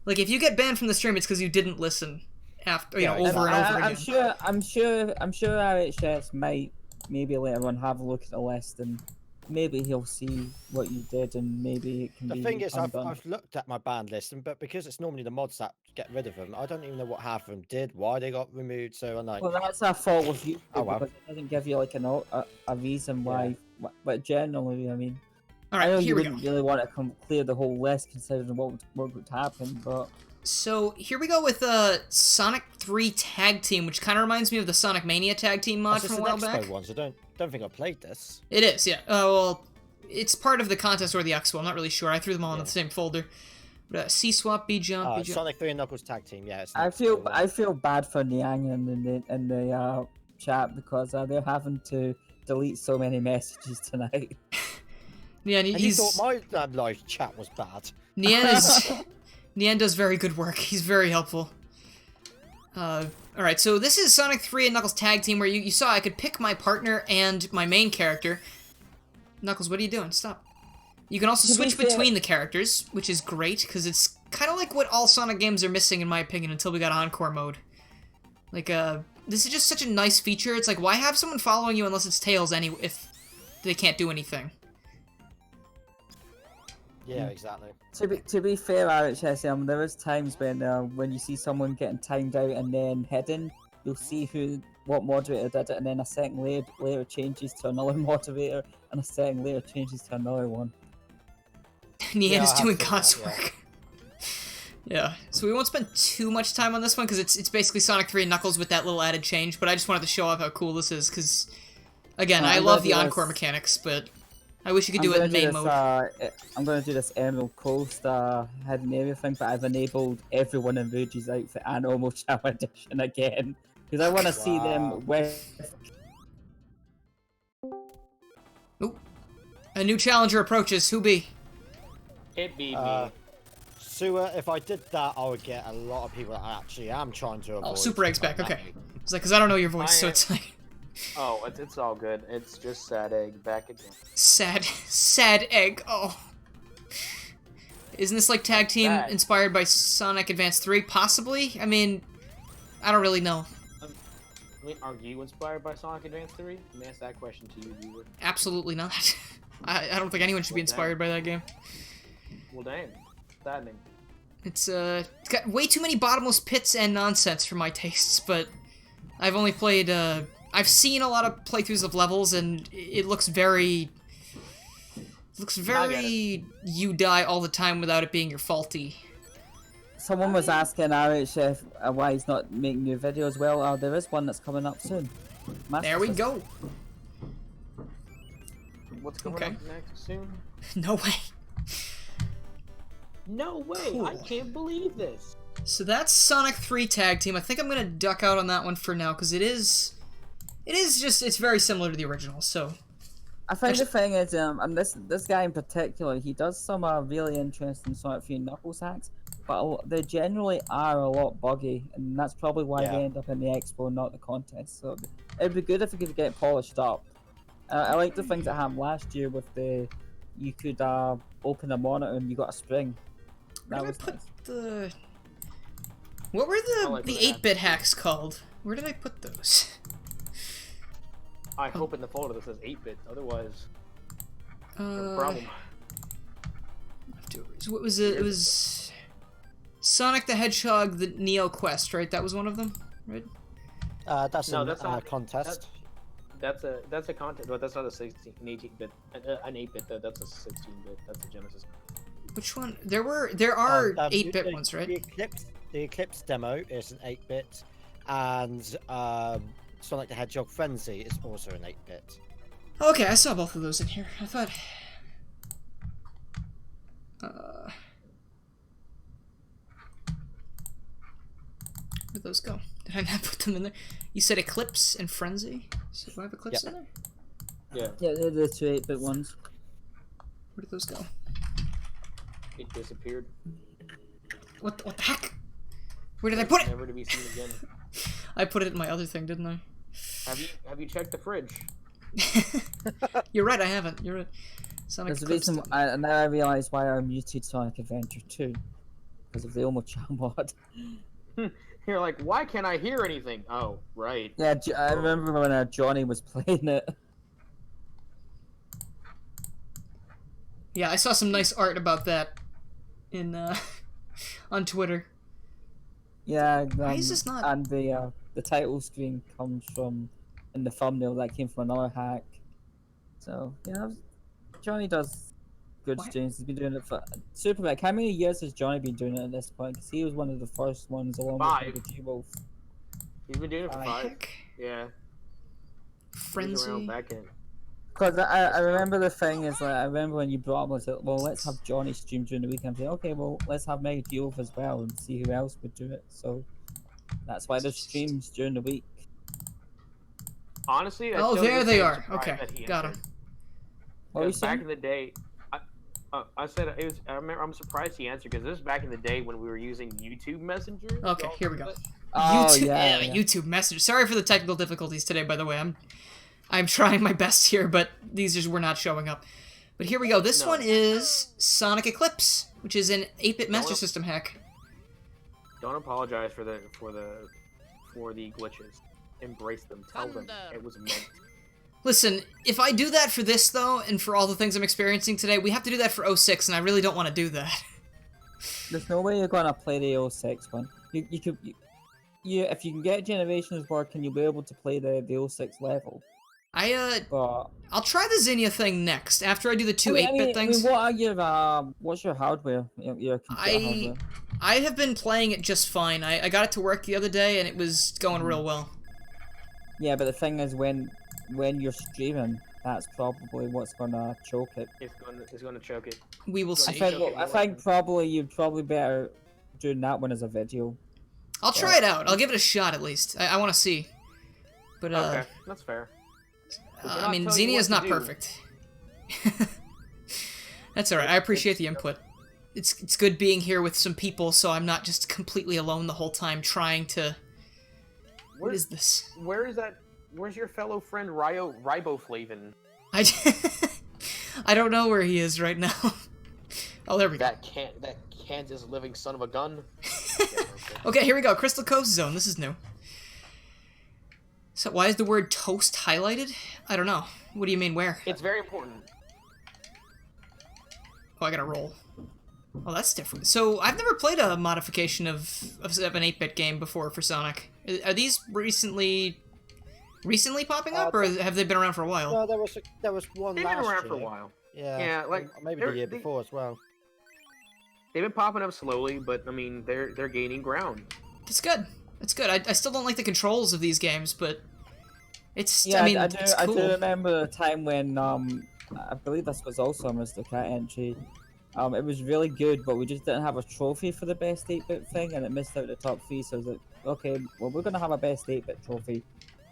Like, if you get banned from the stream, it's because you didn't listen. After, over and over again. I'm sure RHS might maybe let everyone have a look at the list, and maybe he'll see what you did, and maybe it can be. The thing is, I've looked at my banned list, but because it's normally the mods that get rid of them, I don't even know what half of them did, why they got removed. So I'm like, well, that's a fault with you because it doesn't give you like a reason why. Yeah. But generally, I mean, all right, here we go. Really want to clear the whole list considering what would happen, but. So, here we go with Sonic 3 Tag Team, which kind of reminds me of the Sonic Mania Tag Team mod from a while back. Ones. I don't think I played this. It is, yeah. Well, it's part of the contest or the Expo. I'm not really sure. I threw them all in the same folder. But, C-Swap, B-Jump, B-Jump. Sonic 3 and Knuckles Tag Team, yeah. I feel bad for Niang in the chat because they're having to delete so many messages tonight. Yeah, and you thought my live chat was bad. Nian does very good work. He's very helpful. Alright, so this is Sonic 3 and Knuckles Tag Team, where you saw I could pick my partner and my main character. Knuckles, what are you doing? Stop. You can also switch between the characters, which is great, because it's kind of like what all Sonic games are missing, in my opinion, until we got Encore mode. Like, this is just such a nice feature. It's like, why have someone following you unless it's Tails if they can't do anything? Yeah, exactly. To be fair, RHS, there is times when you see someone getting timed out and then hidden, you'll see what moderator did it, and then a second later changes to another moderator, and a second later changes to another one. Nian's I have doing seen God's that, yeah. work. Yeah, so we won't spend too much time on this one because it's basically Sonic 3 and Knuckles with that little added change, but I just wanted to show off how cool this is because, again, I I'm love gonna the do Encore this- mechanics, but I wish you could I'm do it gonna in do main this, mode. I'm going to do this Emerald Coast hidden area thing, but I've enabled everyone in Ruji's outfit and almost Chow Edition again. Because I want to see Wow. them with... Ooh. A new challenger approaches. Who be? It be Uh, me. Sewer, if I did that, I would get a lot of people that I actually am trying to avoid. Oh, Super Egg's back. Not Okay. me. It's like, because I don't know your voice, so I am- it's like... Oh, it's all good. It's just Sad Egg back again. Sad egg. Oh. Isn't this like tag team Sad. inspired by Sonic Advance 3? Possibly? I mean, I don't really know. I mean, are you inspired by Sonic Advance 3? Let me ask that question to you, viewer. Absolutely not. I don't think anyone should be Well, damn. inspired by that game. Well, dang. Saddening. It's got way too many bottomless pits and nonsense for my tastes, but I've only played, I've seen a lot of playthroughs of levels, and it looks very... you die all the time without it being your faulty. Someone was asking RHF why he's not making new videos. Well, there is one that's coming up soon. There we Master go. What's coming Okay. up next soon? No way. No way! I Cool. can't believe this! So that's Sonic 3 Tag Team. I think I'm gonna duck out on that one for now, because it's very similar to the original, so... I think Actually- the thing is, and this guy in particular, he does some really interesting Sonic 3 Knuckles hacks, but they generally are a lot buggy, and that's probably why Yeah. they end up in the expo and not the contest. So it'd be good if it could get polished up. I like the things that happened last year with you could open a monitor and you got a spring. Where That did I was put nice. the... What were I like the when that 8-bit hacks called? Where did I put those? I hope in the folder that says 8-bit, otherwise, no Uh, problem. so what was it? It was... Sonic the Hedgehog, the Neo Quest, right? That was one of them, right? That's No, an that's not- contest. That's a content, but that's not a 16, an 18-bit, an 8-bit. That's a 16-bit. That's a Genesis. Which one? There are Oh, 8-bit the- ones, right? The Eclipse demo is an 8-bit, and Sonic the Hedgehog Frenzy is also an 8-bit. Okay, I saw both of those in here. I thought... Where'd those go? Did I not put them in there? You said Eclipse and Frenzy? So do I have Eclipse Yep. in there? Yeah, Yeah, they're the two 8-bit ones. Where did those go? it disappeared. What the heck? Where did I put it? Never to be seen again. I put it in my other thing, didn't I? Have you checked the fridge? You're right, I haven't. You're right. Sonic There's a Eclipse. reason. Now I realise why I muted Sonic Adventure 2 because of the Omo-chan mod. You're like, why can't I hear anything? Oh, right. Yeah, I remember when Johnny was playing it. Yeah, I saw some nice art about that in on Twitter. Yeah, Why is this not- And the title screen comes from in the thumbnail that came from another hack. So yeah, Johnny does good Why- streams. He's been doing it for super. Like, how many years has Johnny been doing it at this point? Because he was one of the first ones along 5. with G Wolf. He's been doing it for The 5. heck? Yeah. He was around Frenzy. back in. Because I remember the thing is like I remember when you brought up was like, well, let's have Johnny stream during the week. I'm saying okay, well let's have Mega G Wolf as well and see who else would do it. So that's why there's streams during the week. Honestly, that Oh, shows there the they same are. surprise Okay, that he got answered. him. What were you Because back saying? in the day, I said it was. I remember. I'm surprised he answered because this was back in the day when we were using YouTube Messenger. Okay, Y'all here we go. remember that? Oh YouTube, yeah, yeah. YouTube Messenger. Sorry for the technical difficulties today, by the way. I'm trying my best here, but these just were not showing up. But here we go. This No. one is Sonic Eclipse, which is an 8-bit Master Don't- System hack. Don't apologize for the glitches. Embrace them. Tell them it was meant. Listen, if I do that for this, though, and for all the things I'm experiencing today, we have to do that for 06, and I really don't want to do that. There's no way you're gonna play the 06 one. You could if you can get Generations working, you'll be able to play the 06 level. But I'll try the Zinnia thing next after I do the two I 8-bit things. what are your what's your hardware? Your computer hardware? I have been playing it just fine. I got it to work the other day and it was going real well. Yeah, but the thing is, when you're streaming, that's probably what's gonna choke it. It's gonna choke it. We will I see. think- I think probably you'd probably better doing that one as a video. I'll try it out. I'll give it a shot at least. I want to see. But Okay, that's fair. We I cannot mean, tell you Xenia is what not to do. perfect. That's alright. I appreciate the input. It's good being here with some people, so I'm not just completely alone the whole time trying to. What is this? Where is that? Where's your fellow friend Riboflavin? I don't know where he is right now. Oh, there we go. That Kansas living son of a gun. Okay, here we go. Crystal Coast Zone. This is new. So why is the word toast highlighted? I don't know. What do you mean where? It's very important. Oh, I gotta roll. Oh, that's different. So I've never played a modification of an 8-bit game before for Sonic. Are these recently popping up, or have they been around for a while? No, there was one They've last been around year. for a while. Yeah, Yeah, like, maybe the they're- year they- before as well. They've been popping up slowly, but I mean they're gaining ground. It's good. It's good. I still don't like the controls of these games, but it's. Yeah, I mean, I do. it's I cool. do remember a time when I believe this was also a Mr. Cat entry. It was really good, but we just didn't have a trophy for the best 8-bit thing, and it missed out the top 3. So I was like, okay, well we're gonna have a best 8-bit trophy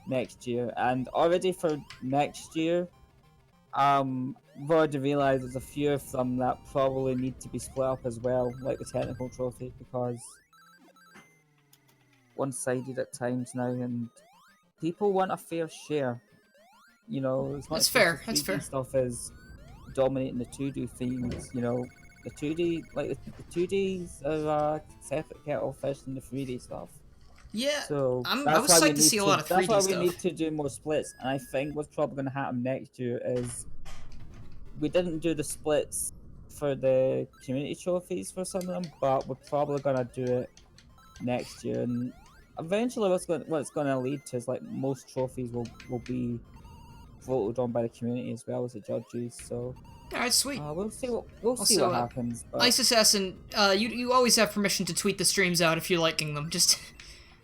next year, and already for next year, we've already realised there's a few of them that probably need to be split up as well, like the technical trophy, because one-sided at times now, and people want a fair share. You know, as much That's as fair, the that's 3D fair. stuff is dominating the 2D themes. You know, the 2D, like the 2Ds are a separate kettle of fish than the 3D stuff. Yeah. So I that's was why we psyched to need see a lot of 3D That's why stuff. we need to do more splits, and I think what's probably going to happen next year is we didn't do the splits for the community trophies for some of them, but we're probably going to do it next year, and eventually what it's going to lead to is like most trophies will be voted on by the community as well as the judges. So All right, sweet. we'll see what Also, happens. But Ice Assassin, you always have permission to tweet the streams out if you're liking them. Just,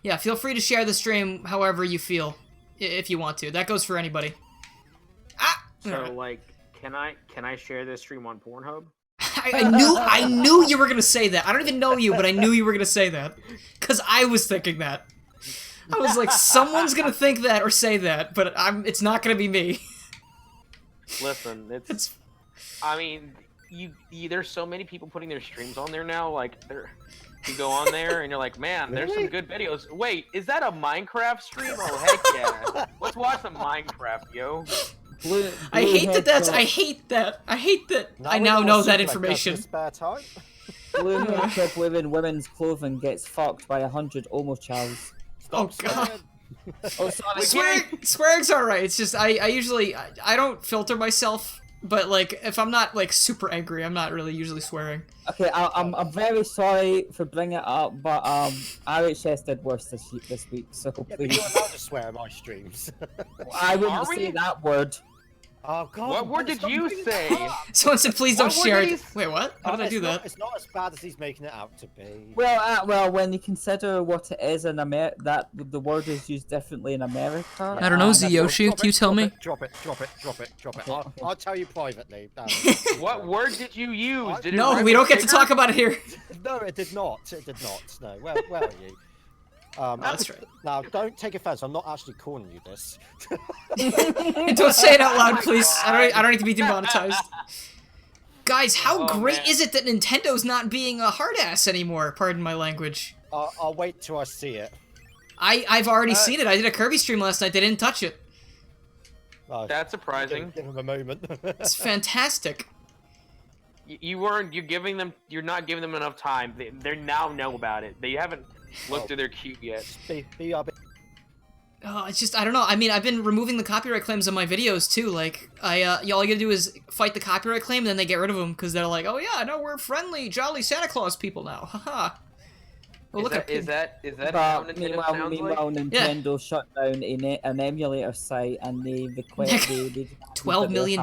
yeah, feel free to share the stream however you feel, if you want to. That goes for anybody. Ah! So Alright. like, can I share this stream on Pornhub? I knew you were gonna say that. I don't even know you, but I knew you were gonna say that. Cause I was thinking that. I was like, someone's gonna think that or say that, but it's not gonna be me. Listen, It's I mean, there's so many people putting their streams on there now. Like, you go on there and you're like, man, there's some good videos. Wait, is that a Minecraft stream? Oh heck yeah! Let's watch some Minecraft, yo. I hate that. I hate that I now know that information. Spare time. Blue headcrab wearing women's clothing gets fucked by 100 omochals. Oh god. Oh, sorry. Swearing's alright. It's just I usually I don't filter myself, but like if I'm not like super angry, I'm not really usually swearing. Okay, I'm very sorry for bringing it up, but RHS did worse this week, so Yeah, but please. you're allowed to swear in my streams. I wouldn't Are we? say that word. Oh god. What word did you say? Someone said please don't What were share these? it. Wait, what? How did I do that? It's not as bad as he's making it out to be. Well, when you consider what it is in that the word is used differently in America. I don't know, and- Yoshi, Drop can you it, tell drop me? it, Drop it, drop it, drop it, drop it. Okay. I'll tell you privately. What word did you use? Did it No, rhyme we with don't get to bigger? talk about it here. No, it did not. It did not. No. Where are you? That's right. Now, don't take offense. I'm not actually calling you this. Don't say it out loud, please. I don't need to be demonetized. Guys, how Oh, great man. is it that Nintendo's not being a hard ass anymore? Pardon my language. I'll wait till I see it. I've already seen it. I did a Kirby stream last night. They didn't touch it. Oh, That's surprising. Give him a moment. It's fantastic. You're not giving them enough time. They now know about it. They haven't looked through their queue yet. BRB. Oh, it's just I don't know. I mean, I've been removing the copyright claims on my videos too. Like, all you gotta do is fight the copyright claim, and then they get rid of them because they're like, oh yeah, no, we're friendly, jolly Santa Claus people now. Haha. Oh, look at is that how But Nintendo sounds meanwhile, like? Nintendo shut down an emulator site and they requested they $12 million.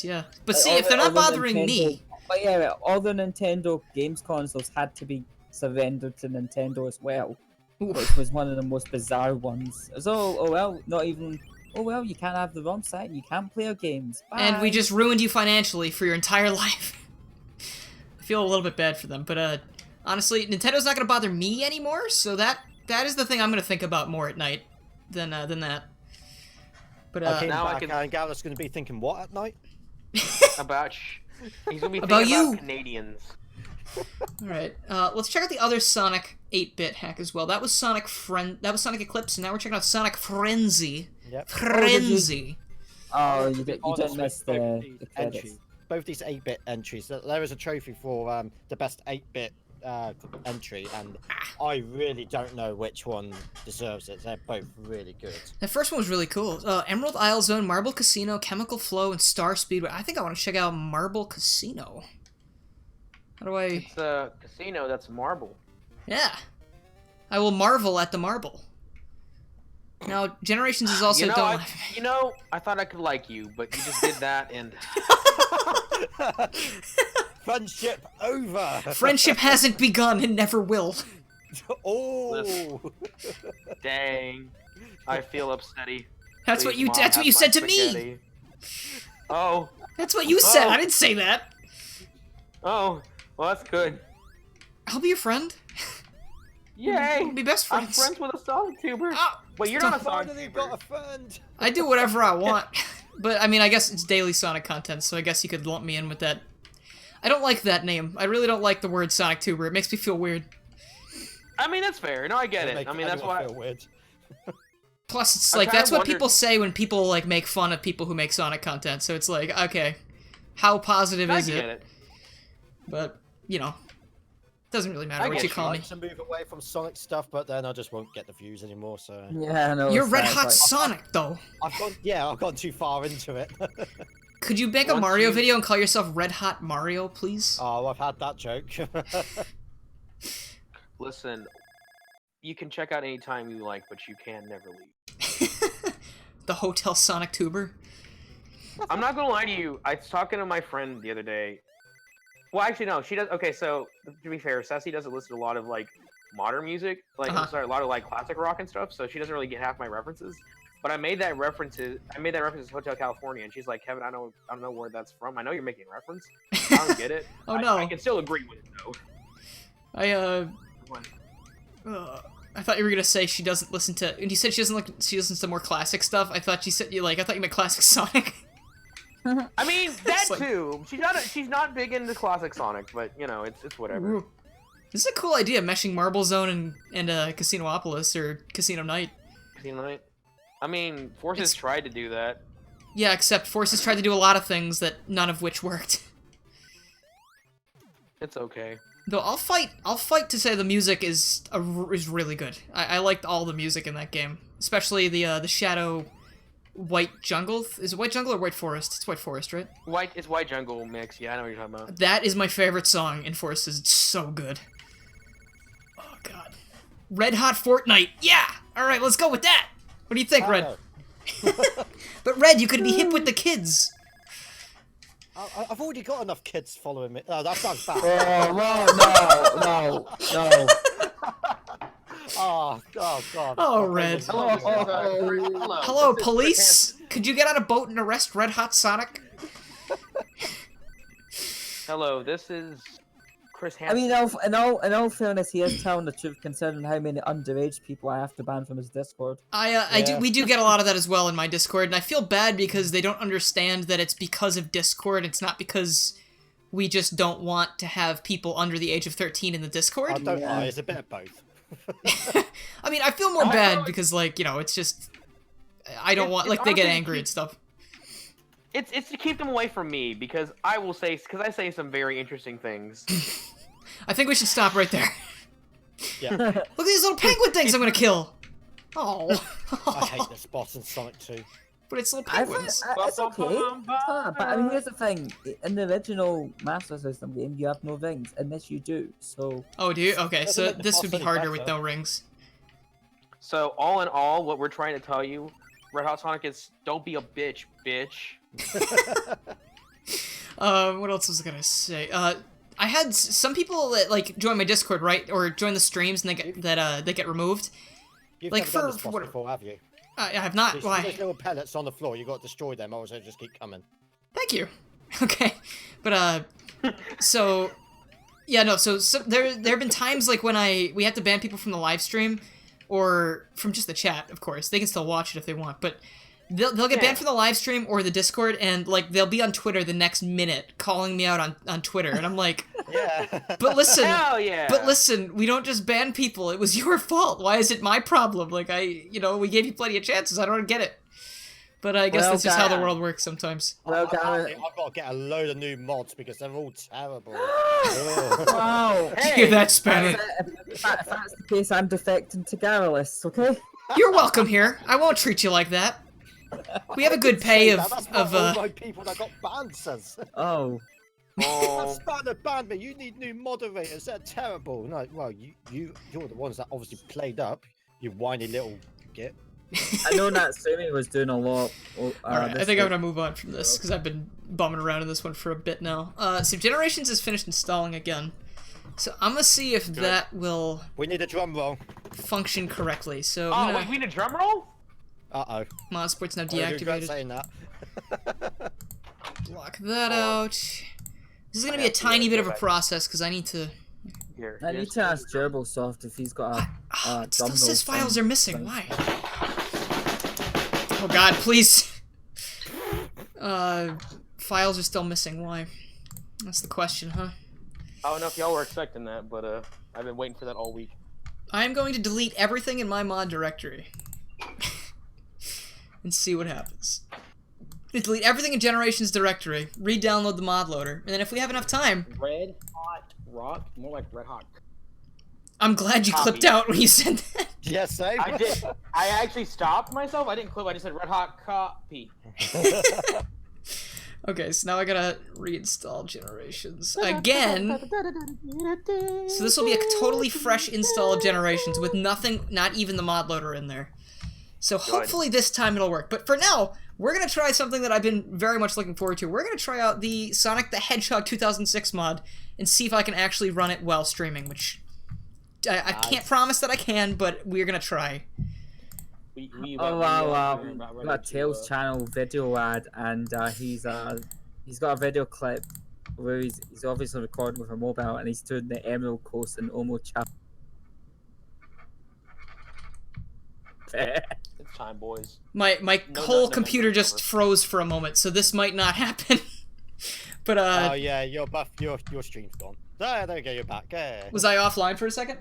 Yeah, but see, if they're all not the bothering Nintendo, me, but yeah, all the Nintendo games consoles had to be surrendered to Nintendo as well, Oof. which was one of the most bizarre ones. It was oh well, not even. Oh well, you can't have the ROM site and you can't play our games. Bye. and we just ruined you financially for your entire life. I feel a little bit bad for them, but honestly, Nintendo's not gonna bother me anymore, so that is the thing I'm gonna think about more at night than that. But I came now I back can- and Gareth's going to be thinking, what at night? About he's gonna be About thinking you. about Canadians. Alright, let's check out the other Sonic 8-bit hack as well. That was Sonic Eclipse, and now we're checking out Sonic Frenzy. Yep. Frenzy. Oh, To you be don't honest miss with both the these credits. entries, both these 8-bit entries. There is a trophy for the best 8-bit entry, and I really don't know which one deserves it. They're both really good. That first one was really cool. Emerald Isle Zone, Marble Casino, Chemical Flow, and Star Speedway. I think I want to check out Marble Casino. How do I... It's a casino that's marble. Yeah. I will marvel at the marble. Now, Generations is also... I thought I could like you, but you just did that, and Friendship over. Friendship hasn't begun and never will. Oh. dang, I feel upsetty. That's what Please, you. Mom, That's what have you my said to me. spaghetti. Oh, That's what you said. Oh. I didn't say that. oh, well that's good. I'll be your friend. Yay! We'll be best I'm friends. friends with a Sonic tuber. Oh, Wait, you're not a Sonic Finally tuber. got a friend. I do whatever I want. But I mean, I guess it's daily Sonic content, so I guess you could lump me in with that. I don't like that name. I really don't like the word Sonic Tuber. It makes me feel weird. I mean, that's fair. No, I get It'll it. make I mean, that's everyone why. feel weird. Plus, it's I like kinda that's what wondered- people say when people like make fun of people who make Sonic content. So it's like, okay, how positive I is get it? it. But you know, doesn't really matter I what get you you. call I me. like to move away from Sonic stuff, but then I just won't get the views anymore. So Yeah, I know. You're it's Red sad, Hot but- Sonic, though. I've gone too far into it. Could you make a Once Mario you- video and call yourself Red Hot Mario, please? Oh, I've had that joke. Listen, you can check out any time you like, but you can never leave. The Hotel Sonic Tuber. I'm not gonna lie to you. I was talking to my friend the other day. Well, actually, no. She does. Okay, so to be fair, Sassy doesn't listen to a lot of like modern music, like Uh-huh. I'm sorry, a lot of like classic rock and stuff. So she doesn't really get half my references. But I made that reference to Hotel California, and she's like, Kevin, I don't know where that's from. I know you're making a reference. I don't get it. Oh no. I can still agree with it though. I thought you were gonna say she doesn't listen to. And you said she listens to more classic stuff. I thought you meant classic Sonic. I mean that It's like- too. She's not big into classic Sonic, but you know it's whatever. Ooh. This is a cool idea, meshing Marble Zone and Casinopolis or Casino Night. Casino Night. I mean, Forces It's- tried to do that. Yeah, except Forces tried to do a lot of things that none of which worked. It's okay. Though I'll fight to say the music is really good. I liked all the music in that game, especially the Shadow White Jungle. Is it White Jungle or White Forest? It's White Forest, right? It's White Jungle mix. Yeah, I know what you're talking about. That is my favorite song in Forces. It's so good. Oh god. Red Hot Fortnite. Yeah. All right, let's go with that. What do you think, Red? But Red, you could be hip with the kids. I've already got enough kids following me. Oh, that sounds bad. Oh no! Oh God. Oh, My Red. brain was- Hello, police. Could you get on a boat and arrest Red Hot Sonic? Hello, this is Chris I Hansen. mean, in all fairness, he is telling the truth considering how many underage people I have to ban from his Discord. We do get a lot of that as well in my Discord, and I feel bad because they don't understand that it's because of Discord. It's not because we just don't want to have people under the age of 13 in the Discord. I don't know. It's a bit of both. I mean, I feel more bad because, like, you know, it's just I don't want it's they get honestly angry keep- and stuff. It's to keep them away from me because I say some very interesting things. I think we should stop right there. Yeah. Look at these little penguin things I'm gonna kill. Oh. I hate this boss in Sonic 2. but it's little I penguins. it's okay. But I mean, here's the thing: in the original Master System game, you have no rings, and this you do. So. Oh, do you? Okay, Doesn't so make the this would be boss any harder with better. no rings. So all in all, what we're trying to tell you, Red Hot Sonic, is don't be a bitch, bitch. What else was I gonna say? I had some people that like join my Discord, right, or join the streams, and they get removed. You've Like, never done for- this for boss what- before, have you? I have not. There's Why? little pellets on the floor. You got to destroy them, or they just keep coming. Thank you. Okay, but so yeah, no. So there have been times like when we have to ban people from the live stream, or from just the chat. Of course, they can still watch it if they want, but they'll get banned from the live stream or the Discord, and like they'll be on Twitter the next minute calling me out on Twitter, and I'm like, Yeah. but listen. Hell yeah! But listen, we don't just ban people. It was your fault. Why is it my problem? Like, we gave you plenty of chances. I don't get it. But I guess Well, that's just how the damn. world works sometimes. Well, I've Garrett. got to get a load of new mods because they're all terrible. Ugh. Wow. Hear that, Spanner? If that's the case, I'm defecting to Garrulus, okay? You're welcome here. I won't treat you like that. We have a good pay of That's what all my people that got banned says. Oh. Oh, Spanner banned me. You need new moderators. They're terrible. No, well, you're the ones that obviously played up. You whiny little git. I know Natsumi was doing a lot. Alright, I think I'm gonna move on from this, because I've been bumming around in this one for a bit now. So Generations is finished installing again. So I'm gonna see if that will We need a drum roll. function correctly. So oh I'm wait, gonna... we need a drum roll? Uh-oh. Mod Sport's now I regret deactivated. saying that. Block that out. This is gonna be a tiny bit of a process, because I need to... Here. I need to ask Gerbilsoft if he's got a It still drum says roll files thing. are missing. Why? Oh god, please. Files are still missing. Why? That's the question, huh? I don't know if y'all were expecting that, but I've been waiting for that all week. I'm going to delete everything in my mod directory. And see what happens. Delete everything in Generations directory, re-download the mod loader, and then if we have enough time... Red Hot Rock? More like Red Hot. I'm glad you clipped out when you said that. Yes, same. I did. I actually stopped myself. I didn't clip. I just said red hot copy. Okay, so now I gotta reinstall Generations again. So this will be a totally fresh install of Generations with nothing, not even the mod loader in there. So hopefully this time it'll work. But for now, we're gonna try something that I've been very much looking forward to. We're gonna try out the Sonic the Hedgehog 2006 mod and see if I can actually run it while streaming, which I can't promise that I can, but we're gonna try. Oh wow, got a Tails channel video ad, and he's got a video clip where he's obviously recording with a mobile, and he's doing the Emerald Coast and Omo Chap. It's time, boys. My No, whole no, computer no, just froze for a moment, so this might not happen. But Oh yeah, your stream's gone. There you go, you're back. Yeah. was I offline for a second?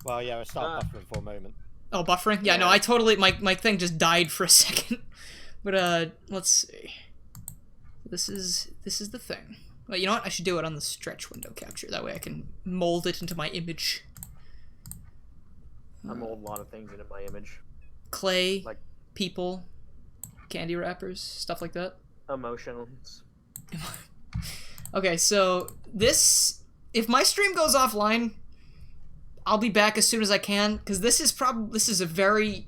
Well, yeah, I started buffering for a moment. Oh, buffering? Yeah, no, I totally my thing just died for a second. But let's see. This is the thing. Well, you know what? I should do it on the stretch window capture. That way I can mold it into my image. I'm molding a lot of things into my image. Clay, Like- people, candy wrappers, stuff like that. Emotions. Okay, so this, if my stream goes offline, I'll be back as soon as I can, because this is a very,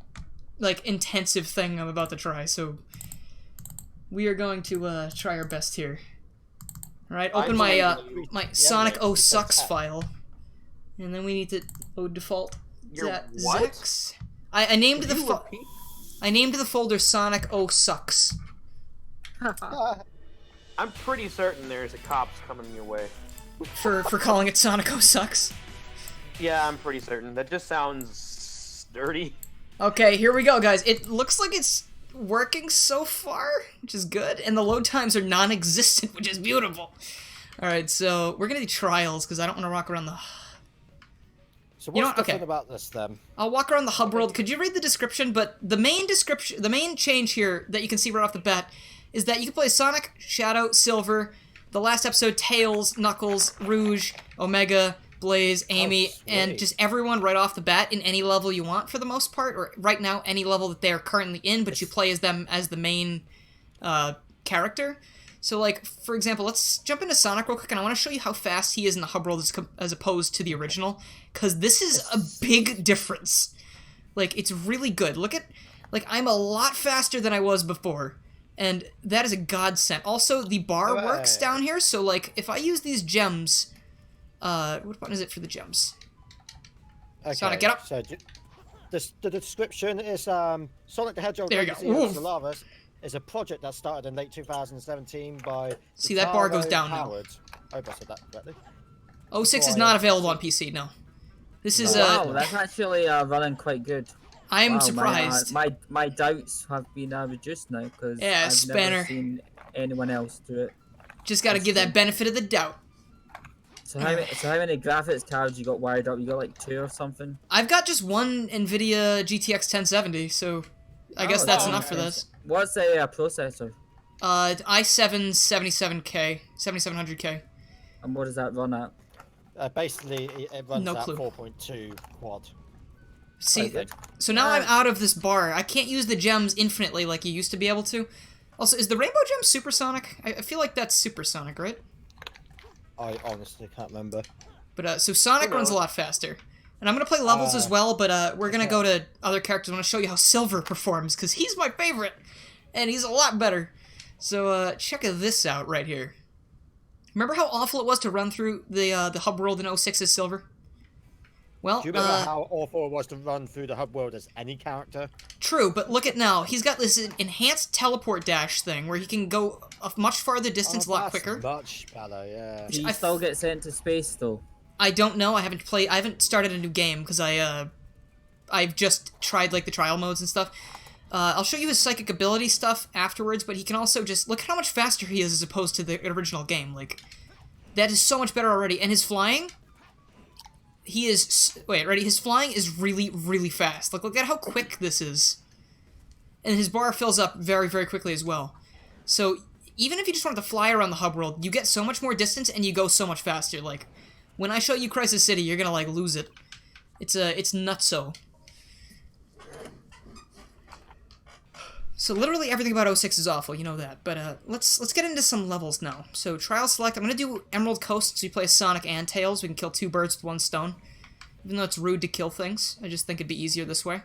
like, intensive thing I'm about to try, so we are going to try our best here. Alright, open my Sonic O Sucks file, and then we need to default Your what? Zex. I named the I named the folder Sonic O Sucks. I'm pretty certain there's a cops coming your way. for calling it Sonic O Sucks. Yeah, I'm pretty certain. That just sounds dirty. Okay, here we go, guys. It looks like it's working so far, which is good, and the load times are non-existent, which is beautiful. Alright, so we're gonna do trials, because I don't want to walk around the... So You know what's what? different Okay. about this then? I'll walk around the hub world. Could you read the description? But the main change here that you can see right off the bat is that you can play Sonic, Shadow, Silver, the last episode, Tails, Knuckles, Rouge, Omega, Blaze, Amy, sweet. and just everyone right off the bat in any level you want for the most part, or right now any level that they are currently in, but you play as them as the main character. So, like, for example, let's jump into Sonic real quick, and I want to show you how fast he is in the hub world as opposed to the original, because this is a big difference. Like, it's really good. Look at, like, I'm a lot faster than I was before, and that is a godsend. Also, the bar works down here, so, like, if I use these gems, what button is it for the gems? Okay, Sonic, get up. So, the description is Sonic the Hedgehog There you Legacy go. of Solaris is a project that started in late 2017 by... See, that bar goes Cthulhu down now. Howard. I hope I said that correctly. 06 is not available on PC, no. This is, wow, that's actually running quite good. I'm Wow, surprised. My doubts have been reduced now because Yeah, I've Spanner. never seen anyone else do it. Just gotta give that benefit of the doubt. So how many graphics cards you got wired up? You got like 2 or something? I've got just one NVIDIA GTX 1070, so I guess that's enough for this. What's the processor? i7 77K, 7700K. And what does that run at? Basically, it runs No at clue. 4.2 quad. See, Quite good. so now I'm out of this bar. I can't use the gems infinitely like you used to be able to. Also, is the rainbow gem supersonic? I feel like that's supersonic, right? I honestly can't remember. But so Sonic runs a lot faster. And I'm gonna play levels as well, but we're gonna go to other characters. I want to show you how Silver performs, because he's my favorite, and he's a lot better. So check this out right here. Remember how awful it was to run through the hub world in 06 as Silver? Well, Do you remember how awful it was to run through the hub world as any character? True, but look at now. He's got this enhanced teleport dash thing where he can go a much farther distance a lot quicker. Much better, yeah. Do you still get sent to space though? I don't know. I haven't started a new game because I've just tried like the trial modes and stuff. I'll show you his psychic ability stuff afterwards, but he can also just look at how much faster he is as opposed to the original game. Like, that is so much better already. And his flying, his flying is really, really fast. Look at how quick this is. And his bar fills up very, very quickly as well. So even if you just wanted to fly around the hub world, you get so much more distance and you go so much faster. Like, when I show you Crisis City, you're gonna like lose it. It's nutso. So literally everything about 06 is awful, you know that. But let's get into some levels now. So trial select. I'm gonna do Emerald Coast, so you play Sonic and Tails. We can kill 2 birds with 1 stone. Even though it's rude to kill things, I just think it'd be easier this way.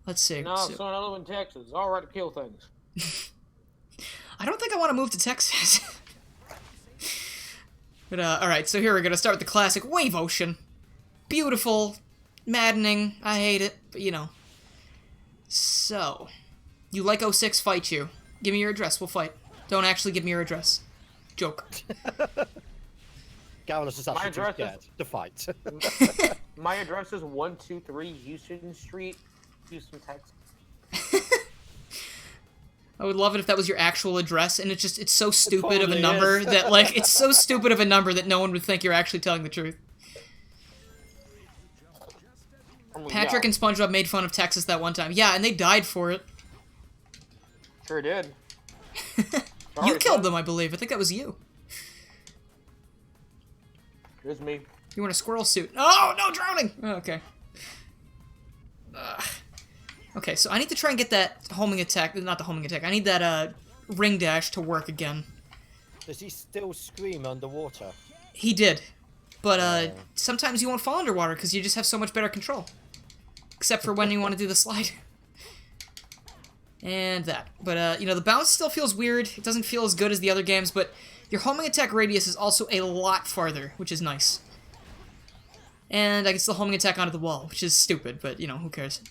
Let's see. No, son, I live in Texas. It's all right to kill things. I don't think I want to move to Texas. But alright, so here we're gonna start with the classic Wave Ocean. Beautiful, maddening, I hate it, but you know. So, you like 06, fight you. Give me your address, we'll fight. Don't actually give me your address. Joke. Gallus is My actually too address scared to fight. My address is 123 Houston Street, Houston, Texas. I would love it if that was your actual address, and it's so stupid of a totally number is. that, like, it's so stupid of a number that no one would think you're actually telling the truth. I mean, Patrick yeah, and SpongeBob made fun of Texas that one time. Yeah, and they died for it. sure did. You killed them, I believe. I think that was you. It was me. You want a squirrel suit. Oh, no, drowning! Oh, okay. Ugh. Okay, so I need to try and get that homing attack, not the homing attack, I need that, ring dash to work again. Does he still scream underwater? He did. But, sometimes you won't fall underwater because you just have so much better control. Except for when you want to do the slide. And that. But, you know, the bounce still feels weird. It doesn't feel as good as the other games, but your homing attack radius is also a lot farther, which is nice. And I can still homing attack onto the wall, which is stupid, but, you know, who cares.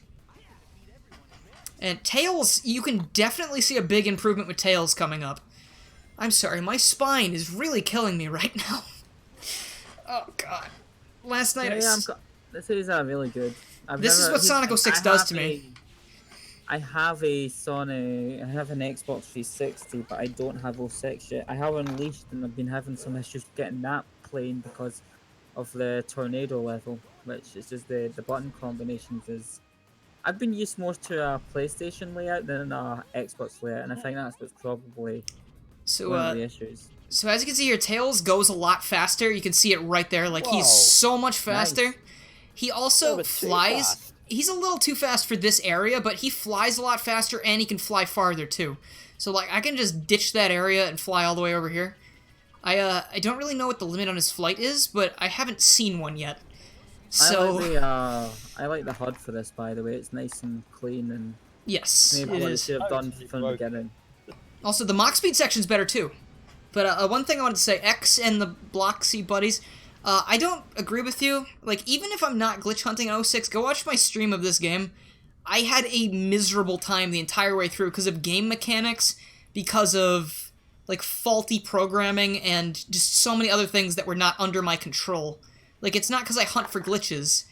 And Tails, you can definitely see a big improvement with Tails coming up. I'm sorry, my spine is really killing me right now. Oh, God. Last night This is really good. This is what Sonic 06 does to me. I have a Sony, I have an Xbox 360, but I don't have 06 yet. I have Unleashed, and I've been having some issues getting that playing because of the tornado level, which is just the button combinations is... I've been used more to a PlayStation layout than a Xbox layout, and I think that's what's probably So, one of the issues. So as you can see here, Tails goes a lot faster. You can see it right there. Like, he's Whoa. so much faster. Nice. He A also little bit too flies. fast. He's a little too fast for this area, but he flies a lot faster, and he can fly farther, too. So, like, I can just ditch that area and fly all the way over here. I don't really know what the limit on his flight is, but I haven't seen one yet. So, I like the HUD for this, by the way. It's nice and clean, and yes, maybe it what they is. should have done Totally from the broken. beginning. Also, the Mach speed section's better, too. But one thing I wanted to say, X and the Bloxy buddies, I don't agree with you. Like, even if I'm not glitch hunting in 06, go watch my stream of this game. I had a miserable time the entire way through because of game mechanics, because of, like, faulty programming, and just so many other things that were not under my control. Like, it's not because I hunt for glitches.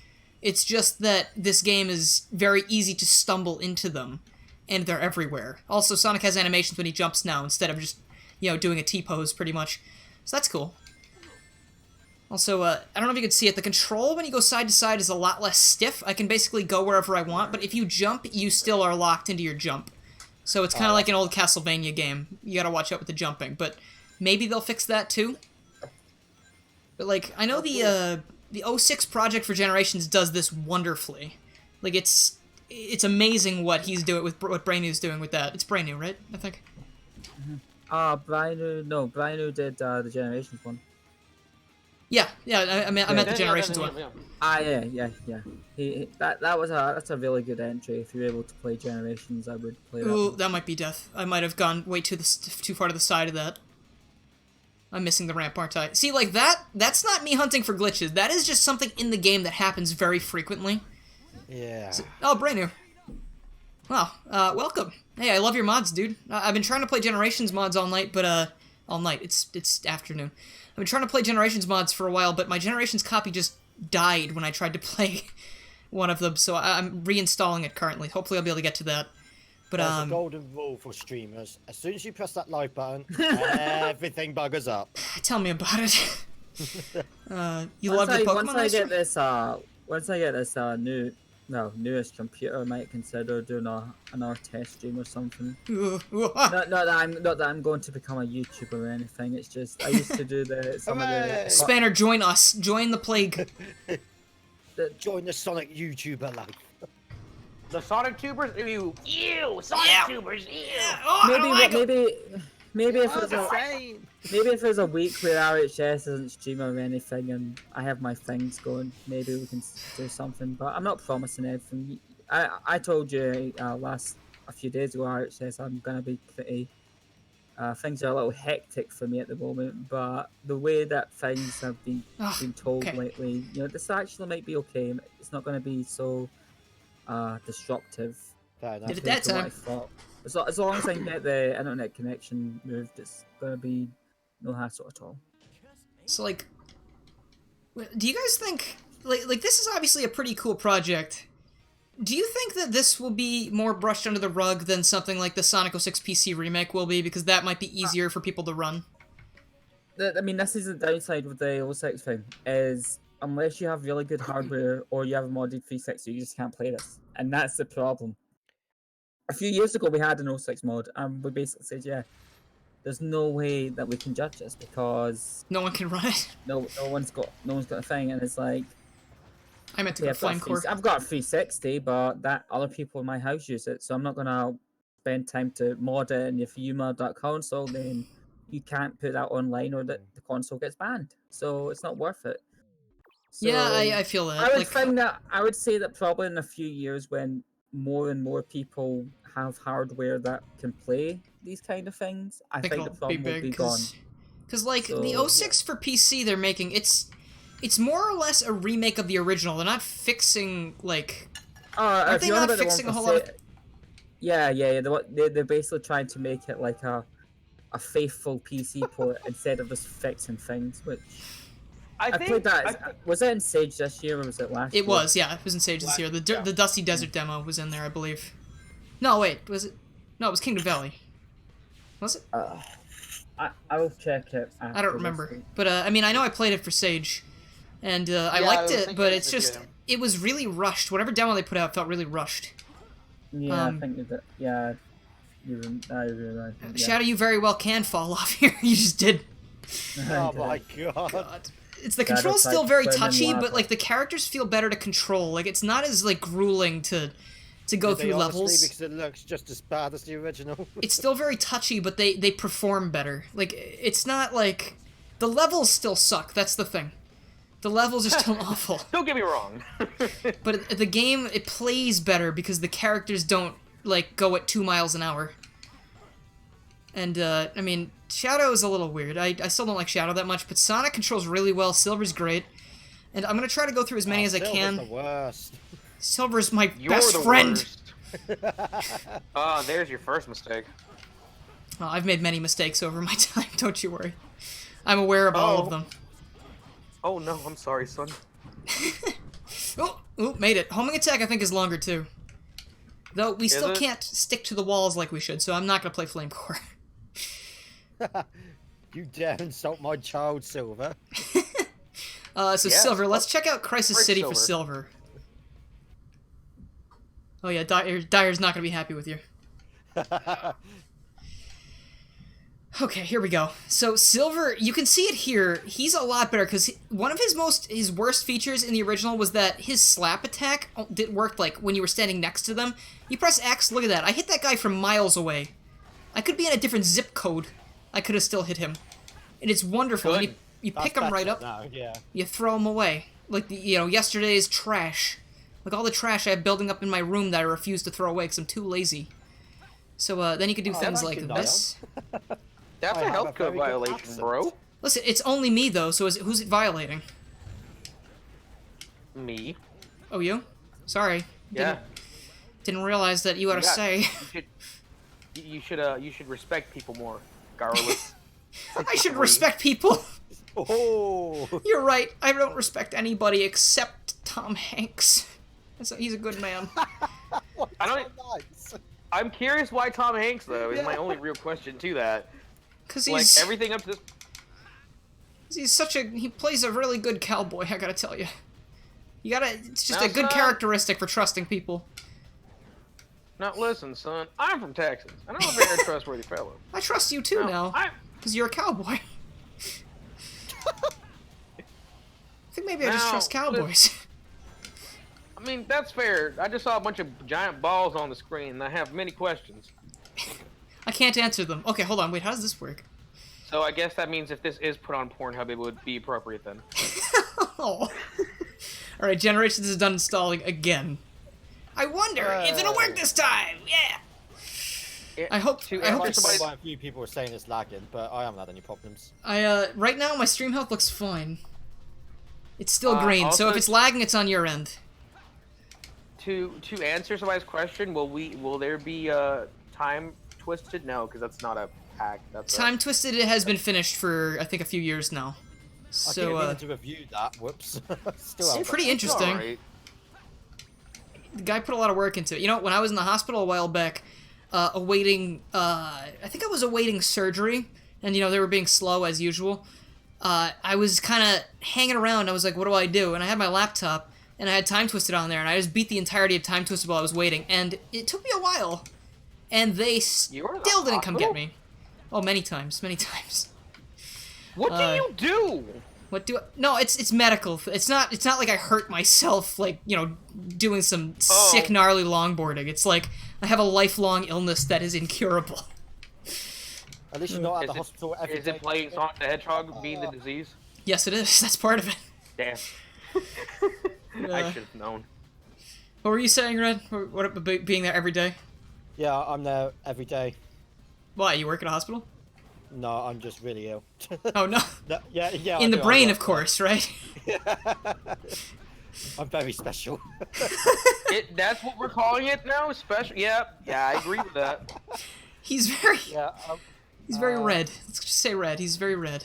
It's just that this game is very easy to stumble into them, and they're everywhere. Also, Sonic has animations when he jumps now, instead of just, you know, doing a T-pose, pretty much. So that's cool. Also, I don't know if you can see it, the control when you go side to side is a lot less stiff. I can basically go wherever I want, but if you jump, you still are locked into your jump. So it's kind of like an old Castlevania game. You gotta watch out with the jumping, but maybe they'll fix that too. But, like, I know the 06 project for Generations does this wonderfully. Like, it's amazing what he's doing with what Brainu's doing with that. It's Brainu, right? I think. Brinu did the Generations one. Yeah, I meant the Generations one. Yeah. That's a really good entry. If you're able to play Generations, I would play that. Ooh, one. that might be death. I might have gone way too far to the side of that. I'm missing the ramp, aren't I? See, like, that's not me hunting for glitches. That is just something in the game that happens very frequently. Yeah. Oh, Brainu. Wow, welcome. Hey, I love your mods, dude. I've been trying to play Generations mods all night, but, all night. It's afternoon. I've been trying to play Generations mods for a while, but my Generations copy just died when I tried to play one of them, so I'm reinstalling it currently. Hopefully I'll be able to get to that. But, There's a golden rule for streamers. As soon as you press that like button, everything buggers up. tell me about it. You love your Pokemon Once I Master? get this newest computer, I might consider doing another test stream or something. Not that I'm going to become a YouTuber or anything. It's just I used to do some of the Spanner, join us. Join the plague. Join the Sonic YouTuber life. The Sonic Tubers? Ew, Sonic Tubers, ew. Maybe if there's a week where RHS isn't streaming or anything and I have my things going, maybe we can do something. But I'm not promising anything. I told you a few days ago, RHS, I'm gonna be pretty. Things are a little hectic for me at the moment, but the way that things have been told lately, you know, this actually might be okay. It's not going to be so disruptive. Did it that to what time? I thought. As long as I can get the internet connection moved, it's going to be no hassle at all. So, like, do you guys think, like this is obviously a pretty cool project. Do you think that this will be more brushed under the rug than something like the Sonic 06 PC remake will be, because that might be easier for people to run? I mean, this is the downside with the 06 thing, is unless you have really good hardware or you have a modded 360, you just can't play this. And that's the problem. A few years ago, we had an 06 mod, and we basically said, yeah, there's no way that we can judge this because No one can run it. no one's got a thing, and it's like, I meant to yeah, go Flame Core. I've got a 360, but that other people in my house use it, so I'm not gonna spend time to mod it. And if you mod that console, then you can't put that online, or the console gets banned. So it's not worth it. So, Yeah, I feel that. I would say that probably in a few years, when more and more people have hardware that can play these kind of things, I think the it'll problem will be gone. Because, like, So, the 06 for PC they're making, it's more or less a remake of the original. They're not fixing, like... Aren't they not fixing a whole lot of... Yeah. They're basically trying to make it like a faithful PC port instead of just fixing things, which... I played that. Was it in Sage this year or was it last year? It was, yeah. It was in Sage this year. The Dusty Desert demo was in there, I believe. No, wait. Was it? No, it was Kingdom Valley. Was it? I will check it. I don't remember. But, I mean, I know I played it for Sage. And I liked it, but it's just... It was really rushed. Whatever demo they put out felt really rushed. Yeah, I think that... Yeah. I realize. Yeah. Shadow, you very well can fall off here. You just did. Oh my god. God. It's the Shadow control's type still very spread in touchy, lava. but like the characters feel better to control. Like it's not as like grueling to go Did they through honestly, levels. because it looks just as bad as the original. It's still very touchy, but they perform better. Like it's not like the levels still suck. That's the thing. The levels are still awful. Don't get me wrong. But the game, it plays better because the characters don't like go at 2 miles an hour. And I mean, Shadow is a little weird. I still don't like Shadow that much, but Sonic controls really well. Silver's great. And I'm gonna try to go through as many as I Silver's can. the worst. Silver's my You're best the friend. worst. There's your first mistake. Oh, I've made many mistakes over my time, don't you worry. I'm aware of all of Oh. them. Oh no, I'm sorry, son. Oh, made it. Homing attack, I think, is longer, too. Though, we still it? can't stick to the walls like we should, so I'm not gonna play Flame Core. You dare insult my child, Silver. So Yeah, Silver, let's check out Crisis Break City for Silver. Silver. Oh yeah, Dyer's not gonna be happy with you. Okay, here we go. So Silver, you can see it here. He's a lot better because one of his worst features in the original was that his slap attack didn't work like when you were standing next to them. You press X, look at that. I hit that guy from miles away. I could be in a different zip code. I could have still hit him. And it's wonderful. And Good. you pick him right up. No, yeah. You throw him away. Like, yesterday's trash. Like all the trash I have building up in my room that I refuse to throw away because I'm too lazy. So then you could do things thank like you, Niall. this. That's I a have health a code very good violation, accent. bro. Listen, it's only me though, so who's it violating? Me. Oh, you? Sorry. Yeah. Didn't realize that you had a Yeah. say. You should respect people more, Garlic. I should respect people. Oh, You're right. I don't respect anybody except Tom Hanks. He's a good man. I don't. nice. I'm curious why Tom Hanks though is my only real question to that. Because Like he's everything up to this. he plays a really good cowboy, I gotta tell you. It's just Now, a good son. characteristic for trusting people. Now listen, son. I'm from Texas, and I'm a very trustworthy fellow. I trust you too now, I because you're a cowboy. I think maybe I just Now, trust cowboys. mean that's fair. I just saw a bunch of giant balls on the screen, and I have many questions. I can't answer them. Okay, hold on. Wait, how does this work? So I guess that means if this is put on Pornhub, it would be appropriate then. Oh. Alright, Generations is done installing again. I wonder if it'll work this time! Yeah! I hope to I hope answer it's... somebody- A few people are saying it's lagging, but I haven't had any problems. Right now my stream health looks fine. It's still green, so also- if it's lagging, it's on your end. To answer somebody's question, will there be time twisted? No, because that's not a hack. That's Time Twisted has been finished for, I think, a few years now. I So, didn't mean to review that. Whoops. Still it's haven't. pretty interesting. Alright. The guy put a lot of work into it. You know, when I was in the hospital a while back, awaiting, I think I was awaiting surgery, and, they were being slow as usual. I was kind of hanging around. I was like, what do I do? And I had my laptop, and I had Time Twisted on there, and I just beat the entirety of Time Twisted while I was waiting, and it took me a while. And they You were in the still didn't come get hospital? me. Oh, many times, many times. What do you do? What do I... No, it's medical. It's not like I hurt myself, like, doing some sick, gnarly longboarding. It's like I have a lifelong illness that is incurable. At least you're not at Is the it- hospital every Is day. it playing Sonic the Hedgehog being the disease? Yes, it is. That's part of it. Damn. I should have known. What were you saying, Red? What about being there every day? Yeah, I'm there every day. Why, you work at a hospital? No, I'm just really ill. Oh, no. No, yeah. In I the do, I brain, work of course, right? I'm very special. That's what we're calling it now? Special? Yeah, I agree with that. He's very... Yeah. He's very red. Let's just say red. He's very red.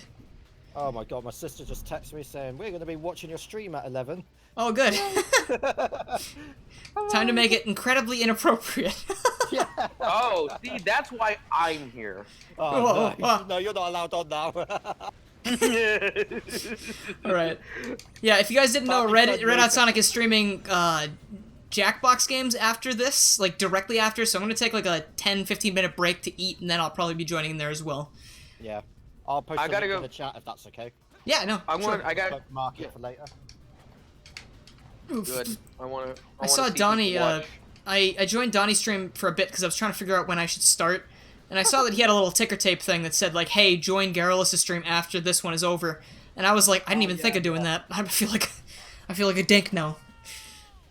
Oh my god, my sister just texted me saying we're going to be watching your stream at 11. Oh, good. Time to make it incredibly inappropriate. Yeah. Oh, see, that's why I'm here. Oh, no. Whoa. No, you're not allowed on now. All right. Yeah, if you guys didn't know, Red Hot Sonic is streaming Jackbox games after this, like directly after, so I'm gonna take like a 10-15 minute break to eat, and then I'll probably be joining in there as well. Yeah. I'll post I it gotta in go. the chat if that's okay. Yeah, no, I sure. want. I got. Mark it for later. Oof. Good. I want to. I saw Donnie, I joined Donnie's stream for a bit because I was trying to figure out when I should start, and I saw that he had a little ticker tape thing that said, like, hey, join Garrulus' stream after this one is over, and I was like, I didn't even think of doing that. I feel like a dink now.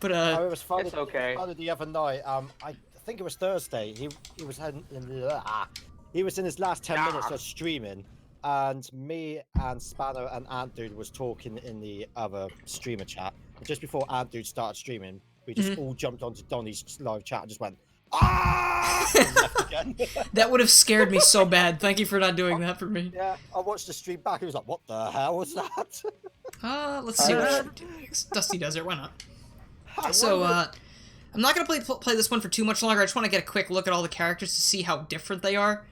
But, Oh, it was funny. It's okay. Funny the other night. I think it was Thursday. He was in his last 10 minutes of streaming, and me and Spanner and Ant Dude was talking in the other streamer chat. And just before Ant Dude started streaming, we just all jumped onto Donnie's live chat and just went, ah! And left again. that would have scared me so bad. Thank you for not doing that for me. Yeah, I watched the stream back. He was like, what the hell was that? Let's see what I should do next. Dusty Desert, why not? So, I'm not gonna play this one for too much longer. I just want to get a quick look at all the characters to see how different they are.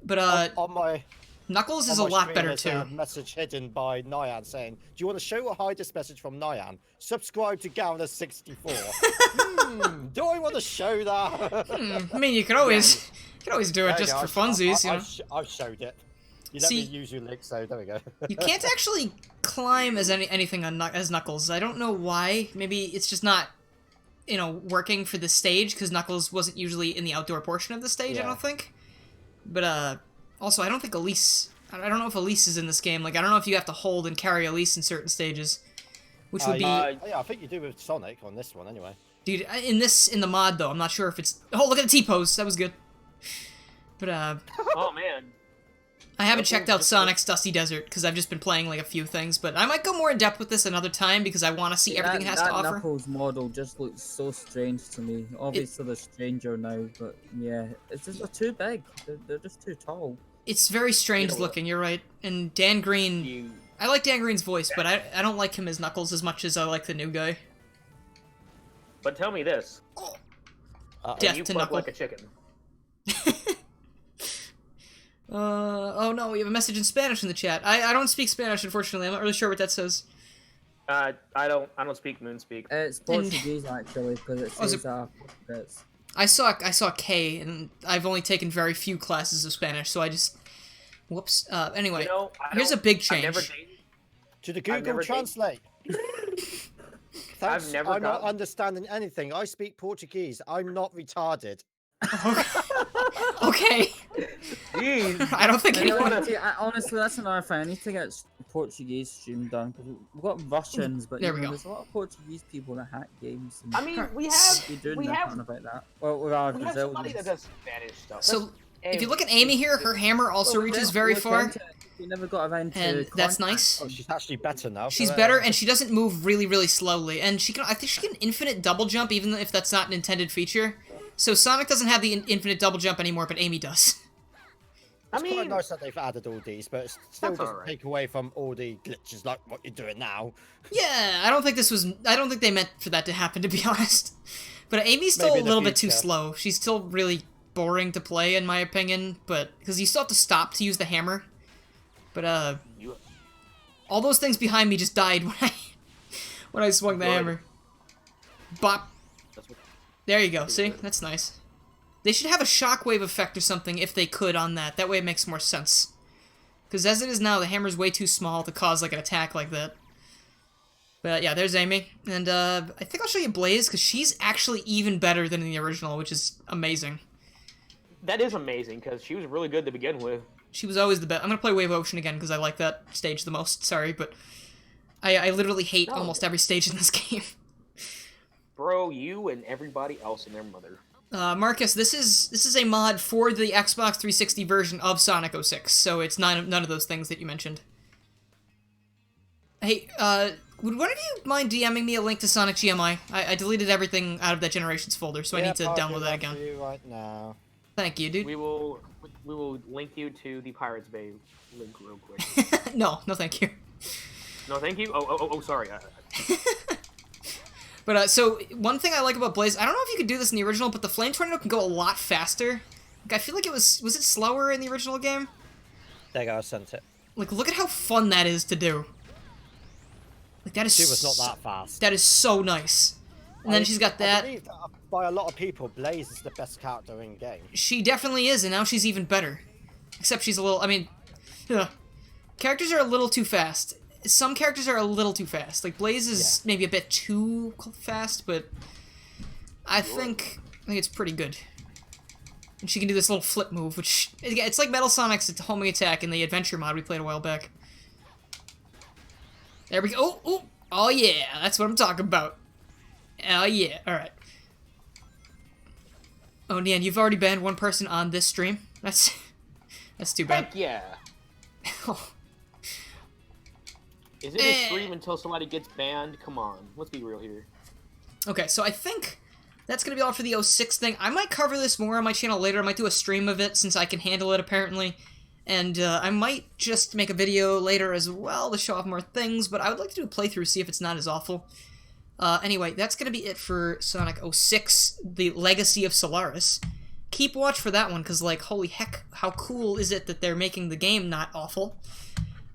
But, on my Knuckles is a on my lot stream, better, there's too. a message hidden by Nyan saying, do you want to show or hide this message from Nyan? Subscribe to Gowner64. Do I want to show that? I mean, you could always do it just for funsies, you know? I've showed it. You let me use your link, so there we go. You can't actually climb as anything as Knuckles. I don't know why. Maybe it's just not, working for the stage, because Knuckles wasn't usually in the outdoor portion of the stage, I don't think. But, also, I don't think Elise... I don't know if Elise is in this game. Like, I don't know if you have to hold and carry Elise in certain stages. Which would be... yeah, I think you do with Sonic on this one, anyway. Dude, in the mod, though, I'm not sure if it's... Oh, look at the T-pose! That was good. But, Oh man. I haven't checked out Sonic's Dusty Desert, because I've just been playing, like, a few things, but I might go more in-depth with this another time, because I want to see everything it has to offer. That Knuckles model just looks so strange to me. Obviously, they're stranger now, but yeah, it's just they're too big. They're just too tall. It's very strange looking, you're right. And Dan Green... I like Dan Green's voice, but I don't like him as Knuckles as much as I like the new guy. But tell me this. Death you to cluck Knuckle. like a chicken. Oh no, we have a message in Spanish in the chat. I don't speak Spanish, unfortunately. I'm not really sure what that says. I don't speak Moonspeak. It's Portuguese actually, because it says bits. I saw K, and I've only taken very few classes of Spanish, so I just... Whoops. Anyway, here's a big change. To the Google Translate. Thanks, I'm not understanding anything. I speak Portuguese. I'm not retarded. Okay. Jeez. I don't think anyone... Honestly, that's another thing. I need to get Portuguese stream done, because we've got Russians, but there's a lot of Portuguese people that hack games. And I mean, we have about that. Well, we have somebody that does Spanish stuff. So, if you look at Amy here, her hammer also reaches very far. We never got around to and that's nice. Oh, she's actually better now. She's better, and she doesn't move really, really slowly. And I think she can infinite double jump, even if that's not an intended feature. So Sonic doesn't have the infinite double jump anymore, but Amy does. It's quite nice that they've added all these, but it still doesn't take away from all the glitches like what you're doing now. Yeah, I don't think they meant for that to happen, to be honest. But Amy's still a little bit too slow. She's still really boring to play, in my opinion, but because you still have to stop to use the hammer. But all those things behind me just died when I swung the hammer. Bop. There you go. See, that's nice. They should have a shockwave effect or something if they could on that. That way it makes more sense. Because as it is now, the hammer's way too small to cause like an attack like that. But yeah, there's Amy. And I think I'll show you Blaze, because she's actually even better than in the original, which is amazing. That is amazing, because she was really good to begin with. She was always the best. I'm going to play Wave Ocean again, because I like that stage the most. Sorry, but I literally hate almost every stage in this game. Bro, you and everybody else and their mother. Marcus, this is a mod for the Xbox 360 version of Sonic 06, so it's none of those things that you mentioned. Hey, would one of you mind DMing me a link to Sonic GMI? I deleted everything out of that Generations folder, so I need to download that again. You right now. Thank you, dude. We will link you to the Pirates Bay link real quick. No, thank you. No, thank you. Oh, sorry. But, so, one thing I like about Blaze, I don't know if you could do this in the original, but the Flame Tornado can go a lot faster. Like, I feel like was it slower in the original game? There you go, I sent it. Like, look at how fun that is to do. Like, that is... She was not that fast. That is so nice. And then she's got I that. believe that by a lot of people, Blaze is the best character in game. She definitely is, and now she's even better. Except she's a little, I mean, characters are a little too fast. Some characters are a little too fast. Like, Blaze is maybe a bit too fast, but I think it's pretty good. And she can do this little flip move, which, it's like Metal Sonic's homing attack in the adventure mod we played a while back. There we go. Oh yeah, that's what I'm talking about. Oh yeah, alright. Oh, Nian, you've already banned one person on this stream? That's too bad. Heck yeah. Is it a stream until somebody gets banned? Come on, let's be real here. Okay, so I think that's going to be all for the 06 thing. I might cover this more on my channel later. I might do a stream of it since I can handle it, apparently. And I might just make a video later as well to show off more things, but I would like to do a playthrough, see if it's not as awful. Anyway, that's going to be it for Sonic 06, the Legacy of Solaris. Keep watch for that one, because, like, holy heck, how cool is it that they're making the game not awful.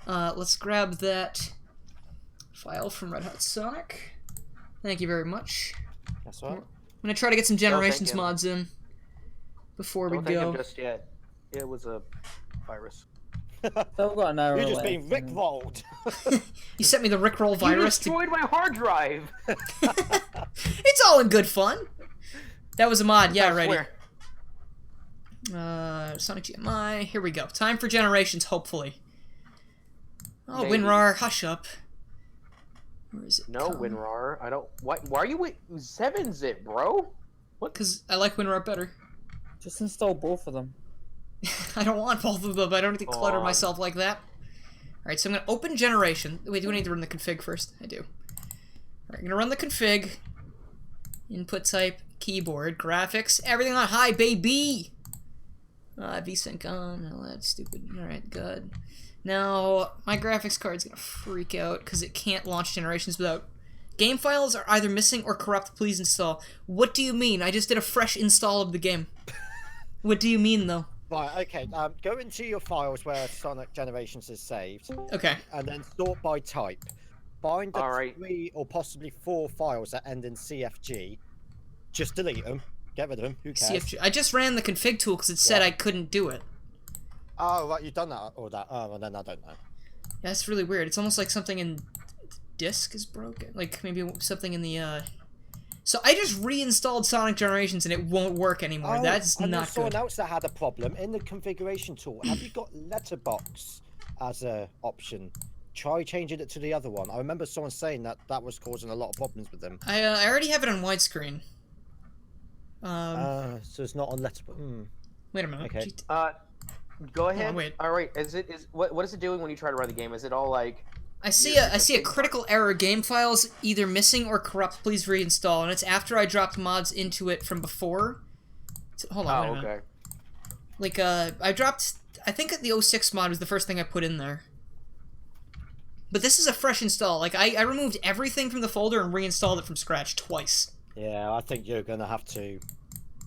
Let's grab that file from Red Hot Sonic. Thank you very much. That's all right. I'm going to try to get some Generations mods in before we Don't thank go. him just yet. It was a virus. Still got an hour You're just left, being rickrolled. You sent me the Rickroll You virus to... destroyed my hard drive. It's all in good fun. That was a mod, yeah, I ready. swear. Sonic GMI, here we go. Time for Generations, hopefully. Oh, Maybe. WinRAR, hush up. Where is it? No, WinRAR. I don't. Why are you with 7-zip, bro? Because I like WinRAR better. Just install both of them. I don't want both of them. I don't need to clutter Aw. myself like that. Alright, so I'm going to open Generation. Wait, do I need to run the config first? I do. Alright, I'm going to run the config. Input type, keyboard, graphics, everything on high, baby! VSync on, all that stupid. Alright, good. Now, my graphics card's going to freak out because it can't launch Generations without... Game files are either missing or corrupt, please install. What do you mean? I just did a fresh install of the game. What do you mean, though? Right, okay. Go into your files where Sonic Generations is saved, Okay. and then sort by type. Find the Alright. 3 or possibly 4 files that end in CFG. Just delete them. Get rid of them. Who cares? CFG. I just ran the config tool because it said I couldn't do it. Oh, right, you've done that or that. Oh, well, then I don't know. Yeah, that's really weird. It's almost like something in disk is broken. Like maybe something in the So I just reinstalled Sonic Generations and it won't work anymore. That's and not there's someone good. else that had a problem in the configuration tool. Have you got letterbox as a option? Try changing it to the other one. I remember someone saying that that was causing a lot of problems with them. I already have it on widescreen. So it's not on letterbox. Wait a minute. Okay. Go ahead. wait. All right. What is it doing when you try to run the game? Is it all like? I see a critical error. Game files either missing or corrupt. Please reinstall. And it's after I dropped mods into it from before. Hold on. Oh, wait a minute. okay. Like I dropped. I think the 06 mod was the first thing I put in there. But this is a fresh install. Like I removed everything from the folder and reinstalled it from scratch twice. Yeah, I think you're gonna have to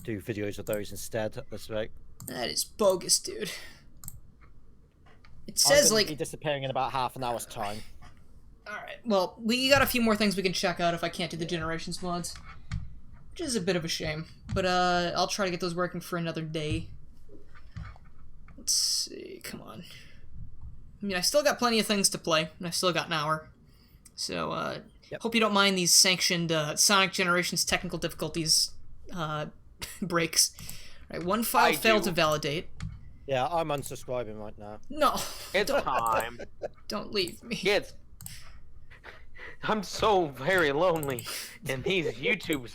do videos of those instead. That's right. That is bogus, dude. It I'm says gonna like. be disappearing in about half an hour's time. Alright, well, we got a few more things we can check out if I can't do the Generations mods. Which is a bit of a shame. But, I'll try to get those working for another day. Let's see, come on. I mean, I still got plenty of things to play, and I've still got an hour. So, hope you don't mind these sanctioned, Sonic Generations technical difficulties, breaks. Alright, one file failed to validate. Yeah, I'm unsubscribing right now. No! It's time. Don't leave me. Kids. I'm so very lonely, and these YouTube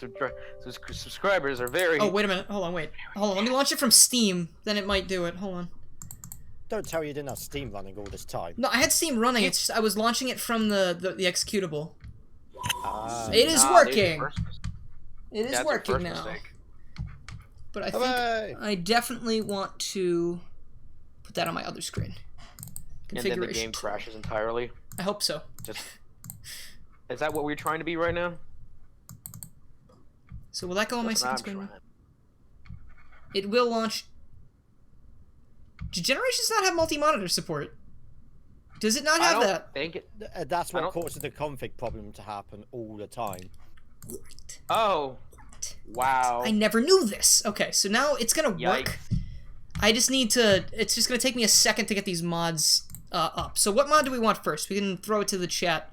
subscribers are very. Oh, wait a minute. Hold on, wait. Hold on, let me launch it from Steam. Then it might do it. Hold on. Don't tell me you didn't have Steam running all this time. No, I had Steam running. It's just, I was launching it from the executable. It is Ah, working. there's your first- It is that's your working first now. mistake. But I think Hooray! I definitely want to put that on my other screen. And then the Configuration. game crashes entirely. I hope so. Just. Is that what we're trying to be right now? So will that go on my That's what second I'm screen? trying. It will launch. Do Generations not have multi-monitor support? Does it not I have don't that? think it. That's I what don't- causes the config problem to happen all the time. Oh. Wow. I never knew this. Okay, so now it's gonna work. I just need to... It's just gonna take me a second to get these mods up. So what mod do we want first? We can throw it to the chat.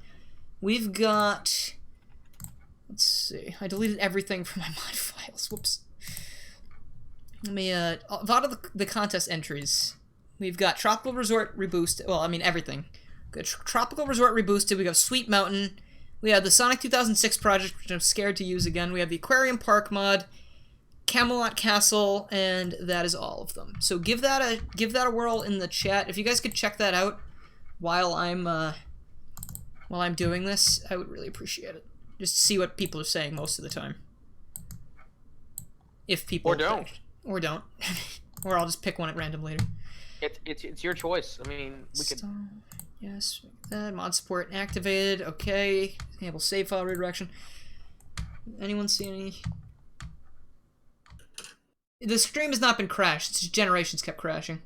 We've got... Let's see. I deleted everything from my mod files. Whoops. Let me, out of the contest entries, we've got Tropical Resort Reboosted. Well, I mean, everything. Good. Tropical Resort Reboosted. We got Sweet Mountain. We have the Sonic 2006 project, which I'm scared to use again. We have the Aquarium Park mod, Camelot Castle, and that is all of them. So give that a whirl in the chat. If you guys could check that out while I'm doing this, I would really appreciate it. Just to see what people are saying most of the time. If people Or don't. Or don't. Or I'll just pick one at random later. It's your choice. I mean, we could. Yes, mod support activated. Okay, enable save file redirection. Anyone see any? The stream has not been crashed. It's just Generations kept crashing.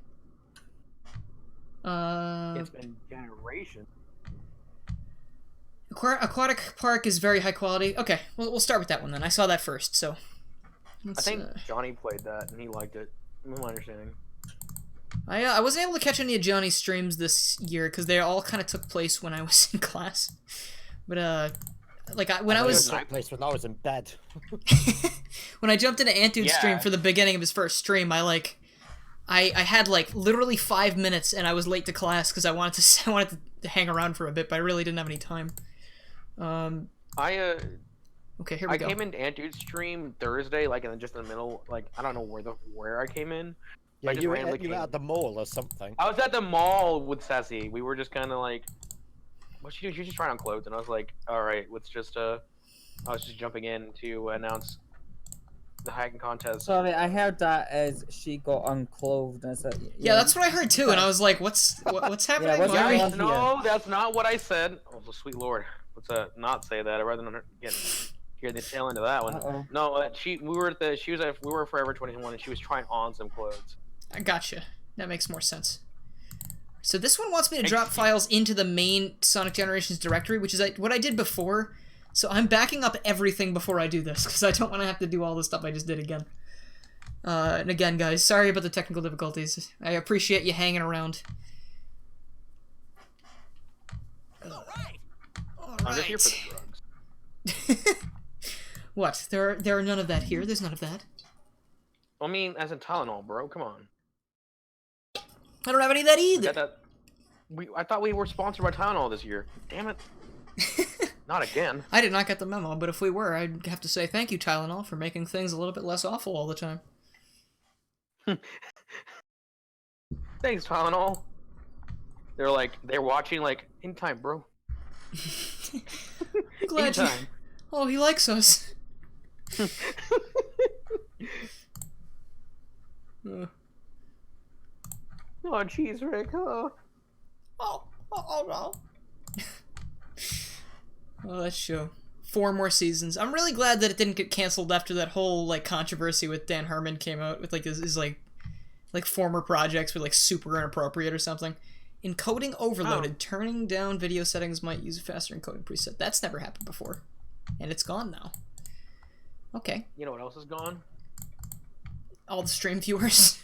It's been generations. Aquatic Park is very high quality. Okay, we'll start with that one then. I saw that first, so. I think Johnny played that and he liked it. From my understanding. I wasn't able to catch any of Johnny's streams this year because they all kind of took place when I was in class. But when I was in bed. when I jumped into Antude's stream for the beginning of his first stream, I had like literally 5 minutes and I was late to class because I wanted to hang around for a bit, but I really didn't have any time. Okay, here we go. I came into Antude's stream Thursday, like, and just in the middle, like, I don't know where I came in. Yeah, you were at the mall or something. I was at the mall with Sassy. We were just kind of like, what's she doing? She was just trying on clothes, and I was like, all right, let's just, I was just jumping in to announce the hacking contest. Sorry, I heard that as she got unclothed. And said, yeah, that's what I heard too, and I was like, what's happening? what's going on No, that's not what I said. Oh, sweet lord, let's not say that. I'd rather not hear the tail end of that one. No, we were Forever 21, and she was trying on some clothes. I gotcha. That makes more sense. So this one wants me to drop files into the main Sonic Generations directory, which is what I did before. So I'm backing up everything before I do this, because I don't want to have to do all the stuff I just did again. And again, guys, sorry about the technical difficulties. I appreciate you hanging around. Alright. I'm just here for the drugs. What? There are none of that here? There's none of that? I mean, as in Tylenol, bro. Come on. I don't have any of that either. I thought we were sponsored by Tylenol this year. Damn it. Not again. I did not get the memo, but if we were, I'd have to say thank you, Tylenol, for making things a little bit less awful all the time. Thanks, Tylenol. They're watching, like, in time, bro. Glad you... Oh, he likes us. Oh, jeez, Rick. Oh, no. Oh, that show. 4 more seasons. I'm really glad that it didn't get canceled after that whole, like, controversy with Dan Harmon came out with, like, his like former projects were, like, super inappropriate or something. Encoding overloaded. Oh. Turning down video settings might use a faster encoding preset. That's never happened before. And it's gone now. Okay. You know what else is gone? All the stream viewers.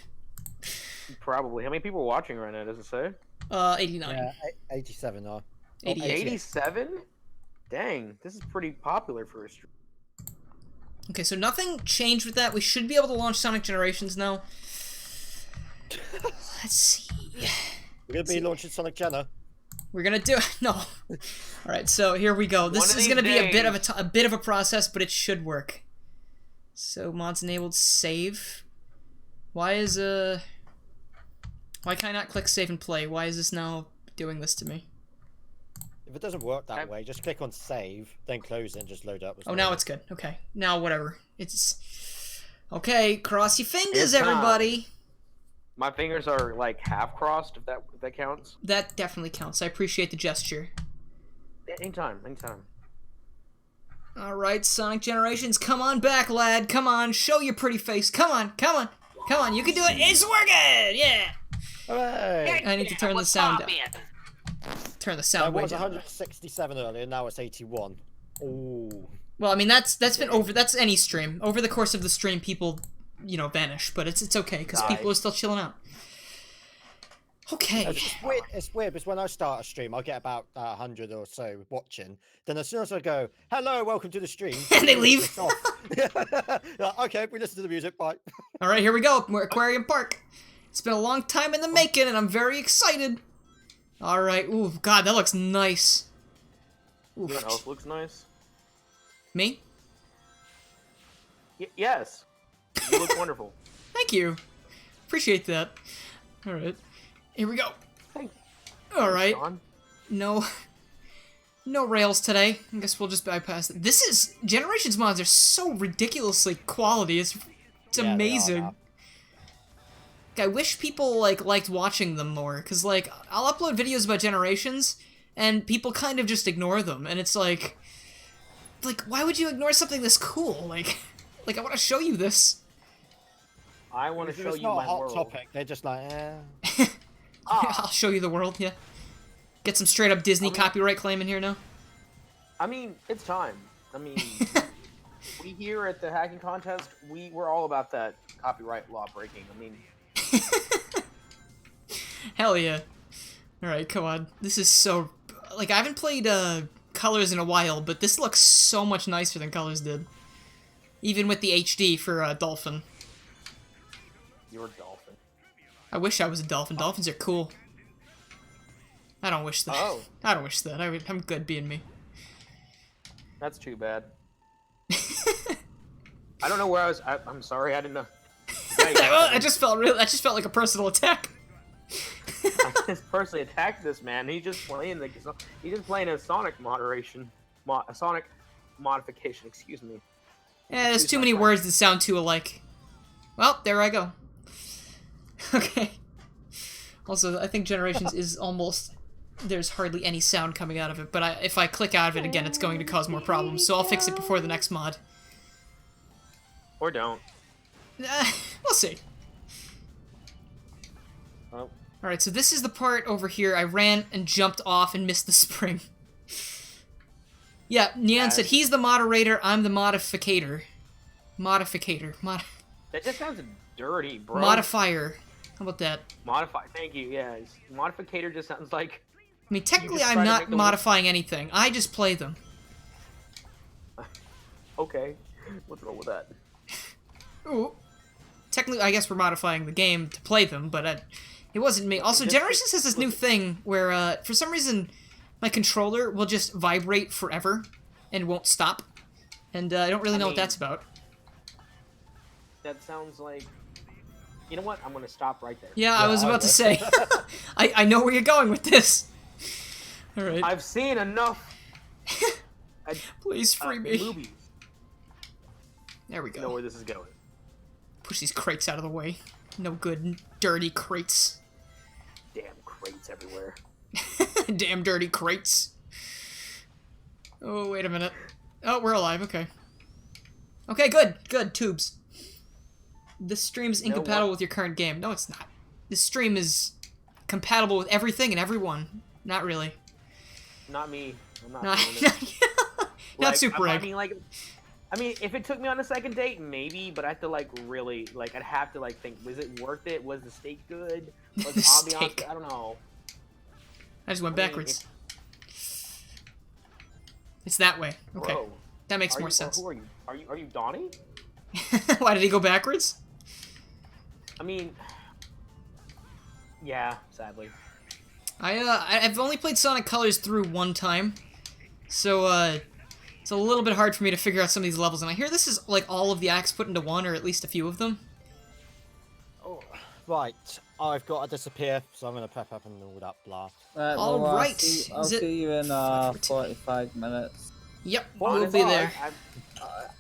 Probably. How many people are watching right now, does it say? 89. Yeah, 87 are. 87? Dang, this is pretty popular for a stream. Okay, so nothing changed with that. We should be able to launch Sonic Generations now. Let's see. We're gonna be launching Sonic Generations. We're gonna do it. No. All right, so here we go. This is gonna be a bit of a process, but it should work. So mods enabled, save. Why can I not click save and play? Why is this now doing this to me? If it doesn't work that way, just click on save, then close it and just load up. Oh, now it's good. Okay, now whatever. It's okay. Cross your fingers, everybody. My fingers are like half crossed. If that counts. That definitely counts. I appreciate the gesture. Anytime. All right, Sonic Generations, come on back, lad. Come on, show your pretty face. Come on. You can do it. It's working. Yeah. Hooray! I need to turn the sound down. Turn the sound way down. It was down. 167 earlier, now it's 81. Ooh. Well, I mean that's been over. That's any stream. Over the course of the stream, people, vanish. But it's okay because people are still chilling out. Okay. It's weird because when I start a stream, I get about 100 or so watching. Then as soon as I go, "Hello, welcome to the stream," And they leave. Like, okay, we listen to the music. Bye. All right, here we go. We're at Aquarium Park. It's been a long time in the making, and I'm very excited. All right. Ooh, God, that looks nice. You know what else looks nice? Me? Yes. You look wonderful. Thank you. Appreciate that. All right. Here we go. Thanks. All right. Sean. No rails today. I guess we'll just bypass it. This is Generations mods are so ridiculously quality. It's Yeah, amazing. I wish people liked watching them more, cause I'll upload videos about Generations, and people kind of just ignore them, and it's like why would you ignore something this cool? Like I want to show you this. I want to If show it's you not my a hot world. topic, they're just like, eh. I'll show you the world. Yeah. Get some straight up Disney copyright claim in here now. I mean, it's time. I mean, we here at the hacking contest, we're all about that copyright law breaking. I mean, Hell yeah. Alright, come on. This is so... I haven't played Colors in a while, but this looks so much nicer than Colors did. Even with the HD for Dolphin. you're a dolphin. I wish I was a dolphin. Dolphins are cool. I don't wish that. Oh. I don't wish that. I'm good being me. That's too bad. I don't know where I was. I'm sorry, I didn't know. I just felt like a personal attack. I just personally attacked this man. He's just playing a Sonic a Sonic modification. Excuse me. Yeah, there's too many words that sound too alike. Well, there I go. Okay. Also, I think Generations is almost... There's hardly any sound coming out of it, but if I click out of it again, it's going to cause more problems, so I'll fix it before the next mod. Or don't. We'll see. Oh. Alright, so this is the part over here. I ran and jumped off and missed the spring. Yeah, Nyan said he's the moderator, I'm the modificator. Modificator. That just sounds dirty, bro. Modifier. How about that? Modify. Thank you. Yeah, modificator just sounds like. I mean, technically just I'm try to not make the modifying anything. I just play them. Okay, what's wrong with that? Ooh. Technically, I guess we're modifying the game to play them, but it wasn't me. Also, Generations has this new thing where, for some reason, my controller will just vibrate forever and won't stop. And I don't really know what that's about. That sounds like. You know what? I'm gonna stop right there. Yeah, I was about to say. I know where you're going with this. Alright. I've seen enough. Please free me. Movies. There we You know go. where this is going. Push these crates out of the way. No good, dirty crates. Damn crates everywhere. Damn dirty crates. Oh, wait a minute. Oh, we're alive, okay. Okay, good, tubes. This stream is You know incompatible what? with your current game. No, it's not. This stream is compatible with everything and everyone. Not really. Not me. I'm not Not, doing it. not Super I Egg. mean, if it took me on a second date, maybe, but I have to really I'd have to think, was it worth it? Was the steak good? Was the ambiance Steak. good? I don't know. I just went I mean, backwards. It's that way. Okay. Bro, That makes are more you, sense. Who are you? Are you Donnie? Why did he go backwards? I mean, yeah, sadly. I've only played Sonic Colors through one time, so it's a little bit hard for me to figure out some of these levels. And I hear this is like all of the acts put into one, or at least a few of them. Oh, right, I've got to disappear, so I'm going to prep up and all that blah. All well, right. I'll Is it- see you in 45 minutes. Yep, Well, we'll be there.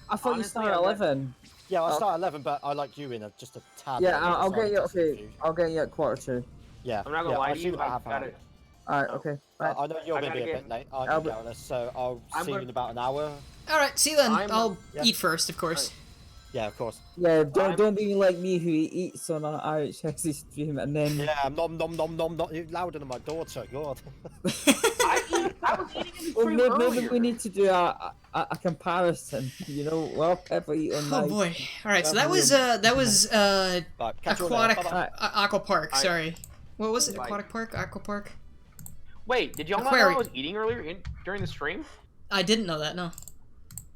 I thought you Honestly, started at I'm not- 11. Yeah, I start at 11, but I like you in just a tad. Yeah, later, I'll so get I'm you. just Okay, confused. I'll get you at 1:45. Yeah, I'm not gonna yeah, lie I'll to see you. what I happens. gotta. All right, Oh. okay. Bye. I know you're I going to be gotta a bit get- late. I'll I'll be- be honest, so I'll I'm see you gonna- in about an hour. Alright, see you then. I'm- I'll yeah. eat first, of course. Yeah, of course. Yeah, don't I'm- don't be like me who eats on an RHS stream and then Yeah, nom nom nom nom nom. You're louder than my daughter. God. I eat I was eating in the Well, stream maybe earlier. we need to do a comparison. You know, well, pepper eat on Oh night. boy! All right, so that was Right, catch you all aquatic later. Bye-bye. aqua park. I- Sorry, what was it? Bye. Aquatic park, aqua park. Wait, did y'all not know I Aquarium. was eating earlier during the stream? I didn't know that. No.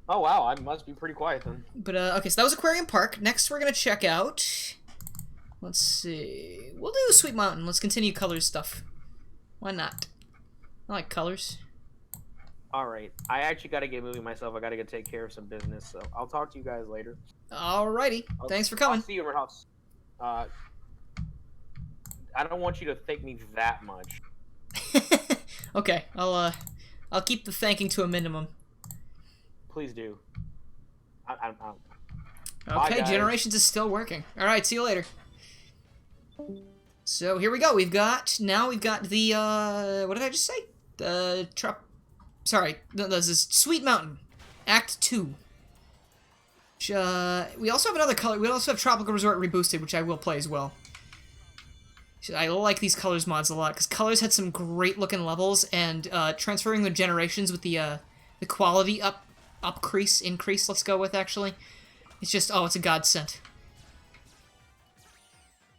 Oh wow, I must be pretty quiet then. But okay, so that was Aquarium Park. Next, we're gonna check out. Let's see. We'll do Sweet Mountain. Let's continue colors stuff. Why not? I like colors. All right, I actually got to get moving myself. I got to go take care of some business, so I'll talk to you guys later. Alrighty. Thanks for I'll coming. see you in your house. I don't want you to thank me that much. Okay, I'll keep the thanking to a minimum. Please do. Bye, Okay, guys. Generations is still working. All right, see you later. So here we go. We've got the what did I just say? The Sorry, no, this is Sweet Mountain, Act 2. Which, we also have another color. We also have Tropical Resort Reboosted, which I will play as well. I like these Colors mods a lot because Colors had some great looking levels, and transferring the generations with the quality increase. Let's go with actually. It's just it's a godsend.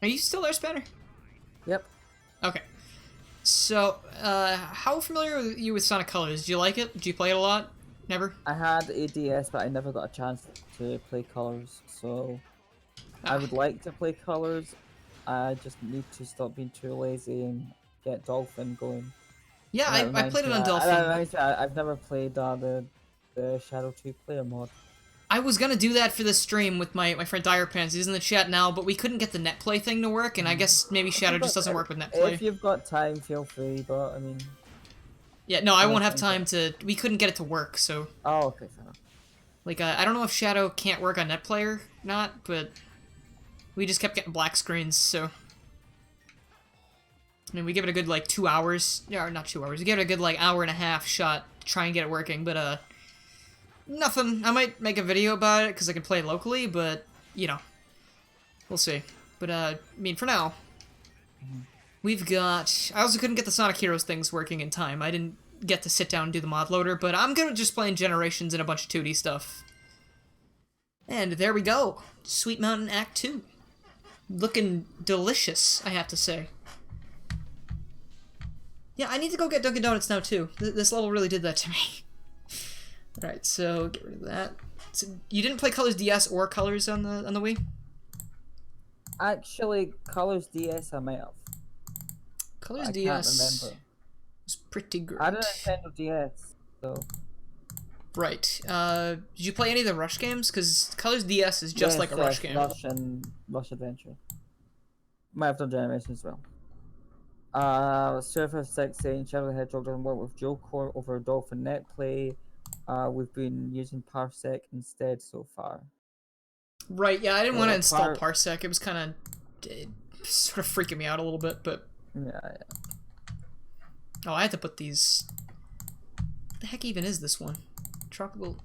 Are you still there, Spanner? Yep. Okay. So, how familiar are you with Sonic Colors? Do you like it? Do you play it a lot? Never? I had a DS, but I never got a chance to play Colors, so I would like to play Colors. I just need to stop being too lazy and get Dolphin going. Yeah, And that I played it on reminds me- Dolphin. that reminds me, I've never played the Shadow 2 player mod. I was gonna do that for this stream with my friend Dire Pants. He's in the chat now, but we couldn't get the net play thing to work, and I guess maybe Shadow just doesn't work with net play. If you've got time, feel free, but I mean... Yeah, no, I won't have think time to... We couldn't get it to work, so... Oh, okay, fair enough. Like, I don't know if Shadow can't work on net play or not, but... We just kept getting black screens, so... I mean, we give it a good, like, 2 hours. Yeah, not 2 hours. We give it a good, like, hour and a half shot to try and get it working, but, nothing. I might make a video about it, because I can play locally, but, you know. We'll see. But, I mean, for now... We've got... I also couldn't get the Sonic Heroes things working in time. I didn't get to sit down and do the mod loader, but I'm gonna just playing Generations and a bunch of 2D stuff. And there we go. Sweet Mountain Act 2. Looking delicious, I have to say. Yeah, I need to go get Dunkin' Donuts now, too. This level really did that to me. Alright, so get rid of that. So, you didn't play Colors DS or Colors on the Wii? Actually, Colors DS I might have. Colors I DS can't remember. was pretty great. I had a Nintendo DS, so... Right. Did you play any of the Rush games? Because Colors DS is just like a Rush game. Rush and Rush Adventure. Might have done Generations as well. Surfer 6 saying Shadow the Hedgehog doesn't work with dual core over Dolphin net play. We've been using Parsec instead so far. Right, yeah, I didn't want to Yeah, install Parsec. It was kind of sort of freaking me out a little bit, but... Yeah. Oh, I had to put these... What the heck even is this one? Tropical...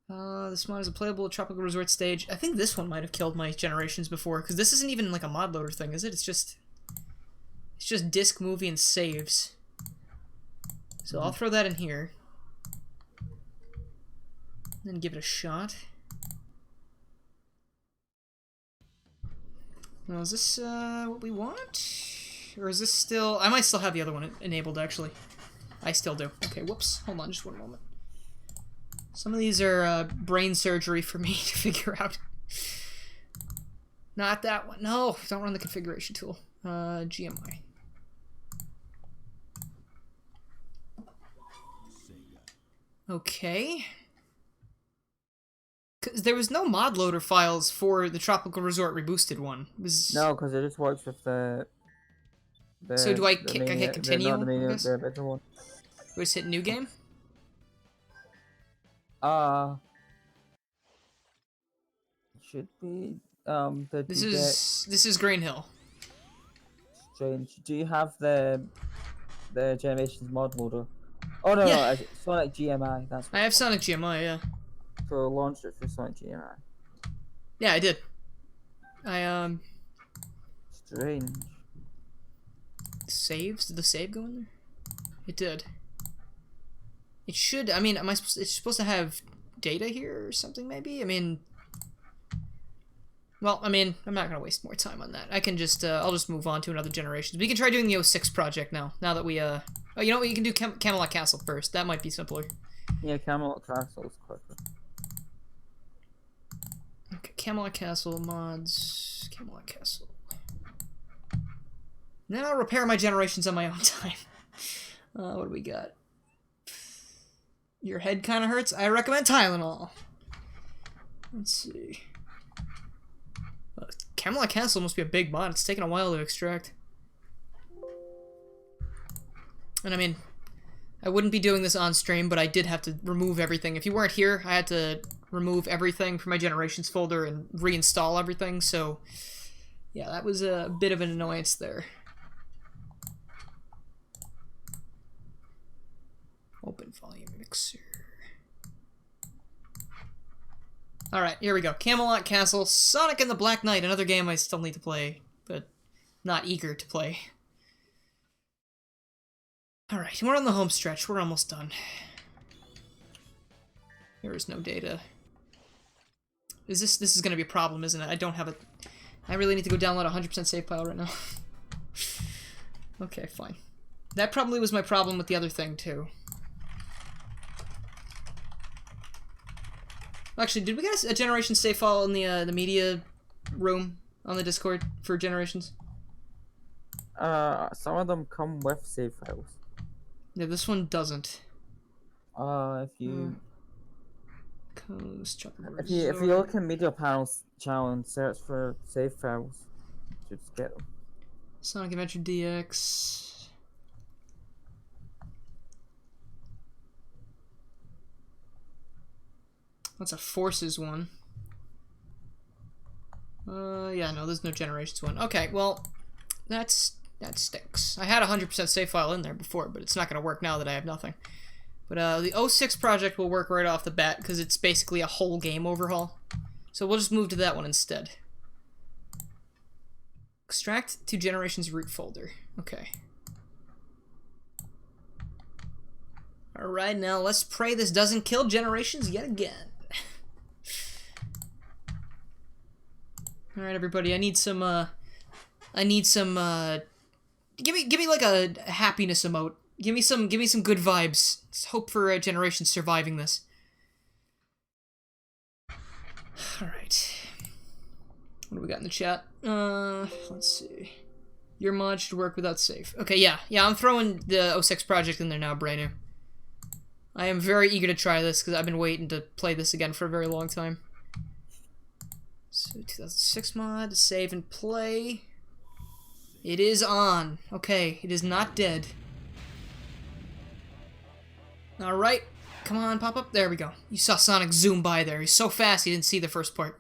this one is a playable Tropical Resort stage. I think this one might have killed my Generations before, because this isn't even like a mod loader thing, is it? It's just disc, movie, and saves. So I'll throw that in here. And then give it a shot. Now, is this what we want? Or is this still... I might still have the other one enabled, actually. I still do. Okay, whoops. Hold on just one moment. Some of these are brain surgery for me to figure out. Not that one. No, don't run the configuration tool. GMI. Okay. Cause there was no mod loader files for the Tropical Resort Reboosted one. It was... No, because it just works with the So do I the hit Mania- continue, not the Mania, I guess? the original one. We just hit new game? Should be the This is Green Hill. strange. Do you have the Generations mod loader? Oh no, Yeah. no, Sonic GMI. That's I have Sonic GMI, yeah. so launched it for Sonic GMI. Yeah, I did. I Strange. saves? Did the save go in there? it did. It should, I mean, it's supposed to have data here or something, maybe? I mean... Well, I mean, I'm not going to waste more time on that. I can just, I'll just move on to another generation. We can try doing the 06 project now that we, Oh, you know what? You can do Camelot Castle first. That might be simpler. Yeah, Camelot Castle is quicker. Okay, Camelot Castle mods. Camelot Castle. Then I'll repair my generations on my own time. What do we got? Your head kind of hurts? I recommend Tylenol. Let's see. Camelot Castle must be a big mod. It's taken a while to extract. And I mean, I wouldn't be doing this on stream, but I did have to remove everything. If you weren't here, I had to remove everything from my generations folder and reinstall everything, so yeah, that was a bit of an annoyance there. Open volume mixer. Alright, here we go. Camelot Castle, Sonic and the Black Knight, another game I still need to play, but not eager to play. Alright, we're on the home stretch. We're almost done. There is no data. This is gonna be a problem, isn't it? I don't have a... I really need to go download a 100% save file right now. Okay, fine. That probably was my problem with the other thing, too. Actually, did we get a generation save file in the media room on the Discord for generations? Some of them come with save files. Yeah, this one doesn't. If you if you look in media panels channel and search for save files, you should just get them. Sonic Adventure DX. That's a Forces one. Yeah, no, there's no Generations one. Okay, well, that stinks. I had a 100% save file in there before, but it's not going to work now that I have nothing. But the 06 project will work right off the bat, because it's basically a whole game overhaul. So we'll just move to that one instead. Extract to Generations root folder. Okay. Alright, now let's pray this doesn't kill Generations yet again. Alright, everybody, I need some, give me like a happiness emote. Give me some good vibes. Let's hope for Generation surviving this. Alright. What do we got in the chat? Let's see. Your mod should work without save. Okay, yeah, I'm throwing the 06 project in there now, brand new. I am very eager to try this, because I've been waiting to play this again for a very long time. So, 2006 mod, save and play. It is on. Okay, it is not dead. Alright, come on, pop up. There we go. You saw Sonic zoom by there. He's so fast he didn't see the first part.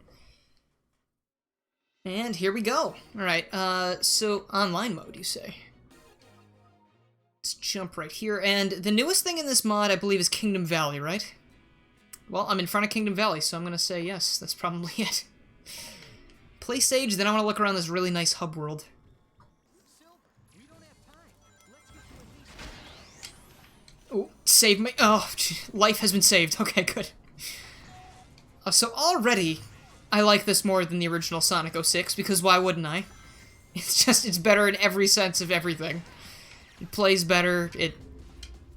And here we go. Alright, so online mode, you say. Let's jump right here. And the newest thing in this mod, I believe, is Kingdom Valley, right? Well, I'm in front of Kingdom Valley, so I'm going to say yes. That's probably it. Play stage, then I want to look around this really nice hub world. Oh, save me. Oh, life has been saved. Okay, good. So already, I like this more than the original Sonic 06, because why wouldn't I? It's better in every sense of everything. It plays better, it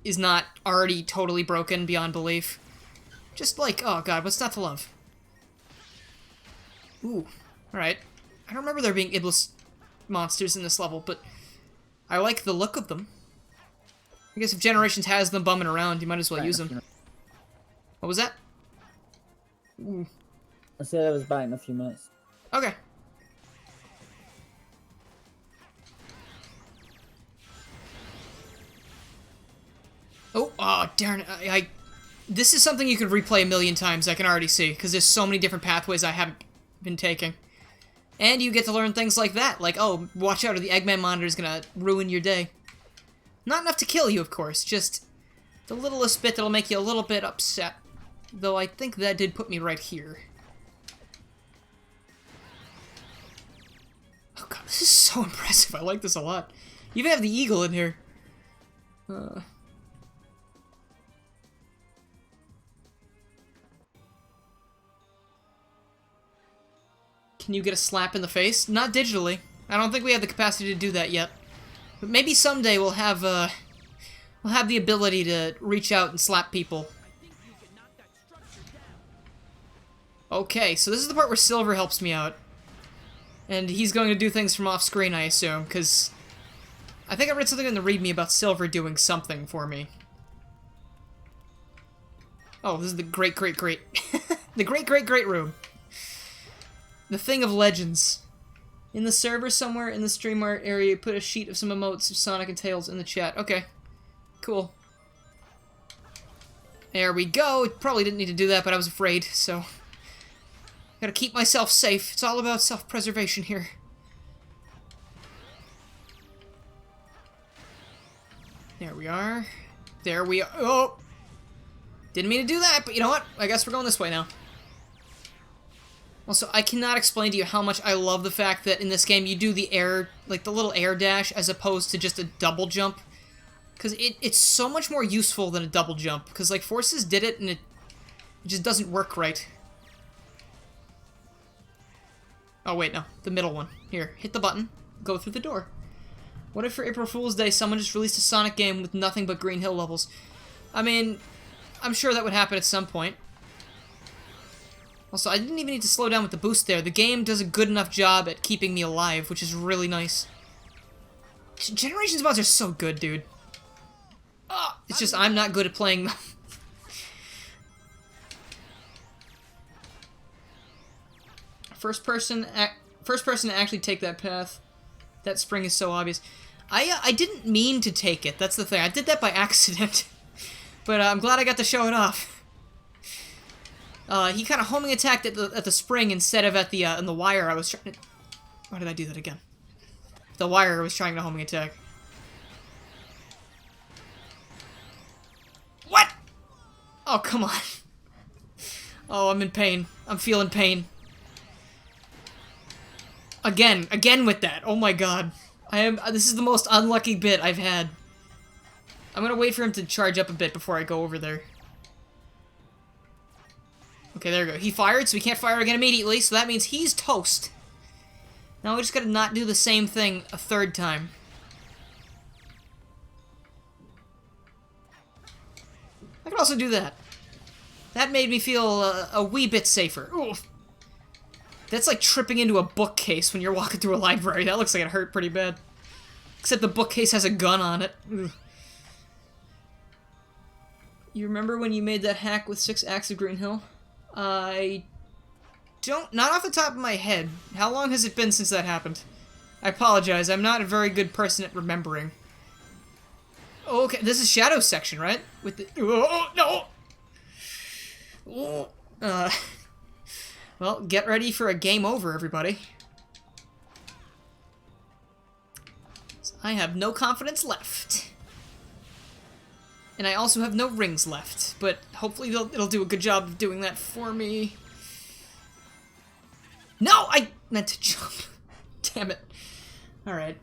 is not already totally broken beyond belief. Just like, oh god, what's not to love? Ooh, alright. I don't remember there being Iblis monsters in this level, but I like the look of them. I guess if Generations has them bumming around, you might as well use them. What was that? Ooh. I said I was back in a few minutes. Okay. Oh, darn it. This is something you could replay a million times, I can already see, because there's so many different pathways I haven't been taking. And you get to learn things like that, like, oh, watch out, or the Eggman monitor is gonna ruin your day. Not enough to kill you, of course, just the littlest bit that'll make you a little bit upset. Though I think that did put me right here. Oh god, this is so impressive. I like this a lot. You even have the eagle in here. Can you get a slap in the face? Not digitally. I don't think we have the capacity to do that yet. But maybe someday we'll have the ability to reach out and slap people. Okay, so this is the part where Silver helps me out. And he's going to do things from off-screen, I assume, because I think I read something in the README about Silver doing something for me. Oh, this is the great. The great room. The thing of legends. In the server somewhere in the stream art area, put a sheet of some emotes of Sonic and Tails in the chat. Okay. Cool. There we go. Probably didn't need to do that, but I was afraid, so... Gotta keep myself safe. It's all about self-preservation here. There we are. There we are. Oh! Didn't mean to do that, but you know what? I guess we're going this way now. Also, I cannot explain to you how much I love the fact that in this game you do the air, like the little air dash, as opposed to just a double jump. Because it's so much more useful than a double jump. Because, like, Forces did it, and it just doesn't work right. Oh, wait, no. The middle one. Here, hit the button. Go through the door. What if for April Fool's Day someone just released a Sonic game with nothing but Green Hill levels? I mean, I'm sure that would happen at some point. Also, I didn't even need to slow down with the boost there. The game does a good enough job at keeping me alive, which is really nice. Generations mods are so good, dude. It's just I'm not good at playing them. First person to actually take that path. That spring is so obvious. I didn't mean to take it. That's the thing. I did that by accident. But I'm glad I got to show it off. He kind of homing attacked at the spring instead of at the in the wire. I was trying to... Why did I do that again? The wire I was trying to homing attack. What? Oh, come on. Oh, I'm in pain. I'm feeling pain. Again with that. Oh my god. This is the most unlucky bit I've had. I'm gonna wait for him to charge up a bit before I go over there. Okay, there we go. He fired, so we can't fire again immediately, so that means he's toast. Now we just gotta not do the same thing a third time. I can also do that. That made me feel a wee bit safer. Ooh. That's like tripping into a bookcase when you're walking through a library. That looks like it hurt pretty bad. Except the bookcase has a gun on it. Ugh. You remember when you made that hack with 6 acts of Green Hill? I don't... Not off the top of my head. How long has it been since that happened? I apologize. I'm not a very good person at remembering. Oh, okay, this is Shadow section, right? With the... Oh, no! Oh, well, get ready for a game over, everybody. I have no confidence left. And I also have no rings left, but hopefully it'll do a good job of doing that for me. No! I meant to jump. Damn it. Alright.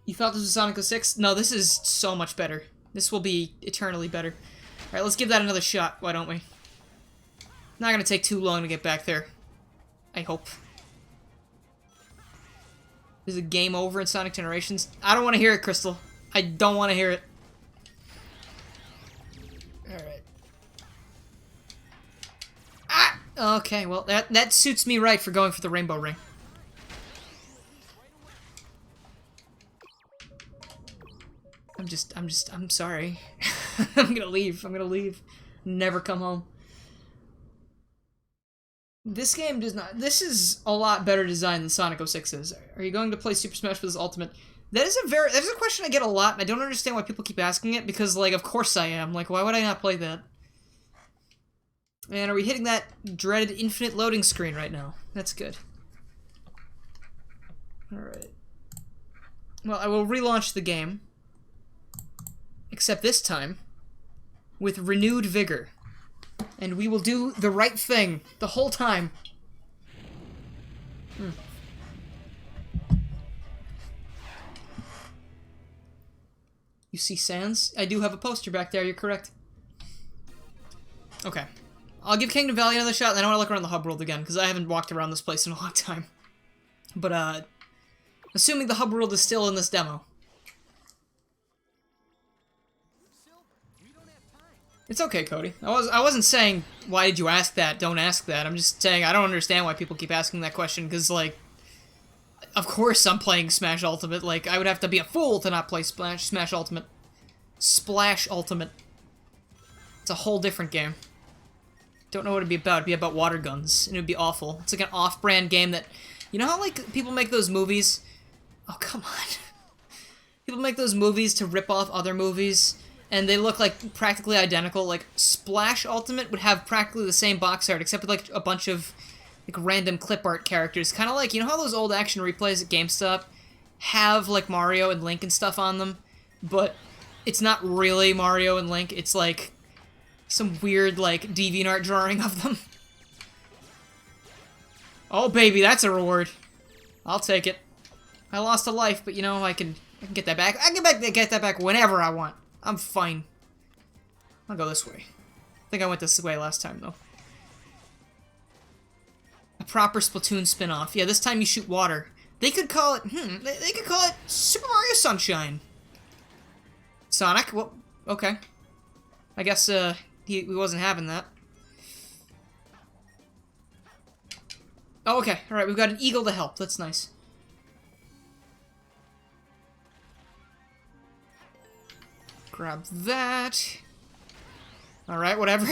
You thought this was Sonic 06? No, this is so much better. This will be eternally better. Alright, let's give that another shot, why don't we? Not gonna take too long to get back there. I hope. Is it game over in Sonic Generations? I don't want to hear it, Crystal. I don't want to hear it. Alright. Ah! Okay, well, that suits me right for going for the Rainbow Ring. I'm sorry. I'm gonna leave. Never come home. This game does not... This is a lot better design than Sonic 06 is. Are you going to play Super Smash Bros. Ultimate? That is a question I get a lot, and I don't understand why people keep asking it, because, like, of course I am. Like, why would I not play that? And are we hitting that dreaded infinite loading screen right now? That's good. Alright. Well, I will relaunch the game. Except this time, with renewed vigor. And we will do the right thing the whole time. You see Sans? I do have a poster back there, you're correct. Okay. I'll give Kingdom Valley another shot, and then I want to look around the hub world again, because I haven't walked around this place in a long time. But, assuming the hub world is still in this demo. It's okay, Cody. I wasn't saying, why did you ask that, don't ask that. I'm just saying I don't understand why people keep asking that question, because, like, of course I'm playing Smash Ultimate. Like, I would have to be a fool to not play Smash Ultimate. Splash Ultimate. It's a whole different game. Don't know what it'd be about. It'd be about water guns, and it'd be awful. It's like an off-brand game that... You know how, like, people make those movies? Oh, come on. People make those movies to rip off other movies, and they look, like, practically identical. Like, Splash Ultimate would have practically the same box art, except with, like, a bunch of, like, random clip art characters. Kind of like, you know how those old action replays at GameStop have, like, Mario and Link and stuff on them? But it's not really Mario and Link. It's, like... some weird, like, DeviantArt drawing of them. Oh, baby, that's a reward. I'll take it. I lost a life, but, you know, I can get that back. I can get that back whenever I want. I'm fine. I'll go this way. I think I went this way last time, though. A proper Splatoon spin-off. Yeah, this time you shoot water. They could call it, they could call it Super Mario Sunshine. Sonic? Well, okay. I guess, he wasn't having that. Oh, okay. Alright, we've got an eagle to help. That's nice. Grab that. Alright, whatever.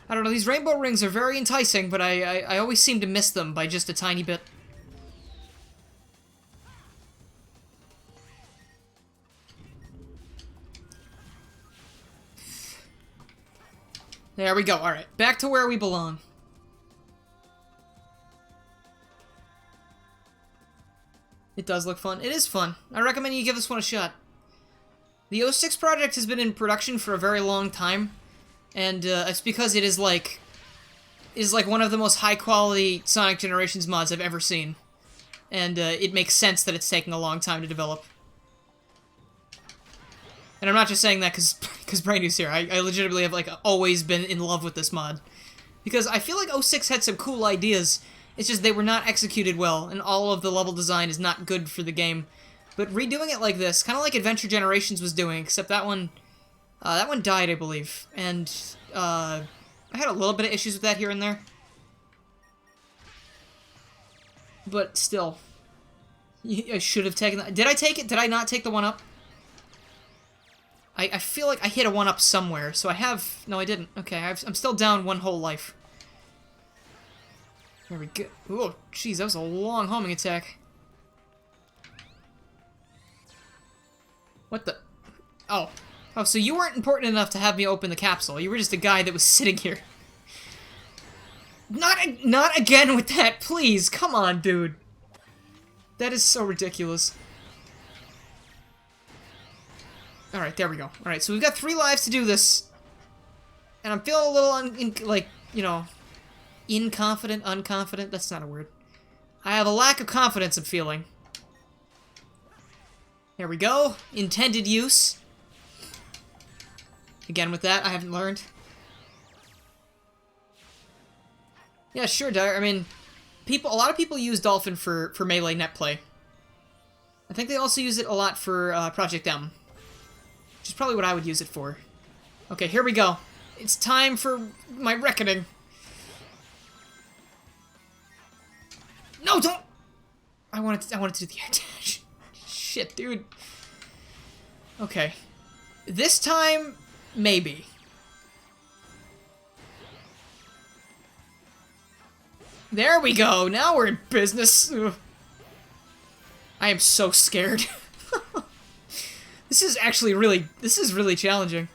I don't know, these rainbow rings are very enticing, but I always seem to miss them by just a tiny bit. There we go. Alright, back to where we belong. It does look fun. It is fun. I recommend you give this one a shot. The 06 project has been in production for a very long time, and it's because it is like one of the most high-quality Sonic Generations mods I've ever seen. And it makes sense that it's taking a long time to develop. And I'm not just saying that because Brainy's here. I legitimately have, like, always been in love with this mod. Because I feel like 06 had some cool ideas, it's just they were not executed well, and all of the level design is not good for the game. But redoing it like this, kind of like Adventure Generations was doing, except that one died, I believe. And, I had a little bit of issues with that here and there. But still. I should have taken that. Did I take it? Did I not take the one up? I feel like I hit a one up somewhere, so I have... No, I didn't. Okay, I'm still down one whole life. There we go. Oh, jeez, that was a long homing attack. What the... Oh. Oh, so you weren't important enough to have me open the capsule. You were just a guy that was sitting here. Not again with that, please. Come on, dude. That is so ridiculous. Alright, there we go. Alright, so we've got 3 lives to do this. And I'm feeling a little, like, you know... unconfident? That's not a word. I have a lack of confidence, I'm feeling. There we go. Intended use. Again with that, I haven't learned. Yeah, sure, Dyer. I mean, a lot of people use Dolphin for melee net play. I think they also use it a lot for Project M. Which is probably what I would use it for. Okay, here we go. It's time for my reckoning. No, don't! I wanted to do the air dash. Shit, dude. Okay. This time, maybe. There we go. Now we're in business. Ugh. I am so scared. This is really challenging.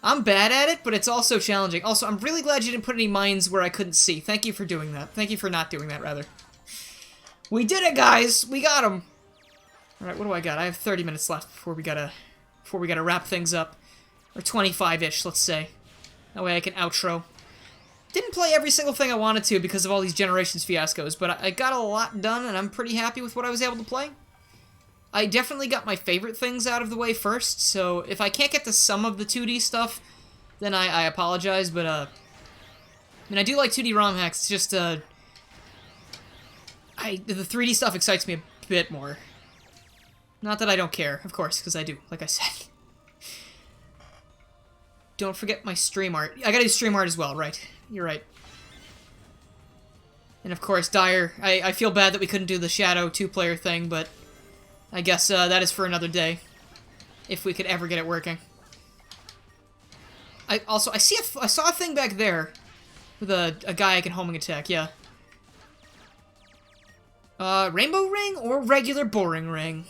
I'm bad at it, but it's also challenging. Also, I'm really glad you didn't put any mines where I couldn't see. Thank you for doing that. Thank you for not doing that, rather. We did it, guys! We got him! Alright, what do I got? I have 30 minutes left before we gotta wrap things up. Or 25-ish, let's say. That way I can outro. Didn't play every single thing I wanted to because of all these Generations fiascos, but I got a lot done, and I'm pretty happy with what I was able to play. I definitely got my favorite things out of the way first, so if I can't get to some of the 2D stuff, then I apologize, but mean, I do like 2D ROM hacks. It's just, the 3D stuff excites me a bit more. Not that I don't care, of course, because I do, like I said. Don't forget my stream art. I gotta do stream art as well, right. You're right. And of course, Dire. I feel bad that we couldn't do the Shadow 2-player thing, but I guess that is for another day. If we could ever get it working. I saw a thing back there with a guy I can homing attack, yeah. Rainbow ring or regular boring ring?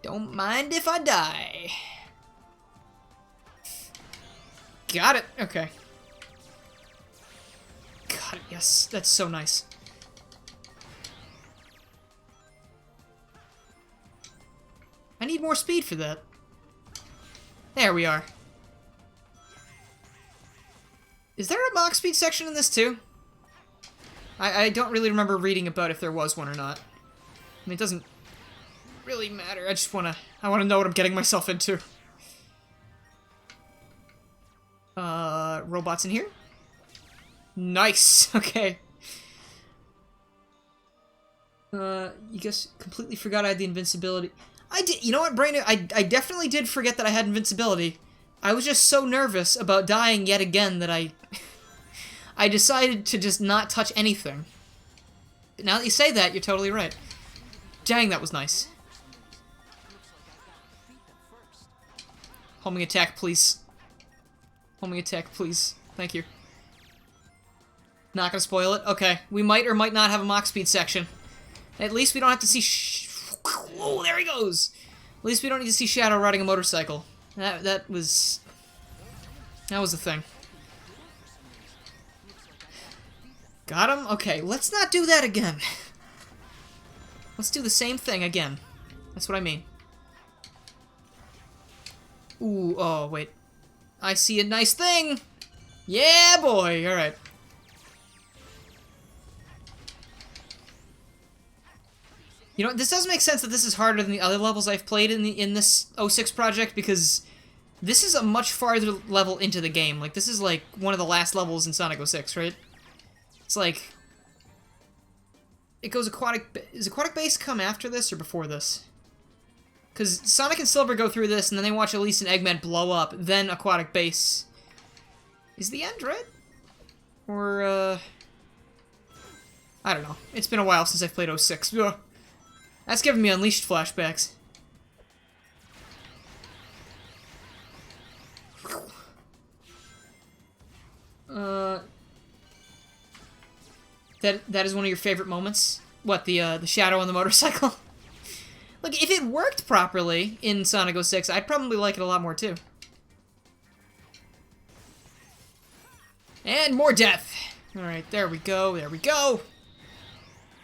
Don't mind if I die. Got it. Okay. Got it. Yes, that's so nice. I need more speed for that. There we are. Is there a Mach speed section in this too? I don't really remember reading about if there was one or not. I mean, it doesn't really matter. I wanna know what I'm getting myself into. Robots in here? Nice. Okay. You guess completely forgot I had the invincibility. I did. You know what, Brain? I definitely did forget that I had invincibility. I was just so nervous about dying yet again that I decided to just not touch anything. But now that you say that, you're totally right. Dang, that was nice. Homing attack, please. Homing attack, please. Thank you. Not gonna spoil it? Okay. We might or might not have a Mach speed section. At least we don't have to see oh, there he goes! At least we don't need to see Shadow riding a motorcycle. That was the thing. Got him? Okay, let's not do that again. Let's do the same thing again. That's what I mean. Ooh, oh, wait. I see a nice thing! Yeah, boy! Alright. You know, this does make sense that this is harder than the other levels I've played in this 06 project, because this is a much farther level into the game. Like, this is like one of the last levels in Sonic 06, right? It's like... It goes aquatic... Does Aquatic Base come after this or before this? Because Sonic and Silver go through this, and then they watch Elise and Eggman blow up, then Aquatic Base is the end, right? Or, I don't know. It's been a while since I've played 06. Ugh. That's giving me Unleashed flashbacks. That is one of your favorite moments? What, the shadow on the motorcycle? Look, if it worked properly in Sonic 06, I'd probably like it a lot more, too. And more death! Alright, there we go, there we go!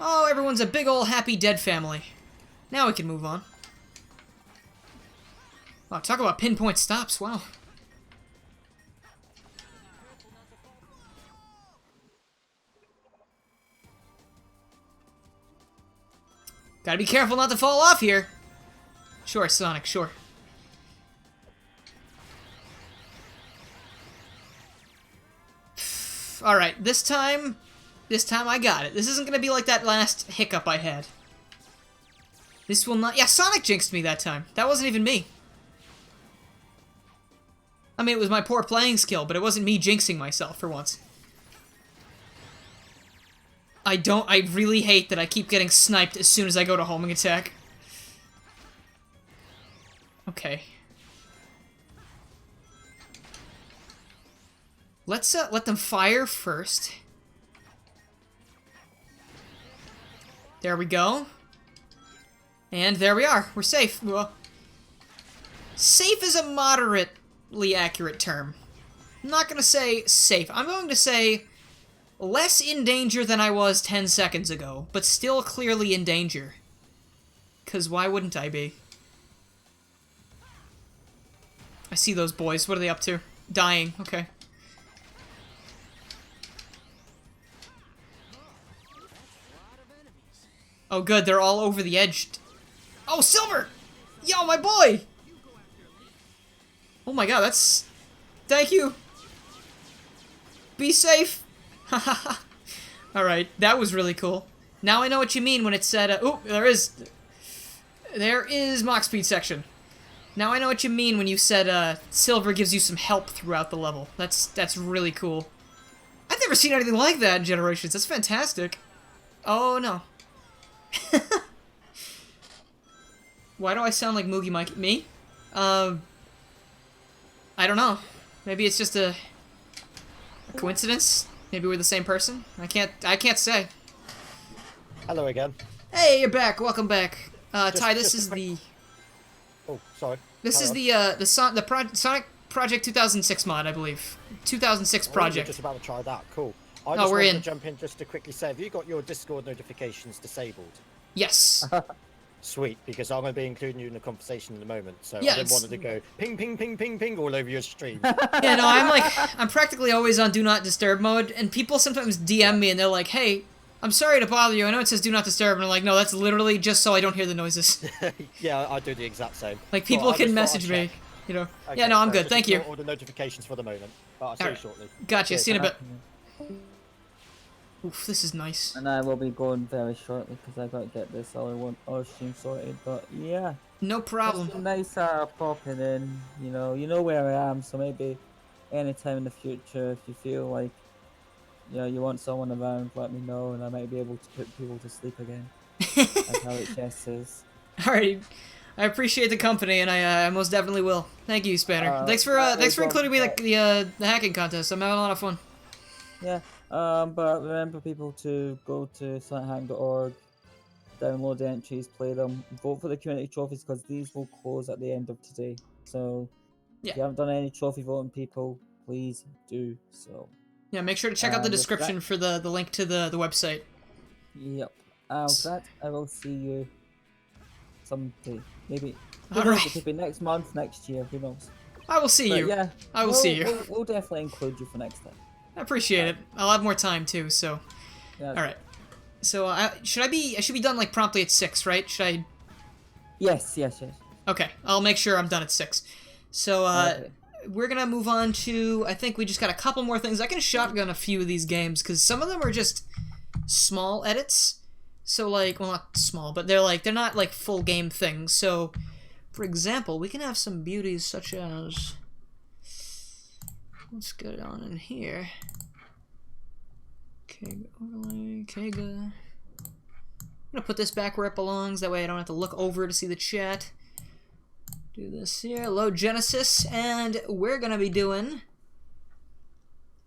Oh, everyone's a big ol' happy dead family. Now we can move on. Oh, talk about pinpoint stops, wow. Gotta be careful not to fall off here. Sure, Sonic, sure. Alright, this time I got it. This isn't gonna be like that last hiccup I had. This will not... Yeah, Sonic jinxed me that time. That wasn't even me. I mean, it was my poor playing skill, but it wasn't me jinxing myself for once. I really hate that I keep getting sniped as soon as I go to homing attack. Okay. Let's, let them fire first. There we go. And there we are. We're safe. Well, safe is a moderately accurate term. I'm not gonna say safe. I'm going to say less in danger than I was 10 seconds ago, but still clearly in danger. 'Cause why wouldn't I be? I see those boys. What are they up to? Dying. Okay. Oh good, they're all over the edge. Oh, Silver! Yo, my boy! Oh my god, that's... Thank you! Be safe! Alright, that was really cool. Now I know what you mean when it said, oh, there is Mach Speed section. Now I know what you mean when you said, Silver gives you some help throughout the level. That's really cool. I've never seen anything like that in Generations. That's fantastic. Oh, no. Why do I sound like Moogie Mike? Me? I don't know. Maybe it's just a coincidence? Maybe we're the same person? I can't say. Hello again. Hey, you're back. Welcome back. Ty, this just a is quick- the... Oh, sorry. This Carry is on. the Sonic Project 2006 mod, I believe. 2006 Oh, project. You're just about to try that. Cool. I Oh, just we're wanted in. to jump in just to quickly say, have you got your Discord notifications disabled? Yes. Sweet, because I'm going to be including you in the conversation in a moment, so Yeah, I didn't it's- want it to go ping, ping, ping, ping, ping all over your stream. Yeah, no, I'm practically always on Do Not Disturb mode, and people sometimes DM me and they're like, hey, I'm sorry to bother you, I know it says Do Not Disturb, and I'm like, no, that's literally just so I don't hear the noises. Yeah, I do the exact same. Like, Cool, people I can just thought I'd message me, check. you know. Okay, Yeah, no, I'm so good, just thank you. ignore all the notifications for the moment, but I'll see you Alright. shortly. Gotcha, Cheers. see you in a bit. Oof, this is nice. And I will be going very shortly because I got to get this other stream sorted. But yeah, No problem. it's nice popping in. You know where I am. So maybe anytime in the future, if you feel like you want someone around, let me know, and I might be able to put people to sleep again. As how it just is. Alright, I appreciate the company, and I most definitely will. Thank you, Spanner. Thanks for including me in the hacking contest. I'm having a lot of fun. Yeah. But remember, people, to go to sonichack.org, download the entries, play them, vote for the community trophies because these will close at the end of today. So Yeah. if you haven't done any trophy voting, people, please do so. Yeah, make sure to check out the And with description for the link to the website. Yep. With that, I will see you someday. Maybe. Who All knows, right. it could be next month, next year. Who knows? I will see But you. yeah, I will see you. We'll definitely include you for next time. I appreciate it. I'll have more time too, so. Yeah. Alright. So, I should be done like promptly at 6, right? Should I? Yes. Okay, I'll make sure I'm done at 6. So, Okay. we're gonna move on to, I think we just got a couple more things. I can shotgun a few of these games, because some of them are just small edits. So, like, well, not small, but they're not like full game things. So, for example, we can have some beauties such as, let's get on in here. Kega overlay, Kega. I'm gonna put this back where it belongs, that way I don't have to look over to see the chat. Do this here, load Genesis, and we're gonna be doing...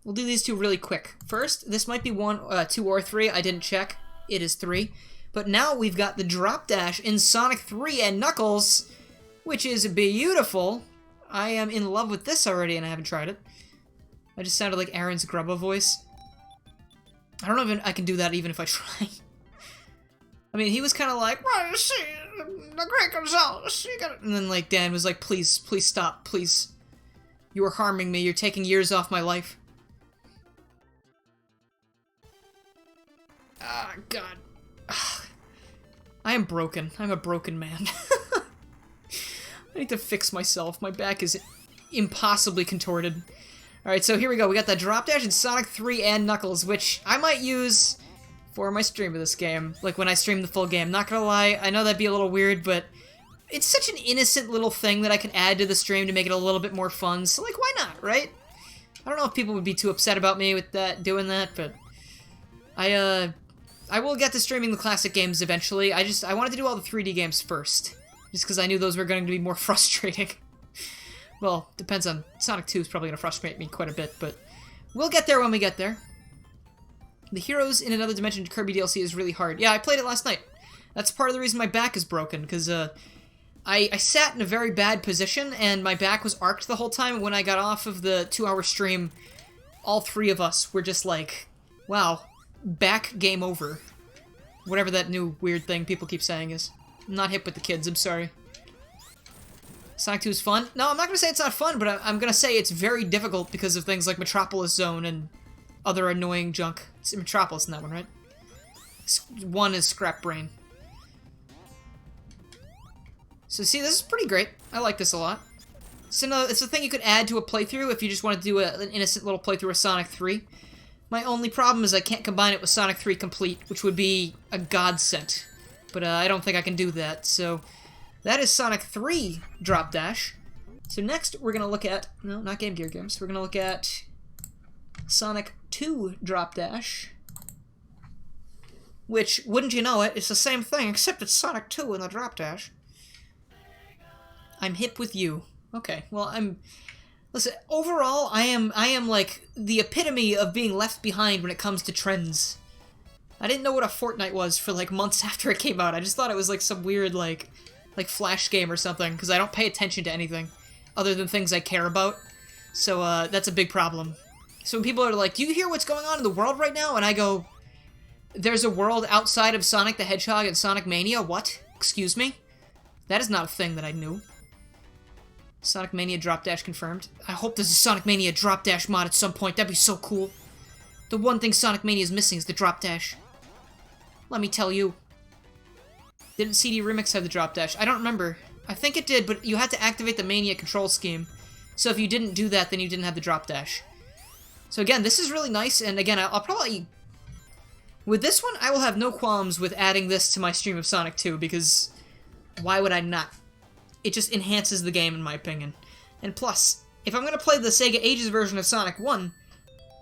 We'll do these two really quick. First, this might be 1, 2, or 3, I didn't check. It is 3. But now we've got the drop dash in Sonic 3 and Knuckles, which is beautiful. I am in love with this already, and I haven't tried it. I just sounded like Aaron's Grubba voice. I don't know if I can do that even if I try. I mean, he was kind of like, well, you see, the Great Gonzalez, you gotta... And then, like, Dan was like, please stop, please. You are harming me, you're taking years off my life. Ah, God. I am broken. I'm a broken man. I need to fix myself. My back is impossibly contorted. Alright, so here we go. We got the drop dash in Sonic 3 and Knuckles, which I might use for my stream of this game. Like, when I stream the full game. Not gonna lie, I know that'd be a little weird, but it's such an innocent little thing that I can add to the stream to make it a little bit more fun. So, like, why not, right? I don't know if people would be too upset about me with that, doing that, but I will get to streaming the classic games eventually. I wanted to do all the 3D games first, just because I knew those were going to be more frustrating. Well, depends on... Sonic 2 is probably going to frustrate me quite a bit, but we'll get there when we get there. The Heroes in Another Dimension Kirby DLC is really hard. Yeah, I played it last night. That's part of the reason my back is broken, because I sat in a very bad position, and my back was arced the whole time. When I got off of the 2-hour stream, all 3 of us were just like, wow, back game over. Whatever that new weird thing people keep saying is. I'm not hip with the kids, I'm sorry. Sonic 2 is fun? No, I'm not going to say it's not fun, but I'm going to say it's very difficult because of things like Metropolis Zone and other annoying junk. It's Metropolis in that one, right? 1 is Scrap Brain. So see, this is pretty great. I like this a lot. It's a thing you could add to a playthrough if you just want to do an innocent little playthrough of Sonic 3. My only problem is I can't combine it with Sonic 3 Complete, which would be a godsend. But I don't think I can do that, so that is Sonic 3 Drop Dash. So next we're going to look at, no, not Game Gear games, we're going to look at Sonic 2 Drop Dash. Which, wouldn't you know it, it's the same thing, except it's Sonic 2 in the Drop Dash. I'm hip with you. Okay, well, listen, overall, I am like the epitome of being left behind when it comes to trends. I didn't know what a Fortnite was for like months after it came out. I just thought it was like some weird like Flash game or something, because I don't pay attention to anything other than things I care about. So that's a big problem. So when people are like, do you hear what's going on in the world right now? And I go, there's a world outside of Sonic the Hedgehog and Sonic Mania? What? Excuse me? That is not a thing that I knew. Sonic Mania Drop Dash confirmed. I hope there's a Sonic Mania Drop Dash mod at some point. That'd be so cool. The one thing Sonic Mania is missing is the Drop Dash. Let me tell you. Didn't CD Remix have the Drop Dash? I don't remember. I think it did, but you had to activate the Mania control scheme. So if you didn't do that, then you didn't have the Drop Dash. So again, this is really nice, and again, I'll probably... With this one, I will have no qualms with adding this to my stream of Sonic 2, because why would I not? It just enhances the game, in my opinion. And plus, if I'm going to play the Sega Ages version of Sonic 1,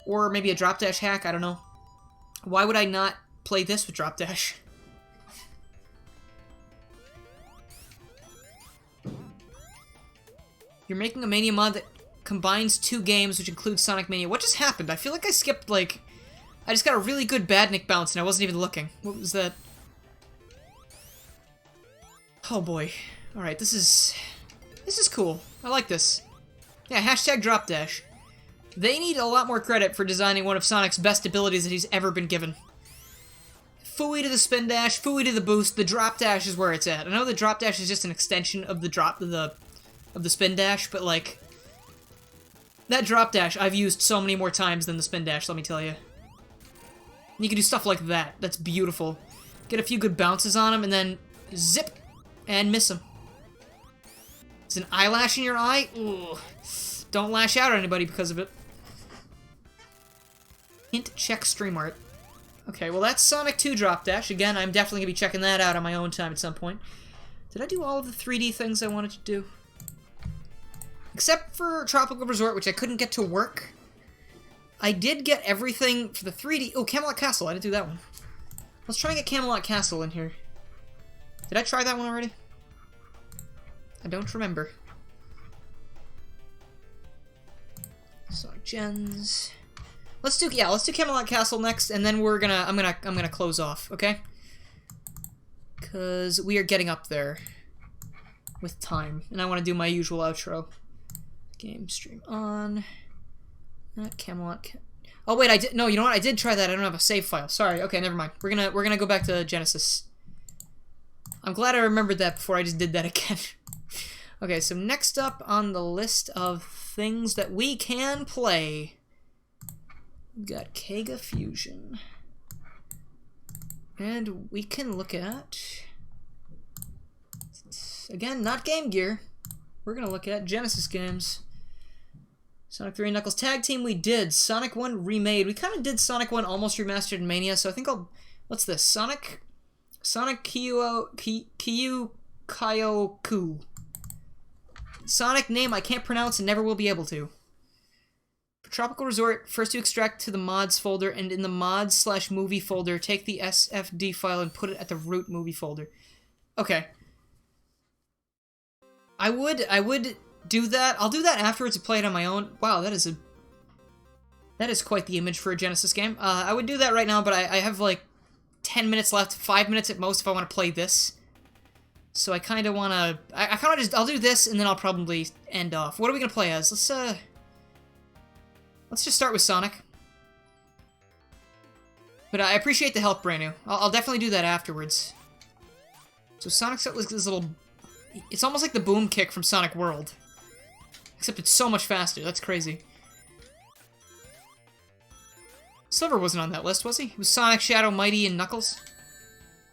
or maybe a Drop Dash hack, I don't know, why would I not play this with Drop Dash? You're making a Mania mod that combines two games, which includes Sonic Mania. What just happened? I feel like I skipped, like... I just got a really good Badnik bounce, and I wasn't even looking. What was that? Oh boy. Alright, this is cool. I like this. Yeah, hashtag Drop Dash. They need a lot more credit for designing one of Sonic's best abilities that he's ever been given. Fooey to the spin dash, fooey to the boost, the drop dash is where it's at. I know the drop dash is just an extension of the spin dash, but like... That drop dash I've used so many more times than the spin dash, let me tell you. You can do stuff like that. That's beautiful. Get a few good bounces on him, and then zip, and miss him. Is an eyelash in your eye? Ooh. Don't lash out at anybody because of it. Hint check stream art. Okay, well that's Sonic 2 Drop Dash. Again, I'm definitely going to be checking that out on my own time at some point. Did I do all of the 3D things I wanted to do? Except for Tropical Resort, which I couldn't get to work. I did get everything for the 3D... Oh, Camelot Castle. I didn't do that one. Let's try and get Camelot Castle in here. Did I try that one already? I don't remember. Sonic Gens. Let's do Camelot Castle next, and then I'm gonna close off, okay? Cause we are getting up there with time, and I want to do my usual outro. Game stream on. Not Camelot. Oh wait, I did. No, you know what? I did try that. I don't have a save file. Sorry. Okay, never mind. We're gonna go back to Genesis. I'm glad I remembered that before I just did that again. Okay, so next up on the list of things that we can play, we've got Kega Fusion, and we can look at, again, not Game Gear. We're gonna look at Genesis games. Sonic 3 and Knuckles Tag Team we did. Sonic 1 Remade. We kind of did Sonic 1 almost remastered in Mania, so I think what's this? Sonic Kyoku. Sonic name I can't pronounce and never will be able to. For Tropical Resort, first you extract to the mods folder, and in the mods/movie folder, take the SFD file and put it at the root movie folder. Okay. I would do that. I'll do that afterwards and play it on my own. Wow, that is quite the image for a Genesis game. I would do that right now, but I have like 10 minutes left, 5 minutes at most if I want to play this. So I kind of want to... I kind of just... I'll do this, and then I'll probably end off. What are we going to play as? Let's just start with Sonic. But I appreciate the help, Branu. I'll definitely do that afterwards. So Sonic's got this little... It's almost like the boom kick from Sonic World. Except it's so much faster. That's crazy. Silver wasn't on that list, was he? It was Sonic, Shadow, Mighty, and Knuckles.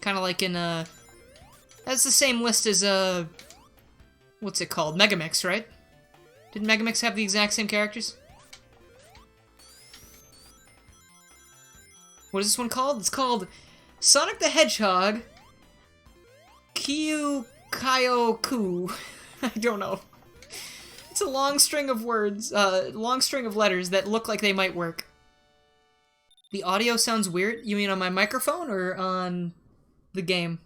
Kind of like in, That's the same list as, what's it called? Megamix, right? Did Megamix have the exact same characters? What is this one called? It's called Sonic the Hedgehog Kyu Kaioku. I don't know. It's a long string of words, long string of letters that look like they might work. The audio sounds weird. You mean on my microphone or on the game?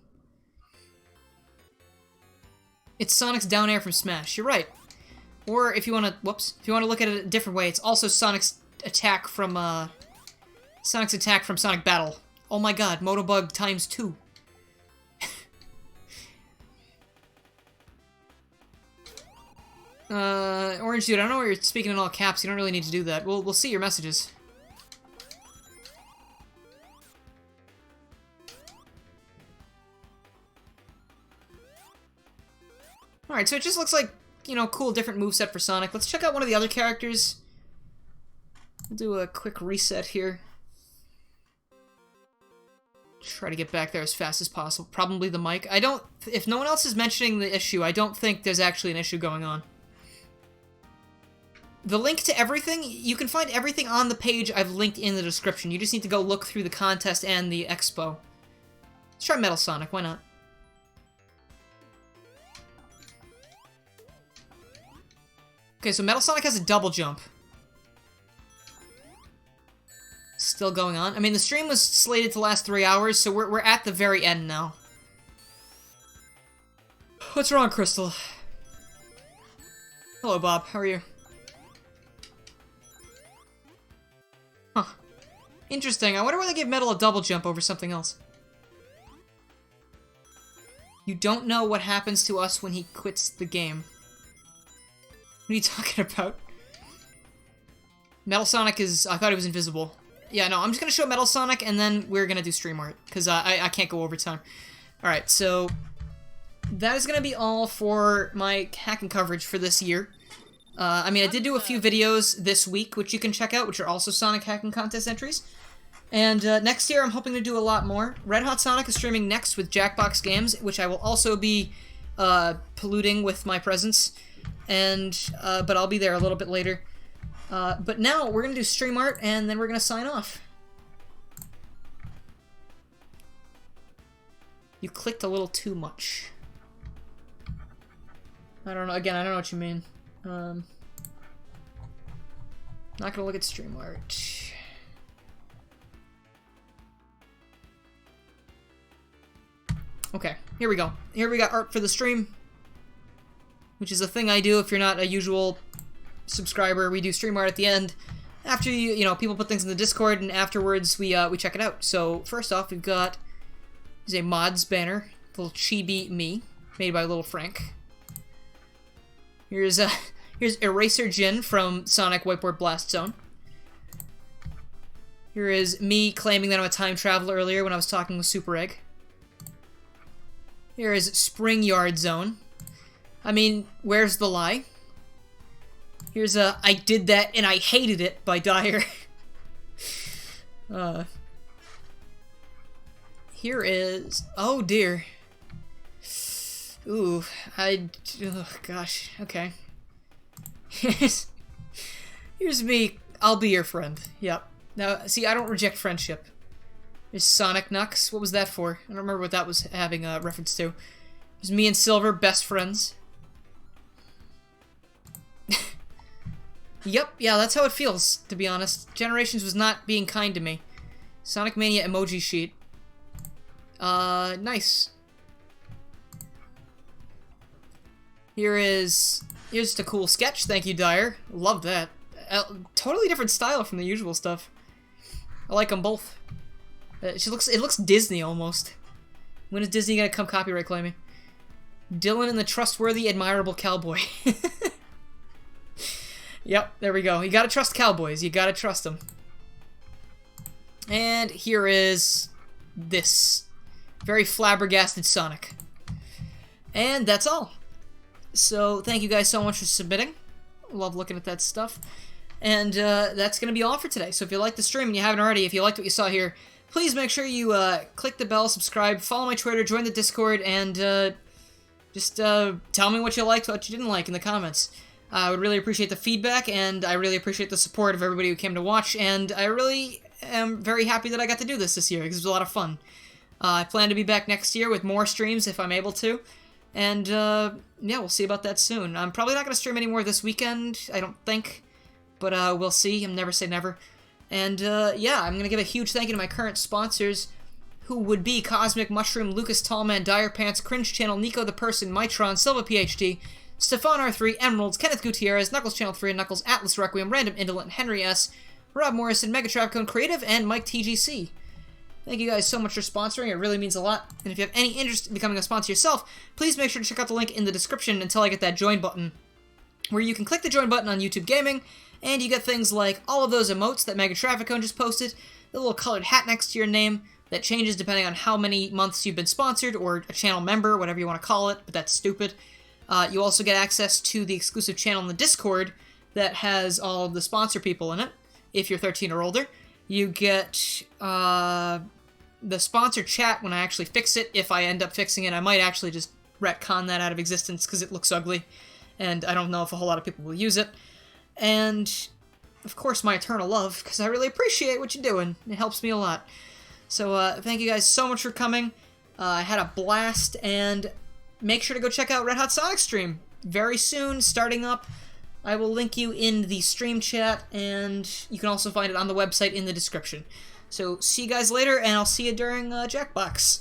It's Sonic's down air from Smash. You're right. Or if you want to, whoops, if you want to look at it a different way, it's also Sonic's attack from Sonic Battle. Oh my god, Motobug times 2. Orange Dude, I don't know where you're speaking in all caps. You don't really need to do that. We'll see your messages. Alright, so it just looks like, you know, cool different moveset for Sonic. Let's check out one of the other characters. We'll do a quick reset here. Try to get back there as fast as possible. Probably the mic. If no one else is mentioning the issue, I don't think there's actually an issue going on. The link to everything, you can find everything on the page I've linked in the description. You just need to go look through the contest and the expo. Let's try Metal Sonic, why not? Okay, so Metal Sonic has a double jump. Still going on. I mean, the stream was slated to last 3 hours, so we're at the very end now. What's wrong, Crystal? Hello, Bob. How are you? Huh. Interesting. I wonder why they gave Metal a double jump over something else. You don't know what happens to us when he quits the game. What are you talking about? Metal Sonic is... I thought he was invisible. Yeah, no, I'm just gonna show Metal Sonic, and then we're gonna do stream art, because I can't go over time. Alright, so... that is gonna be all for my hacking coverage for this year. I mean, I did do a few videos this week, which you can check out, which are also Sonic hacking contest entries. And next year, I'm hoping to do a lot more. Red Hot Sonic is streaming next with Jackbox Games, which I will also be polluting with my presence. And, but I'll be there a little bit later. But now, we're gonna do stream art, and then we're gonna sign off. You clicked a little too much. I don't know, again, I don't know what you mean. Not gonna look at stream art. Okay, here we go. Here we got art for the stream, which is a thing I do if you're not a usual subscriber. We do stream art at the end. After you know, people put things in the Discord, and afterwards we check it out. So first off, we've got a mods banner, little chibi me, made by Little Frank. Here's Eraser Jin from Sonic Whiteboard Blast Zone. Here is me claiming that I'm a time traveler earlier when I was talking with Super Egg. Here is Spring Yard Zone. I mean, where's the lie? Here's I did that and I hated it by Dyer. Here is... oh dear. Ooh, oh gosh, okay. Here's me, I'll be your friend. Yep. Now, see, I don't reject friendship. There's Sonic Knuckles. What was that for? I don't remember what that was having a reference to. There's me and Silver, best friends. Yep, yeah, that's how it feels, to be honest. Generations was not being kind to me. Sonic Mania emoji sheet. Nice. Here's just a cool sketch. Thank you, Dyer. Love that. Totally different style from the usual stuff. I like them both. It looks Disney almost. When is Disney gonna come copyright claiming? Dylan and the trustworthy, admirable cowboy. Yep, there we go. You gotta trust cowboys. You gotta trust them. And here is this very flabbergasted Sonic. And that's all. So thank you guys so much for submitting. Love looking at that stuff. And that's going to be all for today. So if you liked the stream and you haven't already, if you liked what you saw here, please make sure you click the bell, subscribe, follow my Twitter, join the Discord, and just tell me what you liked, what you didn't like in the comments. I would really appreciate the feedback, and I really appreciate the support of everybody who came to watch, and I really am very happy that I got to do this year, because it was a lot of fun. I plan to be back next year with more streams if I'm able to, and yeah, we'll see about that soon. I'm probably not going to stream anymore this weekend, I don't think, but we'll see. I'm never say never. And yeah, I'm going to give a huge thank you to my current sponsors, who would be Cosmic Mushroom, Lucas Tallman, Dire Pants, Cringe Channel, Nico the Person, Mitron, Silva PhD, Stefan R3, Emeralds, Kenneth Gutierrez, Knuckles Channel 3, Knuckles, Atlas Requiem, Random Indolent, Henry S., Rob Morrison, Mega Travcone Creative, and Mike TGC. Thank you guys so much for sponsoring, it really means a lot. And if you have any interest in becoming a sponsor yourself, please make sure to check out the link in the description until I get that join button, where you can click the join button on YouTube Gaming, and you get things like all of those emotes that Mega Travcone just posted, the little colored hat next to your name that changes depending on how many months you've been sponsored, or a channel member, whatever you want to call it, but that's stupid. You also get access to the exclusive channel in the Discord that has all of the sponsor people in it, if you're 13 or older. You get the sponsor chat when I actually fix it. If I end up fixing it, I might actually just retcon that out of existence because it looks ugly, and I don't know if a whole lot of people will use it. And, of course, my eternal love, because I really appreciate what you're doing. It helps me a lot. So, thank you guys so much for coming. I had a blast, and make sure to go check out Red Hot Sonic stream very soon, starting up. I will link you in the stream chat, and you can also find it on the website in the description. So, see you guys later, and I'll see you during Jackbox.